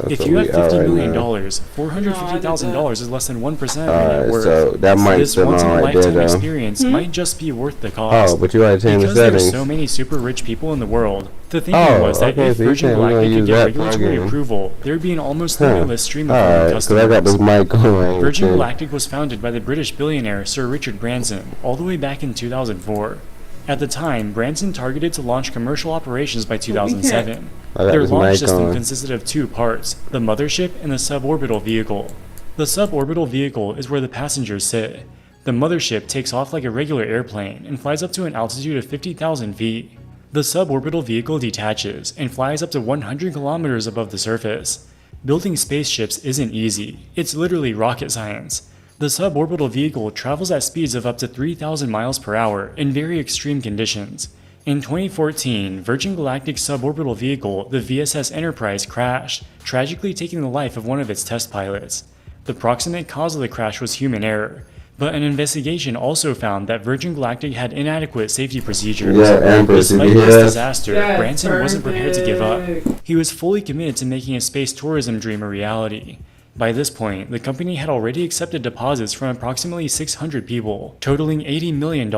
If you have $50 million, $450,000 is less than 1% of your net worth. So that might this once-in-a-lifetime experience might just be worth the cost. Oh, but you gotta change the settings. Because there's so many super rich people in the world, the thinking was that if Virgin Galactic could get regulatory approval, there would be an almost limitless stream of foreign customers. I got this mic going. Virgin Galactic was founded by the British billionaire Sir Richard Branson all the way back in 2004. At the time, Branson targeted to launch commercial operations by 2007. Their launch system consisted of two parts, the mothership and the suborbital vehicle. The suborbital vehicle is where the passengers sit. The mothership takes off like a regular airplane and flies up to an altitude of 50,000 feet. The suborbital vehicle detaches and flies up to 100 kilometers above the surface. Building spaceships isn't easy. It's literally rocket science. The suborbital vehicle travels at speeds of up to 3,000 miles per hour in very extreme conditions. In 2014, Virgin Galactic's suborbital vehicle, the VSS Enterprise, crashed, tragically taking the life of one of its test pilots. The proximate cause of the crash was human error, but an investigation also found that Virgin Galactic had inadequate safety procedures. Despite this disaster, Branson wasn't prepared to give up. He was fully committed to making a space tourism dream a reality. By this point, the company had already accepted deposits from approximately 600 people, totaling $80 million.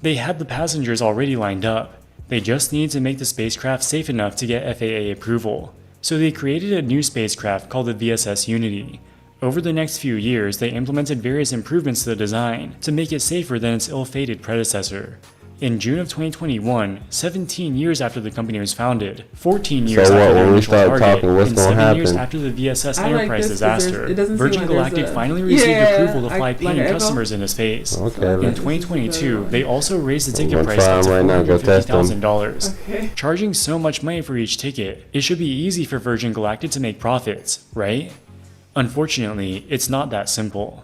They had the passengers already lined up. They just needed to make the spacecraft safe enough to get FAA approval. So they created a new spacecraft called the VSS Unity. Over the next few years, they implemented various improvements to the design to make it safer than its ill-fated predecessor. In June of 2021, 17 years after the company was founded, 14 years after their initial target, and 7 years after the VSS Enterprise disaster, Virgin Galactic finally received approval to fly paying customers into space. In 2022, they also raised the ticket price up to $450,000. Charging so much money for each ticket, it should be easy for Virgin Galactic to make profits, right? Unfortunately, it's not that simple.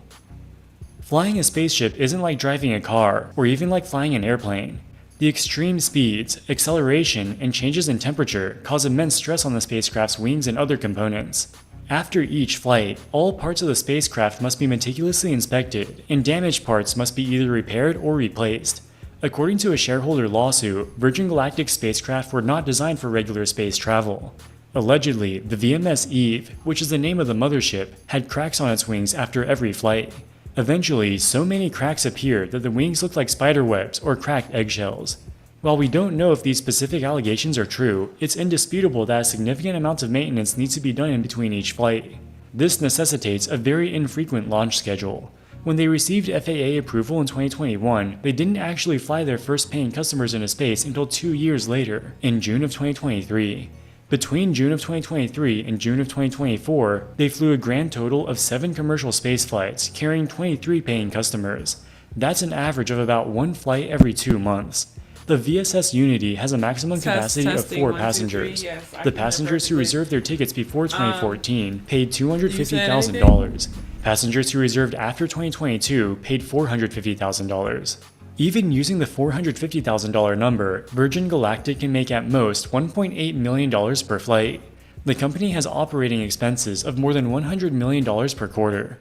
Flying a spaceship isn't like driving a car, or even like flying an airplane. The extreme speeds, acceleration, and changes in temperature cause immense stress on the spacecraft's wings and other components. After each flight, all parts of the spacecraft must be meticulously inspected, and damaged parts must be either repaired or replaced. According to a shareholder lawsuit, Virgin Galactic spacecraft were not designed for regular space travel. Allegedly, the VMS Eve, which is the name of the mothership, had cracks on its wings after every flight. Eventually, so many cracks appeared that the wings looked like spider webs or cracked eggshells. While we don't know if these specific allegations are true, it's indisputable that a significant amount of maintenance needs to be done in between each flight. This necessitates a very infrequent launch schedule. When they received FAA approval in 2021, they didn't actually fly their first paying customers into space until 2 years later, in June of 2023. Between June of 2023 and June of 2024, they flew a grand total of 7 commercial space flights, carrying 23 paying customers. That's an average of about 1 flight every 2 months. The VSS Unity has a maximum capacity of 4 passengers. The passengers who reserved their tickets before 2014 paid $250,000. Passengers who reserved after 2022 paid $450,000. Even using the $450,000 number, Virgin Galactic can make at most $1.8 million per flight. The company has operating expenses of more than $100 million per quarter.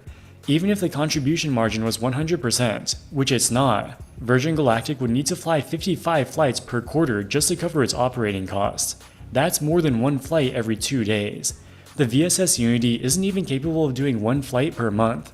Even if the contribution margin was 100%, which it's not, Virgin Galactic would need to fly 55 flights per quarter just to cover its operating costs. That's more than 1 flight every 2 days. The VSS Unity isn't even capable of doing 1 flight per month.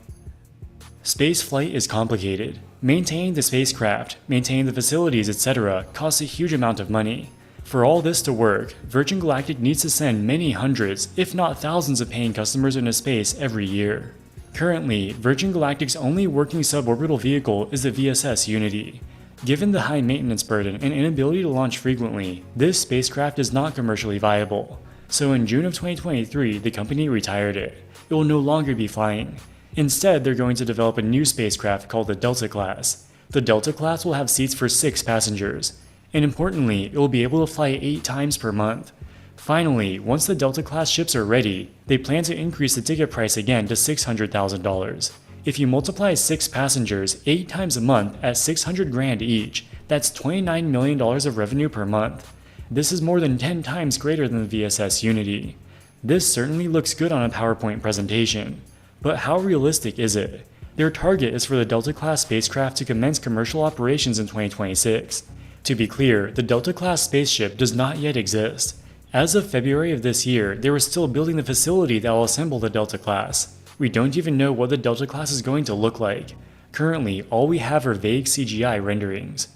Space flight is complicated. Maintaining the spacecraft, maintaining the facilities, etc. costs a huge amount of money. For all this to work, Virgin Galactic needs to send many hundreds, if not thousands of paying customers into space every year. Currently, Virgin Galactic's only working suborbital vehicle is the VSS Unity. Given the high maintenance burden and inability to launch frequently, this spacecraft is not commercially viable. So in June of 2023, the company retired it. It will no longer be flying. Instead, they're going to develop a new spacecraft called the Delta class. The Delta class will have seats for 6 passengers, and importantly, it will be able to fly 8 times per month. Finally, once the Delta class ships are ready, they plan to increase the ticket price again to $600,000. If you multiply 6 passengers 8 times a month at $600,000 each, that's $29 million of revenue per month. This is more than 10 times greater than the VSS Unity. This certainly looks good on a PowerPoint presentation. But how realistic is it? Their target is for the Delta-class spacecraft to commence commercial operations in 2026. To be clear, the Delta-class spaceship does not yet exist. As of February of this year, they were still building the facility that will assemble the Delta-class. We don't even know what the Delta-class is going to look like. Currently, all we have are vague CGI renderings.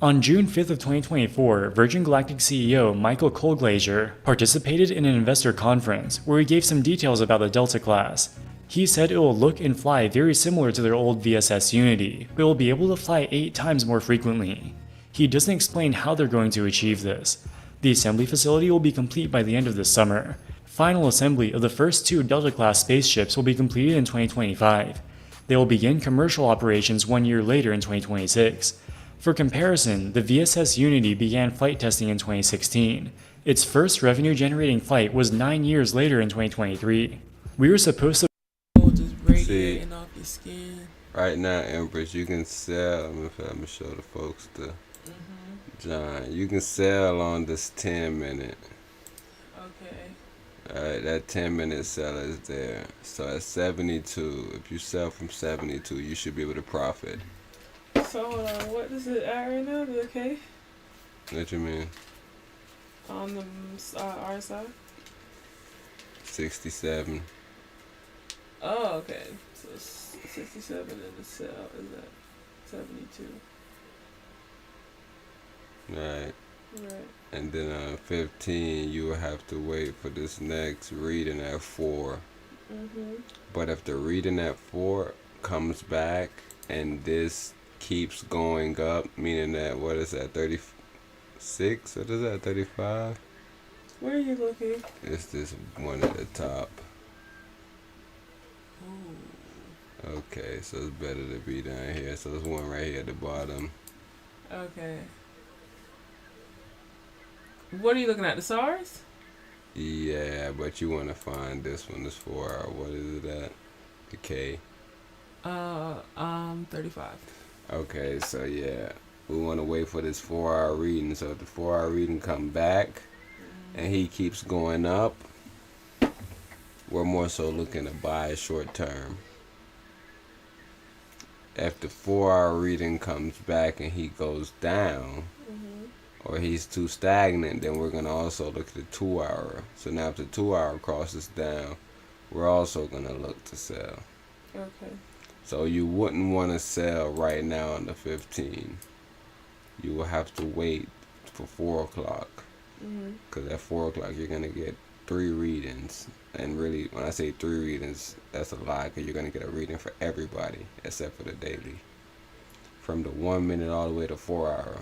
On June 5th of 2024, Virgin Galactic CEO Michael Colglazier participated in an investor conference where he gave some details about the Delta class. He said it will look and fly very similar to their old VSS Unity, but it will be able to fly 8 times more frequently. He doesn't explain how they're going to achieve this. The assembly facility will be complete by the end of this summer. Final assembly of the first 2 Delta-class spaceships will be completed in 2025. They will begin commercial operations 1 year later in 2026. For comparison, the VSS Unity began flight testing in 2016. Its first revenue-generating flight was 9 years later in 2023. We were supposed to see right now, Empress, you can sell. Let me show the folks the John. You can sell on this 10-minute. Okay. Alright, that 10-minute sell is there. So at 72, if you sell from 72, you should be able to profit. So what is it at right now? The okay? What you mean? On the RSI? 67. Oh, okay. So 67 and the sell is at 72. Right. Right. And then on 15, you will have to wait for this next reading at 4. But if the reading at 4 comes back and this keeps going up, meaning that, what is that, 36? What is that, 35? Where are you looking? It's this one at the top. Ooh. Okay, so it's better to be down here. So there's one right here at the bottom. Okay. What are you looking at? The SARS? Yeah, but you want to find this one. This 4 hour. What is it at? The K. 35. Okay, so yeah, we want to wait for this 4 hour reading. So if the 4 hour reading come back, and he keeps going up, we're more so looking to buy short term. If the 4 hour reading comes back and he goes down, or he's too stagnant, then we're going to also look at the 2 hour. So now if the 2 hour crosses down, we're also going to look to sell. Okay. So you wouldn't want to sell right now on the 15. You will have to wait for 4 o'clock. Because at 4 o'clock you're going to get 3 readings. And really, when I say 3 readings, that's a lie, because you're going to get a reading for everybody except for the daily. From the 1 minute all the way to 4 hour,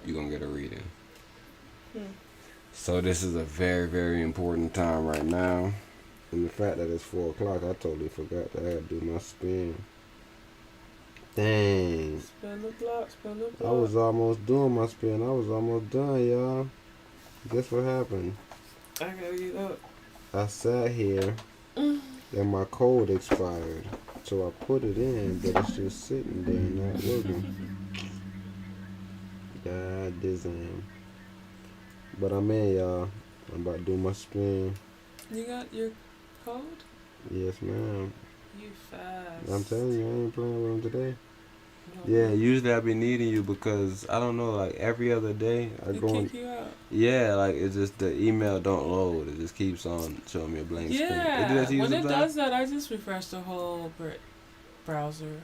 you're going to get a reading. So this is a very, very important time right now. And the fact that it's 4 o'clock, I totally forgot that I got to do my spin. Dang. Spin the block, spin the block. I was almost doing my spin. I was almost done, y'all. Guess what happened? I gotta get up. I sat here and my code expired. So I put it in, but it's just sitting there not working. God damn. But I'm in, y'all. I'm about to do my spin. You got your code? Yes, ma'am. You fast. I'm telling you, I ain't playing with them today. Yeah, usually I be needing you because I don't know, like every other day I go kick you out. Yeah, like it's just the email don't load. It just keeps on showing me a blank screen. Yeah, when it does that, I just refresh the whole browser.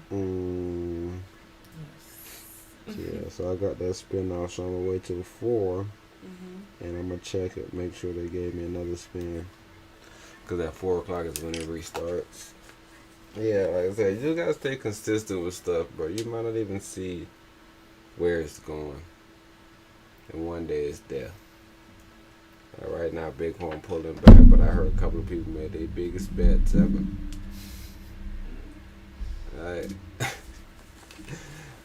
Yeah, so I got that spin off, so I'm gonna wait till 4, and I'm gonna check it, make sure they gave me another spin. Cause at 4 o'clock is when it restarts. Yeah, like I said, you just gotta stay consistent with stuff, bro. You might not even see where it's going, and one day it's there. Right now, Bighorn pulling back, but I heard a couple of people made their biggest bets ever. Alright.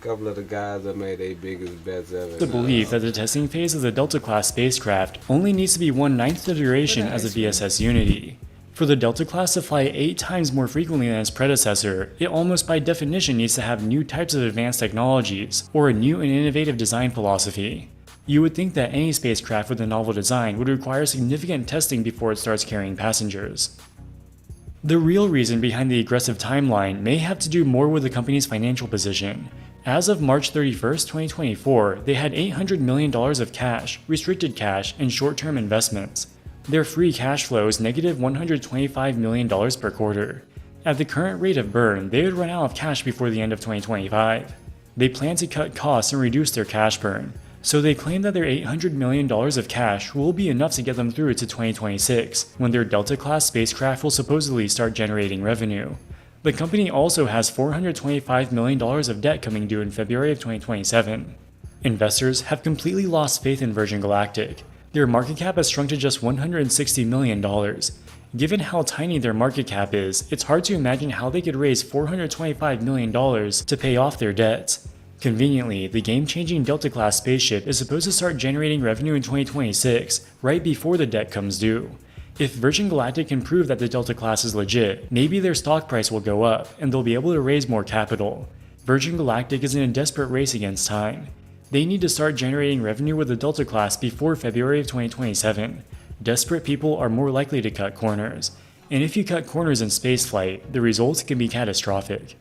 Couple of the guys that made their biggest bets ever. The belief that the testing phase of the Delta-class spacecraft only needs to be 1/9 the duration as the VSS Unity. For the Delta-class to fly 8 times more frequently than its predecessor, it almost by definition needs to have new types of advanced technologies, or a new and innovative design philosophy. You would think that any spacecraft with a novel design would require significant testing before it starts carrying passengers. The real reason behind the aggressive timeline may have to do more with the company's financial position. As of March 31st, 2024, they had $800 million of cash, restricted cash, and short-term investments. Their free cash flow is negative $125 million per quarter. At the current rate of burn, they would run out of cash before the end of 2025. They plan to cut costs and reduce their cash burn, so they claim that their $800 million of cash will be enough to get them through to 2026, when their Delta-class spacecraft will supposedly start generating revenue. The company also has $425 million of debt coming due in February of 2027. Investors have completely lost faith in Virgin Galactic. Their market cap has shrunk to just $160 million. Given how tiny their market cap is, it's hard to imagine how they could raise $425 million to pay off their debts. Conveniently, the game-changing Delta-class spaceship is supposed to start generating revenue in 2026, right before the debt comes due. If Virgin Galactic can prove that the Delta class is legit, maybe their stock price will go up, and they'll be able to raise more capital. Virgin Galactic is in a desperate race against time. They need to start generating revenue with the Delta class before February of 2027. Desperate people are more likely to cut corners, and if you cut corners in spaceflight, the results can be catastrophic.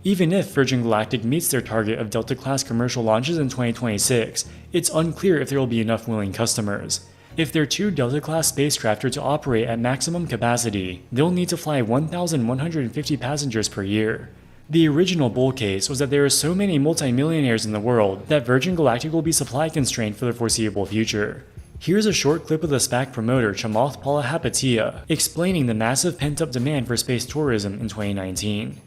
Even if Virgin Galactic meets their target of Delta-class commercial launches in 2026, it's unclear if there will be enough willing customers. If their 2 Delta-class spacecraft are to operate at maximum capacity, they'll need to fly 1,150 passengers per year. The original bull case was that there are so many multimillionaires in the world that Virgin Galactic will be supply constrained for the foreseeable future. Here's a short clip of the SPAC promoter Chamath Palihapitiya explaining the massive pent-up demand for space tourism in 2019.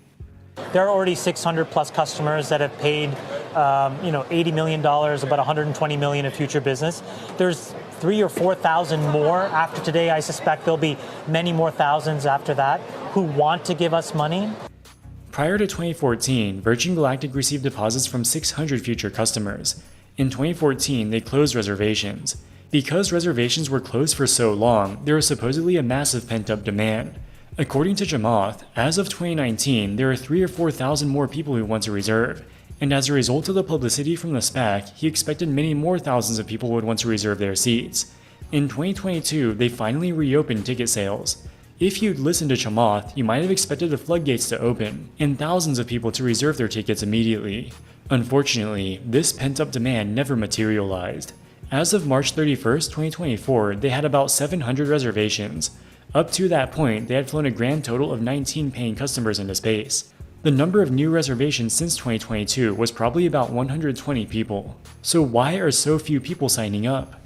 There are already 600 plus customers that have paid $80 million, about $120 million in future business. There's 3,000 or 4,000 more after today. I suspect there'll be many more thousands after that who want to give us money. Prior to 2014, Virgin Galactic received deposits from 600 future customers. In 2014, they closed reservations. Because reservations were closed for so long, there was supposedly a massive pent-up demand. According to Chamath, as of 2019, there are 3,000 or 4,000 more people who want to reserve, and as a result of the publicity from the SPAC, he expected many more thousands of people would want to reserve their seats. In 2022, they finally reopened ticket sales. If you'd listened to Chamath, you might have expected the floodgates to open, and thousands of people to reserve their tickets immediately. Unfortunately, this pent-up demand never materialized. As of March 31st, 2024, they had about 700 reservations. Up to that point, they had flown a grand total of 19 paying customers into space. The number of new reservations since 2022 was probably about 120 people. So why are so few people signing up?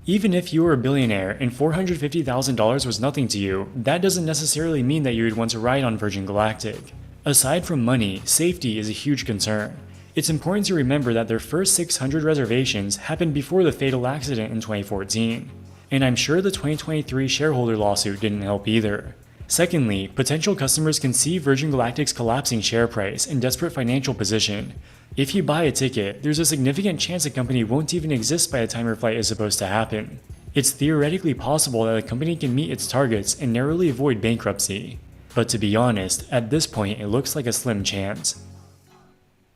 Even if you were a billionaire and $450,000 was nothing to you, that doesn't necessarily mean that you would want to ride on Virgin Galactic. Aside from money, safety is a huge concern. It's important to remember that their first 600 reservations happened before the fatal accident in 2014. And I'm sure the 2023 shareholder lawsuit didn't help either. Secondly, potential customers can see Virgin Galactic's collapsing share price and desperate financial position. If you buy a ticket, there's a significant chance the company won't even exist by the time your flight is supposed to happen. It's theoretically possible that the company can meet its targets and narrowly avoid bankruptcy. But to be honest, at this point it looks like a slim chance.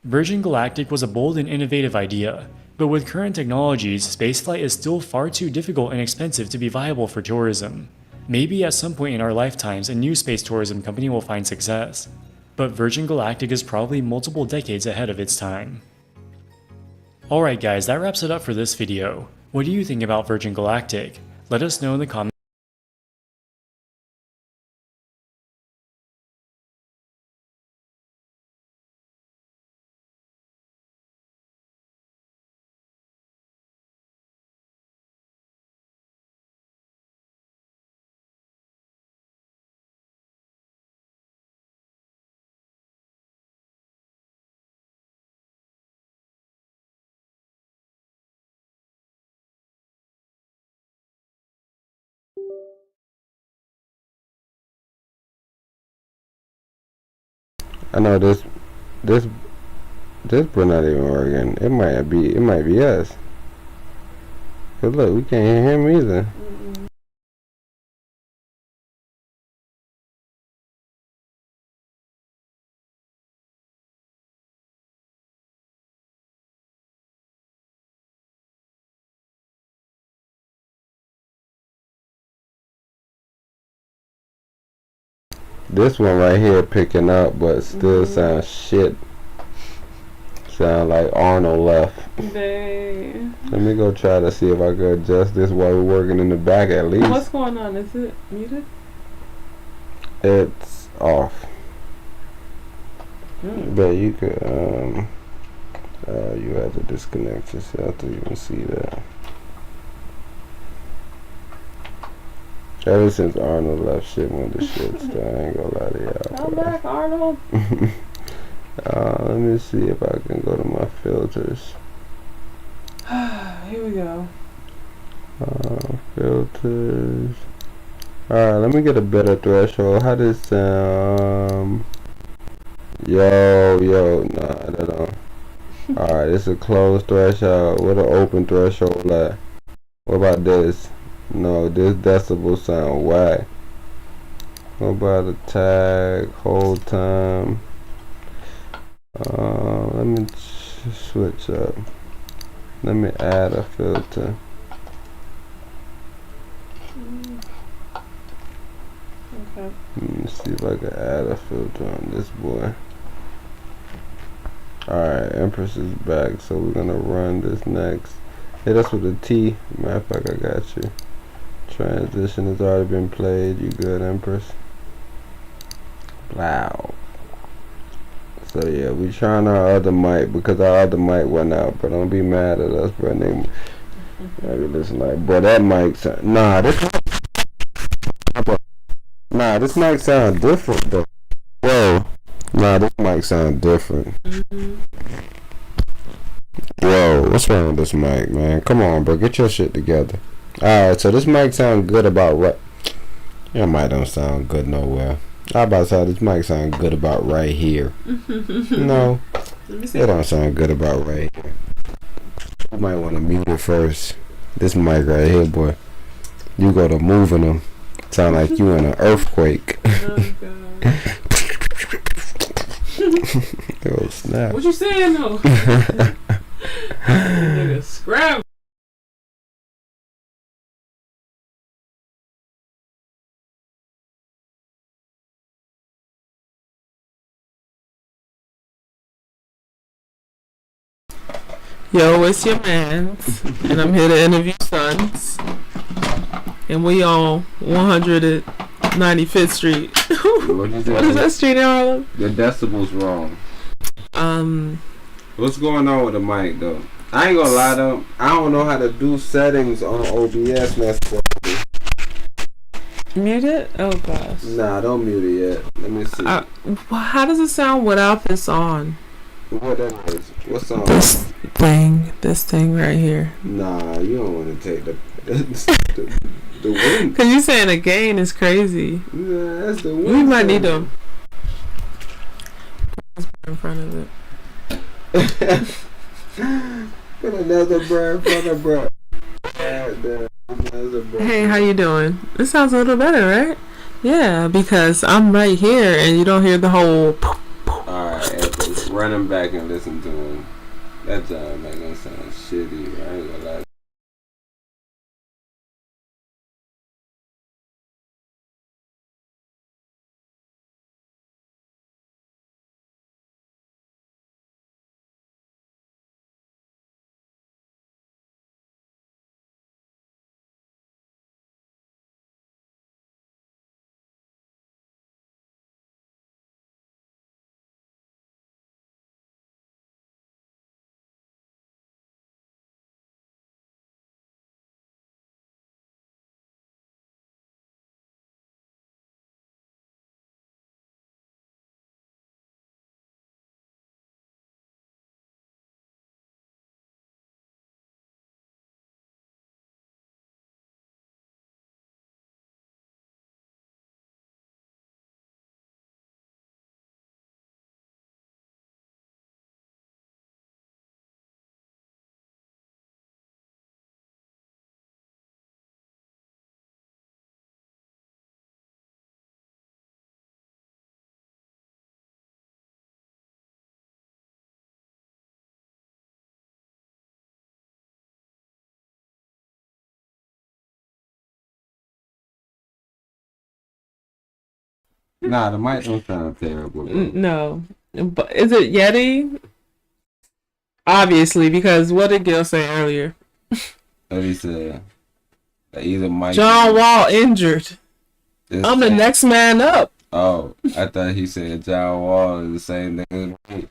Virgin Galactic was a bold and innovative idea, but with current technologies, spaceflight is still far too difficult and expensive to be viable for tourism. Maybe at some point in our lifetimes, a new space tourism company will find success. But Virgin Galactic is probably multiple decades ahead of its time. Alright guys, that wraps it up for this video. What do you think about Virgin Galactic? Let us know in the comments. I know this but not even working. It might be us. Cause look, we can't hear him either. This one right here picking up, but still sounds shit. Sound like Arnold left. Dang. Let me go try to see if I can adjust this while we're working in the back at least. What's going on? Is it muted? It's off. But you could, you have to disconnect yourself to even see that. Ever since Arnold left, shit went to shit, so I ain't gonna lie to y'all. Come back, Arnold. Let me see if I can go to my filters. Here we go. Filters. Alright, let me get a better threshold. How does sound? Yo, nah, that don't. Alright, it's a closed threshold. What an open threshold like? What about this? No, this decibel sound whack. What about the tag, hold time? Let me switch up. Let me add a filter. Okay. Let me see if I can add a filter on this boy. Alright, Empress is back, so we're gonna run this next. Hit us with a T. Matter of fact, I got you. Transition has already been played. You good, Empress? Wow. So yeah, we trying our other mic because our other mic went out, but don't be mad at us, bro. Maybe listen like, bro, that mic sound, this mic sound different though. Whoa, this mic sound different. Whoa, what's wrong with this mic, man? Come on, bro, get your shit together. Alright, so this mic sound good about right. Your mic don't sound good nowhere. I about to say this mic sound good about right here. No, it don't sound good about right here. You might want to mute it first. This mic right here, boy. You go to moving them. Sound like you in an earthquake. Oh god. Oh snap. What you saying though? Nigga, scrap. Yo, it's your mans, and I'm here to interview Sons, and we on 195th Street. What is that street in Harlem? The decibel's wrong. What's going on with the mic though? I ain't gonna lie though. I don't know how to do settings on OBS necessarily. Mute it? Oh gosh. Nah, don't mute it yet. Let me see. How does it sound without this on? What that is? What's on? This thing right here. Nah, you don't want to take the wind. Cause you saying the gain is crazy. Yeah, that's the wind. We might need them in front of it. Put another bird in front of bro. Hey, how you doing? It sounds a little better, right? Yeah, because I'm right here and you don't hear the whole. Alright, run him back and listen to him. That job make him sound shitty. I ain't gonna lie. Nah, the mic don't sound terrible. No, but is it Yeti? Obviously, because what did Gil say earlier? What he said. Either Mike. John Wall injured. I'm the next man up. Oh, I thought he said John Wall is the same thing as me.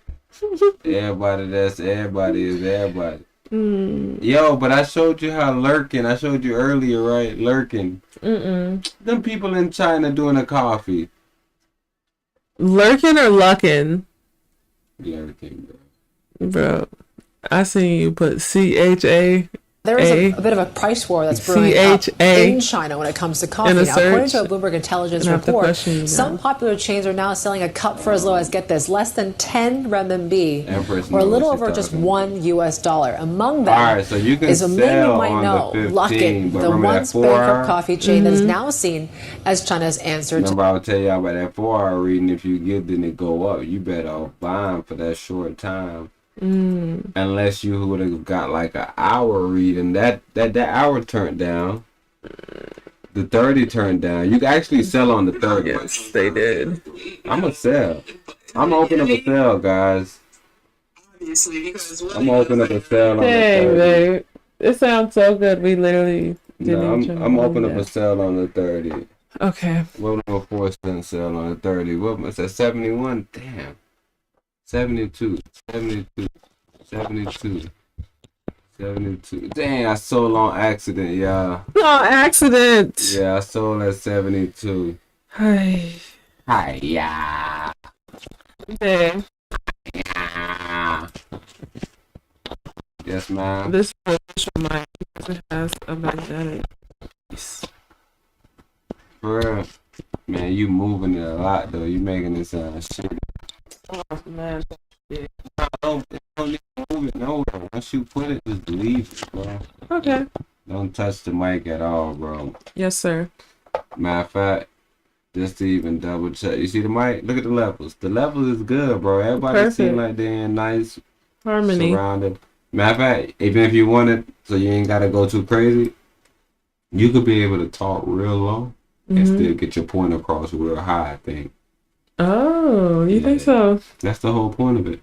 Everybody is everybody. Yo, but I showed you how lurking. I showed you earlier, right? Lurking. Them people in China doing a coffee. Lurking or lucking? Lurking, bro. I seen you put CHA. There is a bit of a price war that's brewing up in China when it comes to coffee. Now, according to a Bloomberg Intelligence report, some popular chains are now selling a cup for as low as, get this, less than 10 renminbi, or a little over just $1. Among them is a name you might know, Luckin, the once bankrupt coffee chain that is now seen as China's answer to. Remember, I'll tell you about that 4-hour reading. If you get then it go up, you better off buying for that short time. Unless you would have got like an hour reading, that hour turned down. The 30 turned down. You can actually sell on the 30. Yes, they did. I'm gonna sell. I'm gonna open up a sale, guys. I'm gonna open up a sale on the 30. Babe. It sounds so good. We literally didn't. No, I'm opening up a sale on the 30. Okay. What was a 4-cent sale on the 30? What was that? 71? Damn. 72. Dang, I sold on accident, y'all. On accident. Yeah, I sold at 72. Hi. Hi, yeah. Hey. Yeah. Yes, ma'am. This reminds me it has a magnetic. For real. Man, you moving it a lot, though. You making it sound shit. Oh, man. Yeah. Don't need to move it nowhere. Once you put it, just leave it, bro. Okay. Don't touch the mic at all, bro. Yes, sir. Matter of fact, just to even double check. You see the mic? Look at the levels. The levels is good, bro. Everybody seem like they're in nice harmony. Surrounded. Matter of fact, even if you want it, so you ain't gotta go too crazy, you could be able to talk real low and still get your point across real high, I think. Oh, you think so? That's the whole point of it.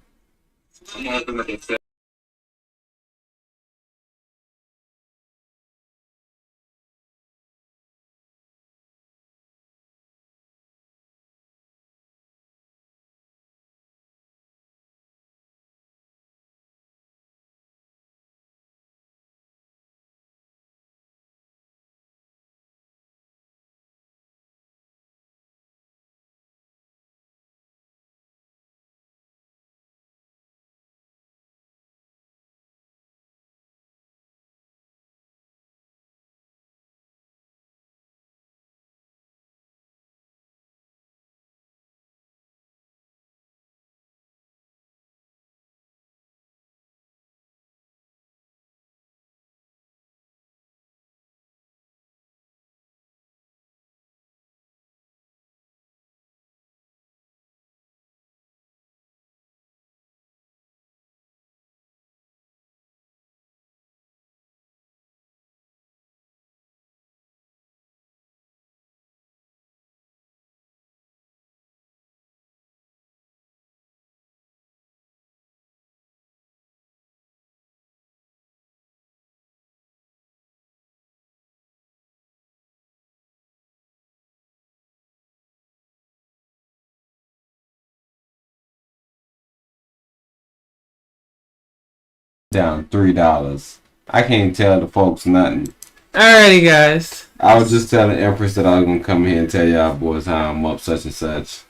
Down $3. I can't tell the folks nothing. Alrighty, guys. I was just telling Empress that I was gonna come here and tell y'all boys how I'm up such and such.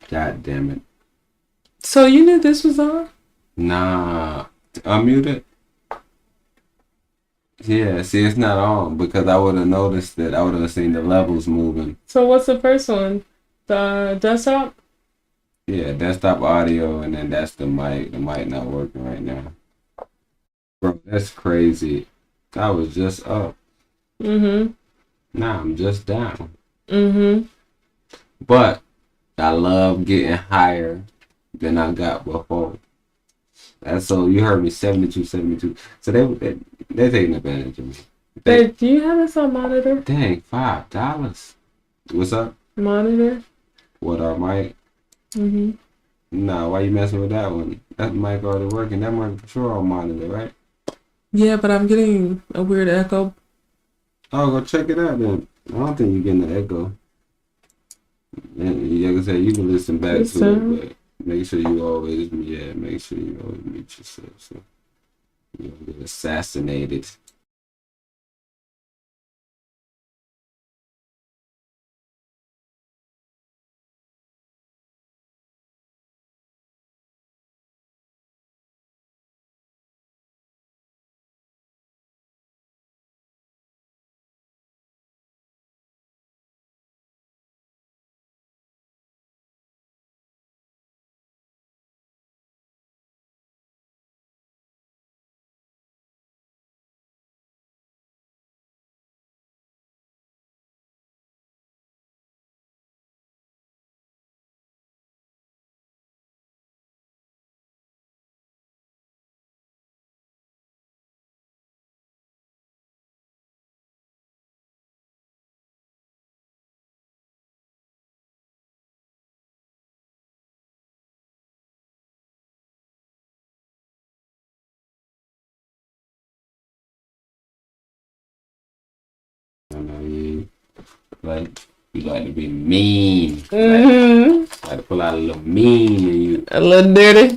God damn it. So you knew this was on? Nah. Unmute it? Yeah, see, it's not on because I would have noticed that. I would have seen the levels moving. So what's the first one? The desktop? Yeah, desktop audio, and then that's the mic. The mic not working right now. Bro, that's crazy. I was just up. Now I'm just down. But I love getting higher than I got before. That's so you heard me 72. So they're taking advantage of me. Hey, do you have this on monitor? Dang, $5. What's up? Monitor? What our mic? Nah, why you messing with that one? That mic already working. That mic control monitor, right? Yeah, but I'm getting a weird echo. Oh, go check it out then. I don't think you're getting an echo. And like I said, you can listen back to it, but make sure you always, make sure you always mute yourself so you don't get assassinated. I know you like to be mean. Like to pull out a little mean in you. A little dirty.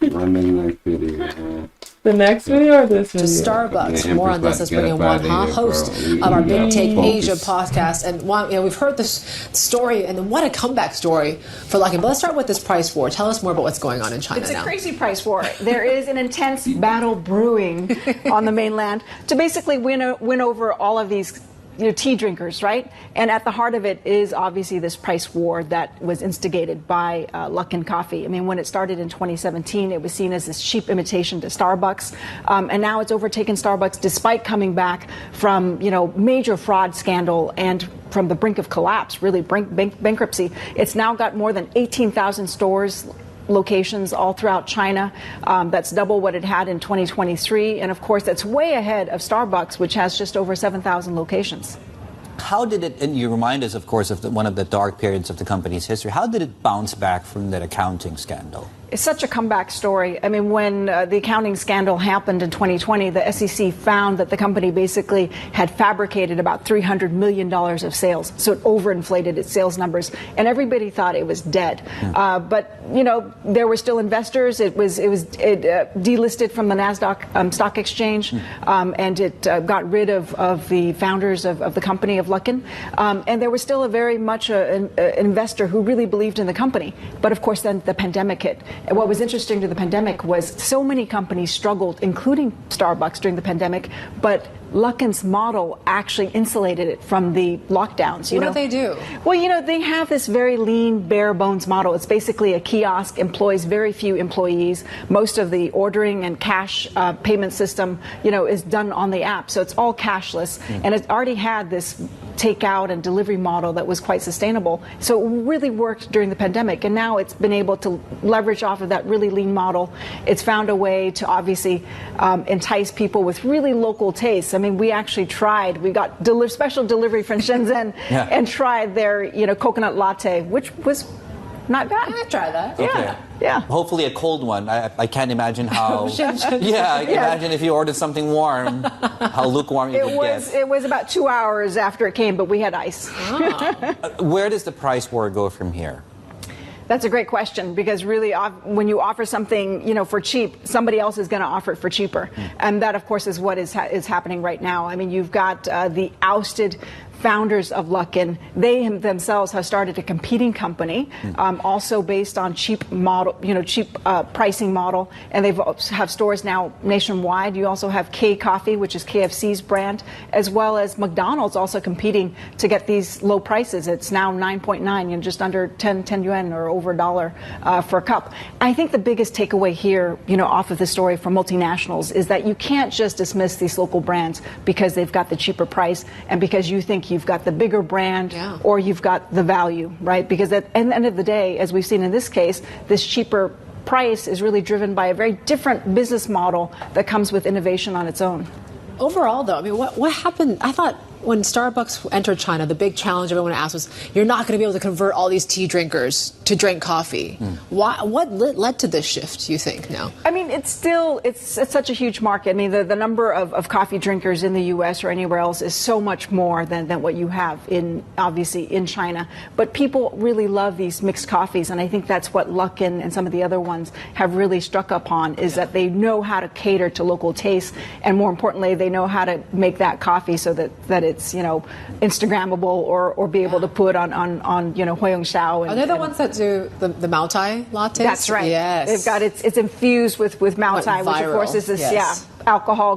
Run the next video. The next video or this video? To Starbucks. More on this. Let's bring in Juan Ha, host of our Big Take Asia podcast. And Juan, we've heard this story, and what a comeback story for Luckin. But let's start with this price war. Tell us more about what's going on in China now. It's a crazy price war. There is an intense battle brewing on the mainland to basically win over all of these tea drinkers, right? And at the heart of it is obviously this price war that was instigated by Luckin Coffee. I mean, when it started in 2017, it was seen as this cheap imitation to Starbucks, and now it's overtaken Starbucks despite coming back from major fraud scandal and from the brink of collapse, really bankruptcy. It's now got more than 18,000 stores. Locations all throughout China. That's double what it had in 2023. And of course, that's way ahead of Starbucks, which has just over 7,000 locations. How did it, and you remind us, of course, of one of the dark periods of the company's history, how did it bounce back from that accounting scandal? It's such a comeback story. I mean, when the accounting scandal happened in 2020, the SEC found that the company basically had fabricated about $300 million of sales. So it overinflated its sales numbers, and everybody thought it was dead. But, there were still investors. It delisted from the NASDAQ stock exchange, and it got rid of the founders of the company, of Luckin. And there was still a very much an investor who really believed in the company. But, of course, then the pandemic hit. And what was interesting to the pandemic was so many companies struggled, including Starbucks during the pandemic, but Luckin's model actually insulated it from the lockdowns. What do they do? Well, they have this very lean, bare bones model. It's basically a kiosk, employs very few employees. Most of the ordering and cash payment system, is done on the app. So it's all cashless. And it already had this takeout and delivery model that was quite sustainable. So it really worked during the pandemic. And now it's been able to leverage off of that really lean model. It's found a way to obviously entice people with really local tastes. I mean, we actually tried. We got special delivery from Shenzhen and tried their, coconut latte, which was not bad. I tried that. Yeah. Yeah. Hopefully a cold one. I can't imagine how. Imagine if you ordered something warm, how lukewarm it would get. It was about 2 hours after it came, but we had ice. Where does the price war go from here? That's a great question, because really when you offer something, for cheap, somebody else is going to offer it for cheaper. And that, of course, is what is happening right now. I mean, you've got the ousted founders of Luckin. They themselves have started a competing company, also based on cheap model, cheap pricing model, and they have stores now nationwide. You also have K Coffee, which is KFC's brand, as well as McDonald's also competing to get these low prices. It's now 9.9, just under 10 yuan or over $1 for a cup. I think the biggest takeaway here, off of the story for multinationals is that you can't just dismiss these local brands because they've got the cheaper price and because you think you've got the bigger brand or you've got the value, right? Because at the end of the day, as we've seen in this case, this cheaper price is really driven by a very different business model that comes with innovation on its own. Overall, though, I mean, what happened? I thought when Starbucks entered China, the big challenge everyone asked was, you're not going to be able to convert all these tea drinkers to drink coffee. What led to this shift, you think, now? I mean, it's such a huge market. I mean, the number of coffee drinkers in the U.S. or anywhere else is so much more than what you have obviously in China. But people really love these mixed coffees, and I think that's what Luckin and some of the other ones have really struck upon, is that they know how to cater to local tastes, and more importantly, they know how to make that coffee so that it's, Instagrammable or be able to put on Huiyong Xiao. Are they the ones that do the Maotai lattes? That's right. Yes. They've got it's infused with Maotai, which of course is this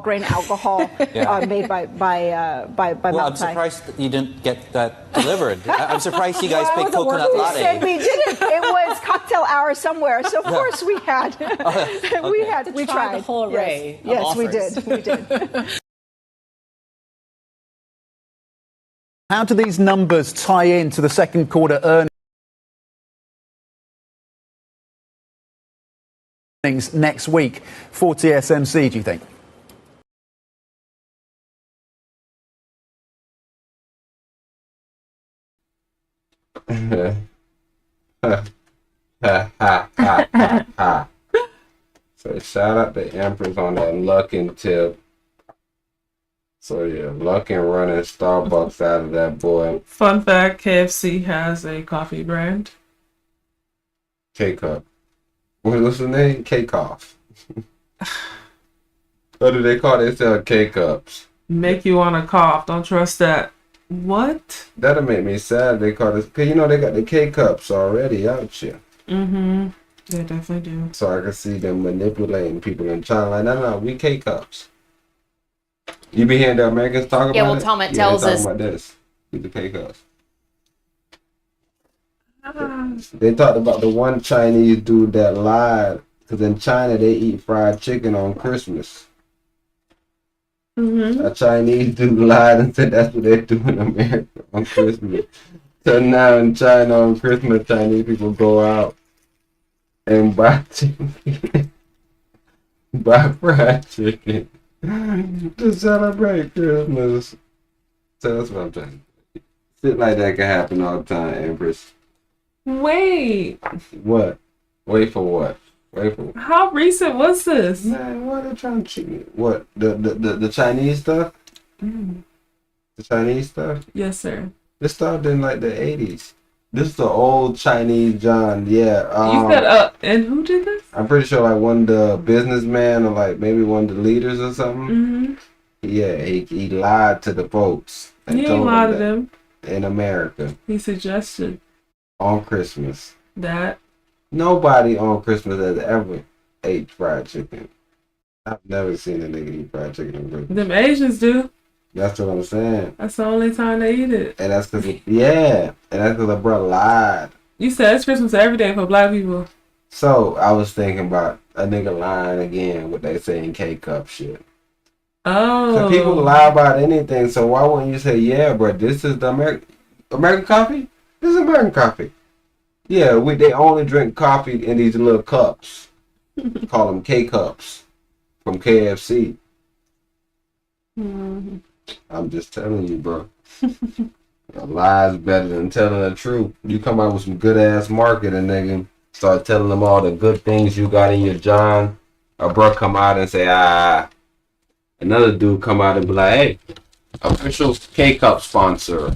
grain alcohol made by Maotai. Well, I'm surprised that you didn't get that delivered. I'm surprised you guys picked coconut We latte. said we didn't. It was cocktail hour somewhere, so of course we had. We tried the whole array. Yes, of we offers. did. We did. How do these numbers tie into the second quarter earnings next week for TSMC, do you think? So shout out to Empress on that Luckin tip. So yeah, Luckin running Starbucks out of that boy. Fun fact, KFC has a coffee brand. K-Cup. What's the name? K-Coff. What do they call it? They sell K-Cups. Make you want to cough. Don't trust that. What? That'll make me sad. They call this, cause they got the K-Cups already out here. Mm-hmm. They definitely do. So I can see them manipulating people in China. Like, no, we K-Cups. You be hearing the Americans talk about it? Yeah, well, Tom, it tells they us. talking about this. With the K-Cups. They talked about the one Chinese dude that lied, because in China they eat fried chicken on Christmas. Mm-hmm. A Chinese dude lied and said that's what they do in America on Christmas. So now in China on Christmas, Chinese people go out and buy chicken, buy fried chicken to celebrate Christmas. So that's what I'm saying. Shit like that can happen all the time, Empress. Wait. What? Wait for what? Wait for what? How recent was this? Man, what are they trying to cheat me? What? The Chinese stuff? Mm. The Chinese stuff? Yes, sir. This started in like the 80s. This is the old Chinese John, yeah. You said, and who did this? I'm pretty sure like one of the businessmen or like maybe one of the leaders or something. Mm-hmm. Yeah, he lied to the folks. He ain't lied to them. In America. He suggested. On Christmas. That. Nobody on Christmas has ever ate fried chicken. I've never seen a nigga eat fried chicken on Christmas. Them Asians do. That's what I'm saying. That's the only time they eat it. And that's because, the brother lied. You said it's Christmas every day for black people. So I was thinking about a nigga lying again, what they say in K-Cup shit. Oh. So people lie about anything, so why wouldn't you say, yeah, bro, this is the American coffee? This is American coffee. Yeah, they only drink coffee in these little cups. Call them K-Cups from KFC. Mm-hmm. I'm just telling you, bro. A lie's better than telling the truth. You come out with some good ass marketing, nigga. Start telling them all the good things you got in your John. A bro come out and say, Another dude come out and be like, hey, official K-Cup sponsor.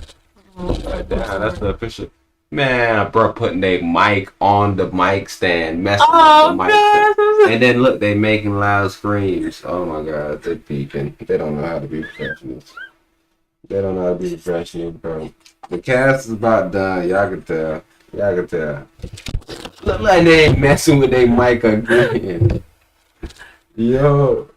Right there, that's the official. Man, bro, putting their mic on the mic stand, messing with the mic stand. And then look, they making loud screams. Oh my God, they're peeping. They don't know how to be professionals. They don't know how to be professional, bro. The cast is about done. Y'all can tell. Y'all can tell. Look like they ain't messing with their mic again. Yo.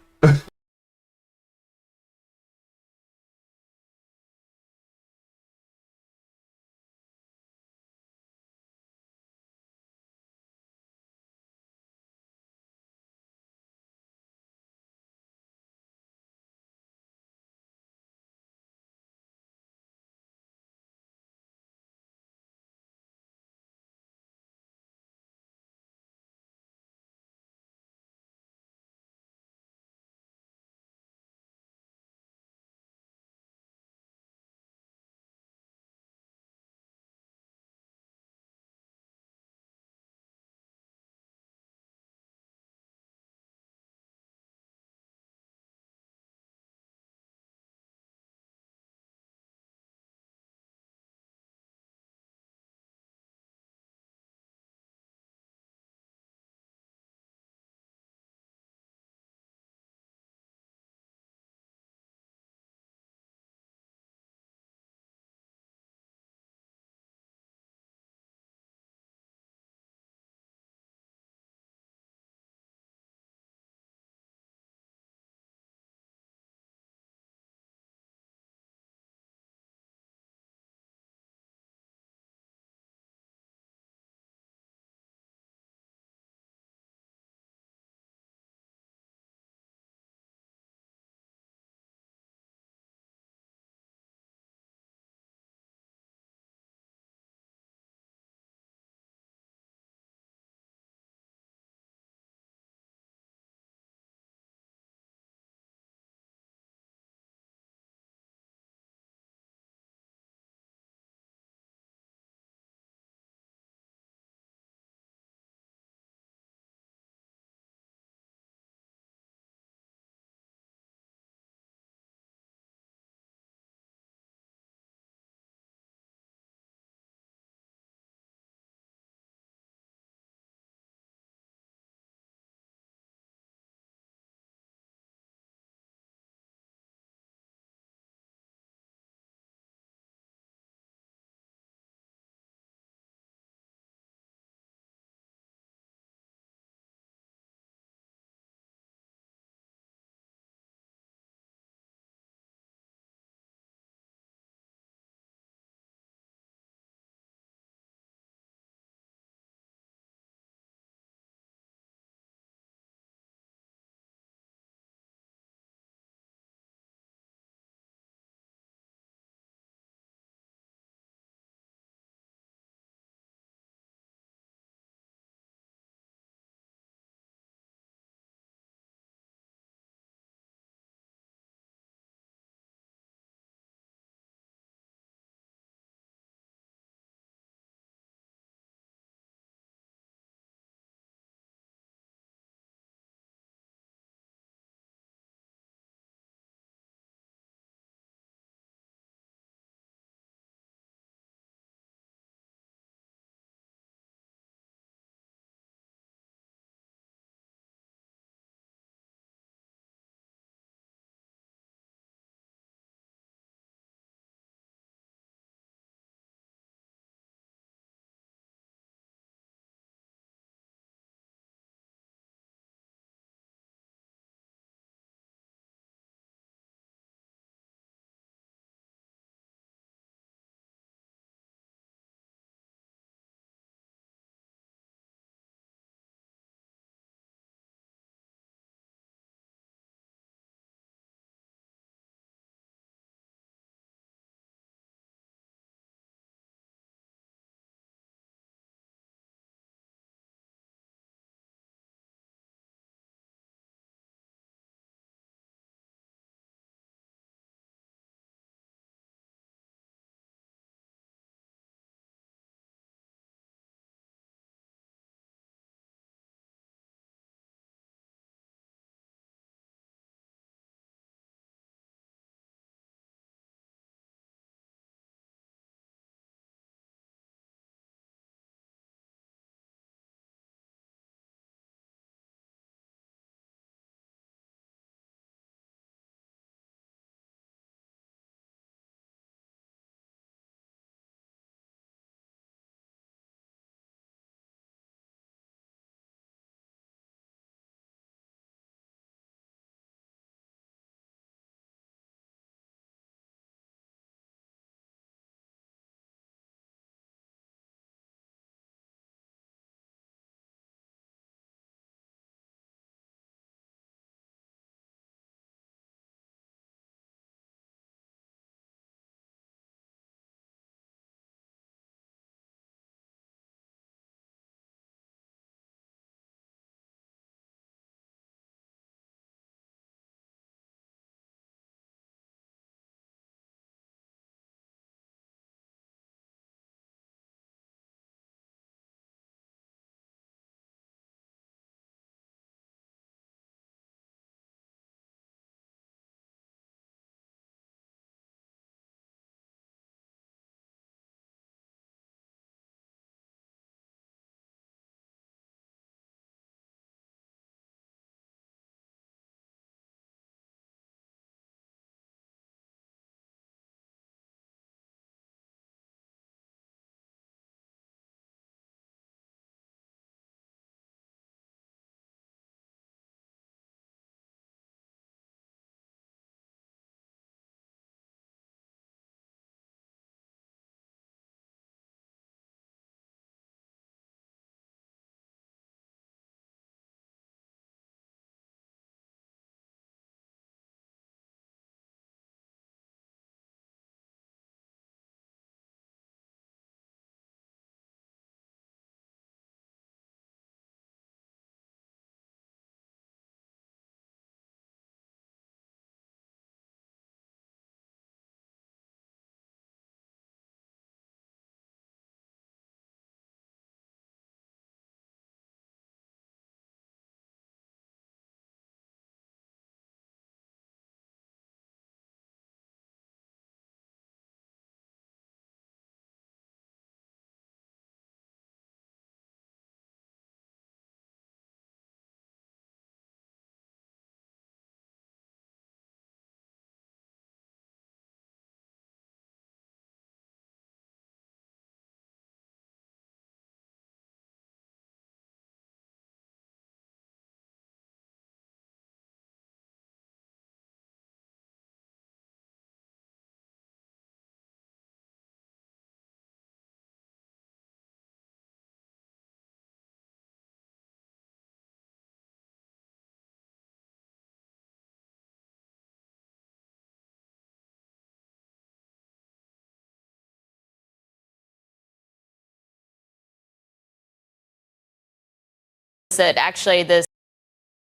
that actually the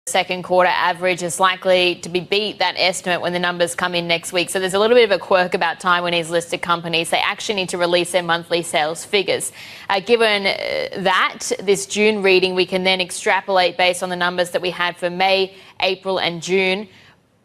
second quarter average is likely to be beat that estimate when the numbers come in next week. So there's a little bit of a quirk about Taiwanese listed companies. They actually need to release their monthly sales figures. Given that, this June reading, we can then extrapolate based on the numbers that we had for May, April and June.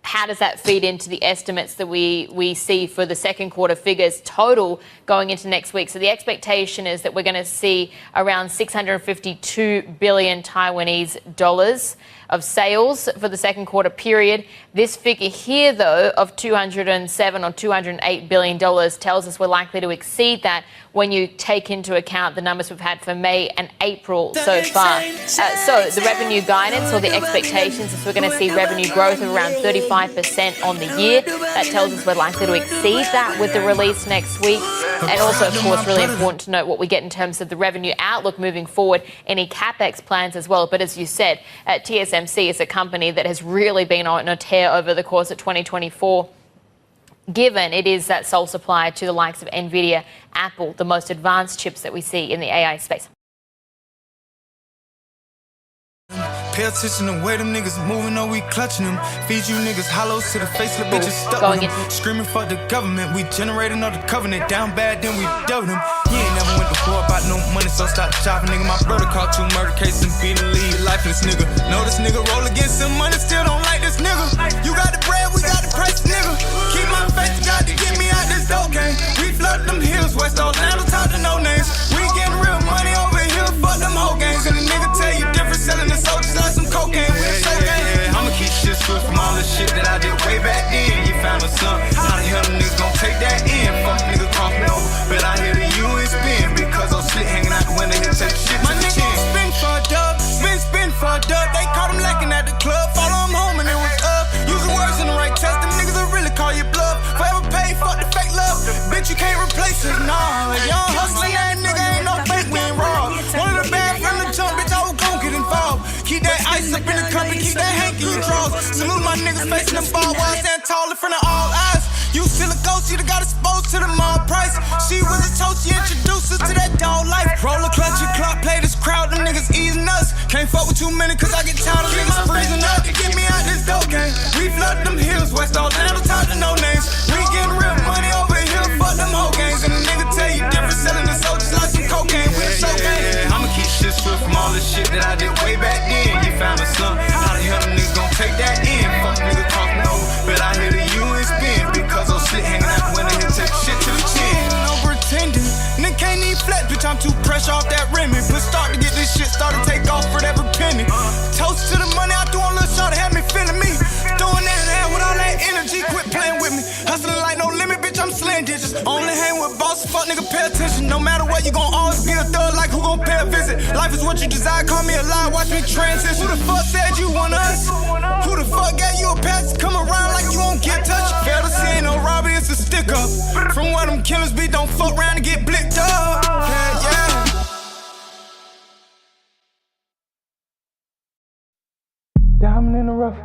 How does that feed into the estimates that we see for the second quarter figures total going into next week? So the expectation is that we're going to see around 652 billion Taiwanese dollars of sales for the second quarter period. This figure here, though, of $207 or $208 billion tells us we're likely to exceed that when you take into account the numbers we've had for May and April so far. So the revenue guidance or the expectations is we're going to see revenue growth of around 35% on the year. That tells us we're likely to exceed that with the release next week. And also, of course, really important to note what we get in terms of the revenue outlook moving forward, any CapEx plans as well. But as you said, TSMC is a company that has really been on a tear over the course of 2024, given it is that sole supplier to the likes of NVIDIA, Apple, the most advanced chips that we see in the AI space. Pay attention to where them niggas moving, or we clutching them. Feed you niggas hollows to the face, little bitches stuck with them. Screaming for the government, we generating all the covenant. Down bad, then we double them. You ain't never went to war about no money, so stop chopping, nigga. My brother caught 2 murder cases and beat the lead, lifeless nigga. Know this nigga roll against some money, still don't like this nigga. You got the bread, we got the price, nigga. Keep my face to God to get me out this dope game. We flood them hills, West Orlando, talk to no names. We getting real money over here, fuck them whole games. And the nigga tell you different, selling the soldiers like some cocaine. I'ma keep shit swift from all the shit that I did way back then. You found a slump, how the hell them niggas gon' take that in? Fuck nigga cross me over, but I hear the U and spin because I'm slit hanging out the window here, take shit to the chin. Spin for a dub, spin for a dub. They caught him lacking at the club, follow him home and it was up. Use the words in the right test, them niggas will really call you bluff. Forever pay, fuck the fake love, bitch you can't replace it, nah. Young hustling that nigga ain't no fake, we ain't raw. One of the bad from the jump, bitch I was gon' get involved. Keep that ice up in the cup and keep that hanky in your drawers. Salute my niggas facing them ball while I stand tall in front of all eyes. You still a ghost, you done got exposed to the mall price. She was a toast, she introduced us to that dog life. Roll a clutch, your clock, play this crowd, them niggas easing us. Can't fuck with too many cause I get tired of niggas freezing up. Get me out this dope game. We flood them hills, West Orlando, talk to no names. We getting real money over here, fuck them whole games. And the nigga tell you different, selling the soldiers like some cocaine. I'ma keep shit swift from all the shit that I did way back then. You found a slump, how the hell them niggas gon' take that in? Fuck nigga talk me over, but I hear the U and spin because I'm slit hanging out when they take shit to the chin. No pretending, nigga can't even flex, bitch I'm too fresh off that rim. But start to get this shit, start to take off for every penny. Toast to the money, I threw on a little shot, had me feeling me. Throwing that air with all that energy, quit playing with me. Hustling like no limit, bitch I'm slaying digits. Only hang with bosses, fuck nigga pay attention. No matter what, you gon' always be a thug, like who gon' pay a visit. Life is what you desire, call me alive, watch me transition. Who the fuck said you want us? Who the fuck gave you a pass to come around like you won't get touched? Fail to see ain't no robbery, it's a stick up. From where them killers be, don't fuck around and get blicked up. Yeah. Diamond in the rough,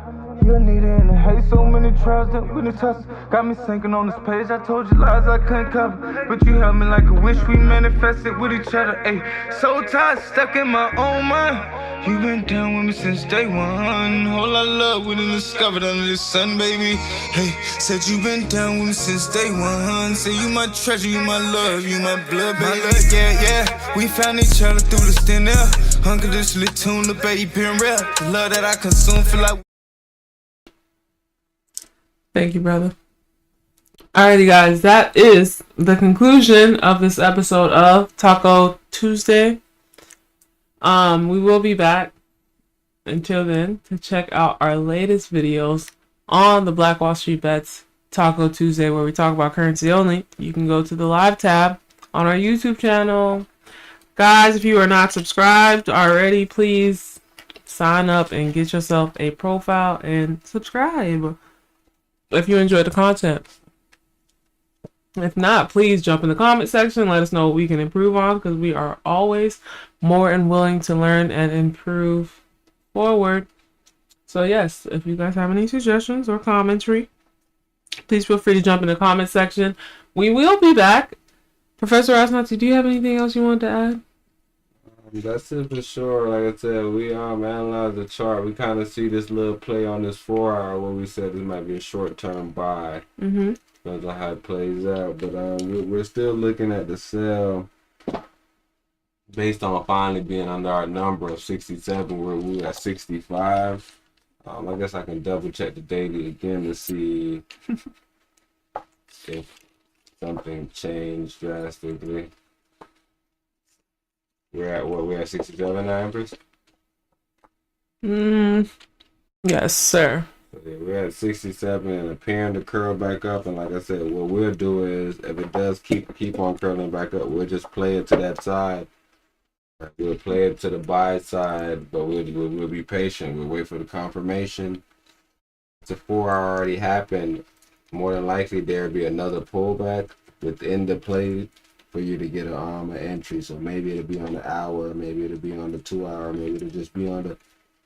you need it in the hay. So many trials that we done touched. Got me sinking on this page. I told you lies I couldn't cover, but you held me like a wish. We manifested with each other. Ayy, so tired, stuck in my own mind. You been down with me since day one. Whole lot of love we done discovered under this sun, baby. Hey, said you been down with me since day one. Say you my treasure, you my love, you my blood, baby. My love, yeah. We found each other through the thin air. Unconditionally tuned, the baby been real. The love that I consume feel like. Thank you, brother. Alrighty, guys, that is the conclusion of this episode of Taco Tuesday. We will be back until then to check out our latest videos on the Black Wall Street Bets Taco Tuesday, where we talk about currency only. You can go to the live tab on our YouTube channel. Guys, if you are not subscribed already, please sign up and get yourself a profile and subscribe if you enjoy the content. If not, please jump in the comment section. Let us know what we can improve on, because we are always more than willing to learn and improve forward. So yes, if you guys have any suggestions or commentary, please feel free to jump in the comment section. We will be back. Professor Asnati, do you have anything else you want to add? That's it for sure. Like I said, we analyzed the chart. We kind of see this little play on this 4 hour where we said this might be a short term buy. Mm-hmm. Depends on how it plays out. But we're still looking at the sell based on finally being under our number of 67, where we at 65. I guess I can double check the daily again to see if something changed drastically. We're at what? We're at 67 now, Empress? Yes, sir. Okay, we're at 67 and appearing to curl back up. And like I said, what we'll do is if it does keep on curling back up, we'll just play it to that side. We'll play it to the buy side, but we'll be patient. We'll wait for the confirmation. If the 4 hour already happened, more than likely there'll be another pullback within the play for you to get an entry. So maybe it'll be on the hour, maybe it'll be on the 2 hour, maybe it'll just be on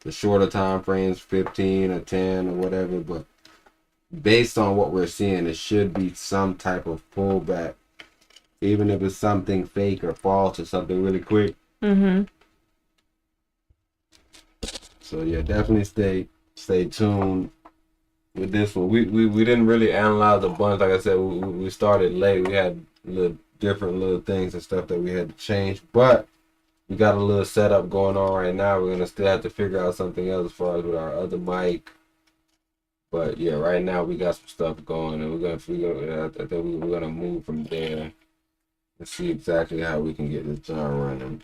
the shorter time frames, 15 or 10 or whatever. But based on what we're seeing, it should be some type of pullback, even if it's something fake or false or something really quick. Mm-hmm. So yeah, definitely stay tuned with this one. We didn't really analyze a bunch. Like I said, we started late. We had different little things and stuff that we had to change, but we got a little setup going on right now. We're gonna still have to figure out something else as far as with our other mic. But yeah, right now we got some stuff going, and we're gonna move from there and see exactly how we can get this job running.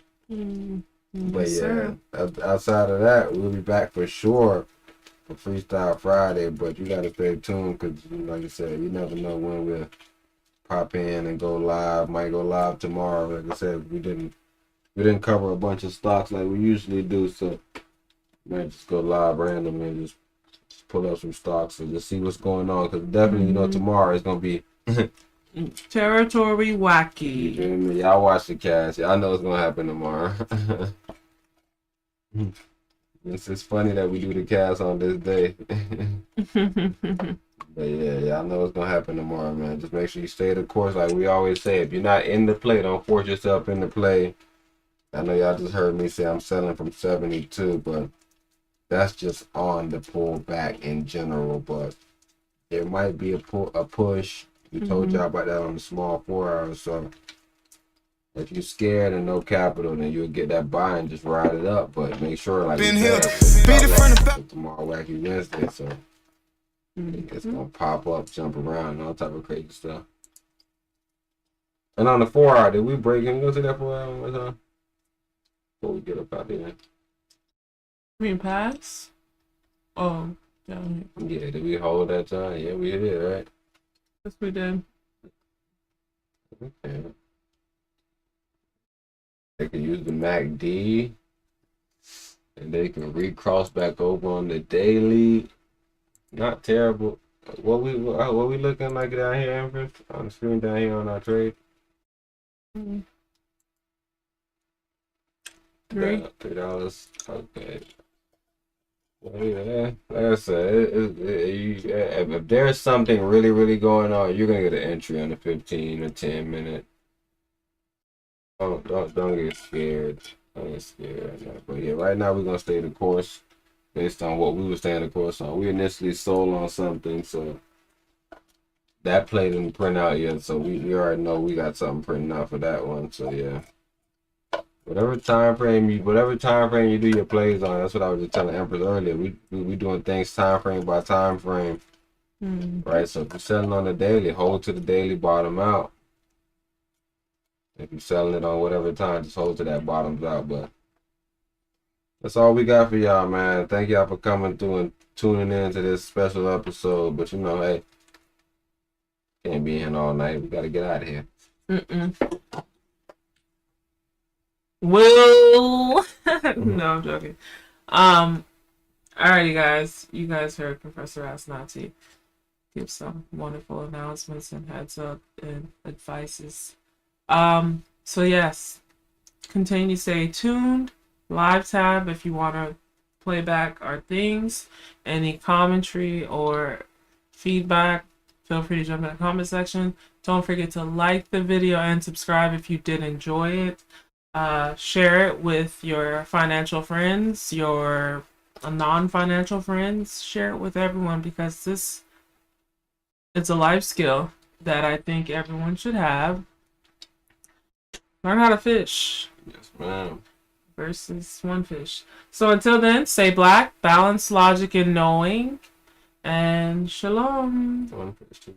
But yeah, outside of that, we'll be back for sure for Freestyle Friday. But you gotta stay tuned because, like I said, you never know when we'll pop in and go live. Might go live tomorrow. Like I said, we didn't cover a bunch of stocks like we usually do, so we might just go live randomly and just pull up some stocks and just see what's going on. Because definitely, tomorrow is gonna be territory wacky. You know what I mean? Y'all watch the cast. Y'all know what's gonna happen tomorrow. It's funny that we do the cast on this day. But yeah, y'all know what's gonna happen tomorrow, man. Just make sure you stay the course. Like we always say, if you're not in the play, don't force yourself in the play. I know y'all just heard me say I'm selling from 72, but that's just on the pullback in general. But there might be a push. We told y'all about that on the small 4 hours. So if you're scared and no capital, then you'll get that buy and just ride it up. But make sure, like, tomorrow Wacky Wednesday, so it's gonna pop up, jump around, and all type of crazy stuff. And on the 4 hour, did we break in? Go to that 4 hour one more time before we get up out there. Green pass? Oh, down here. Yeah, did we hold that time? Yeah, we did, right? Yes, we did. Okay. They can use the MACD, and they can recross back over on the daily. Not terrible. What we looking like down here, Empress? On the screen down here on our trade. $3. $3. Okay. Well, yeah, like I said, if there's something really, really going on, you're gonna get an entry on the 15 or 10 minute. Don't get scared. Don't get scared right now. But yeah, right now we're gonna stay the course based on what we were staying the course on. We initially sold on something, so that play didn't print out yet. So we already know we got something printing out for that one. So yeah. Whatever time frame you do your plays on, that's what I was just telling Empress earlier. We doing things time frame by time frame, right? So if you're selling on the daily, hold to the daily bottom out. If you're selling it on whatever time, just hold to that bottoms out. But that's all we got for y'all, man. Thank y'all for coming through and tuning in to this special episode. But hey, can't be in all night. We gotta get out of here. Well, no, I'm joking. Alrighty, guys. You guys heard Professor Asnati give some wonderful announcements and heads up and advices. So yes, continue to stay tuned. Live tab if you want to play back our things. Any commentary or feedback, feel free to jump in the comment section. Don't forget to like the video and subscribe if you did enjoy it. Share it with your financial friends, your non-financial friends. Share it with everyone, because it's a life skill that I think everyone should have. Learn how to fish. Yes, ma'am. Versus one fish. So until then, stay black, balance, logic, and knowing. And shalom. One fish too.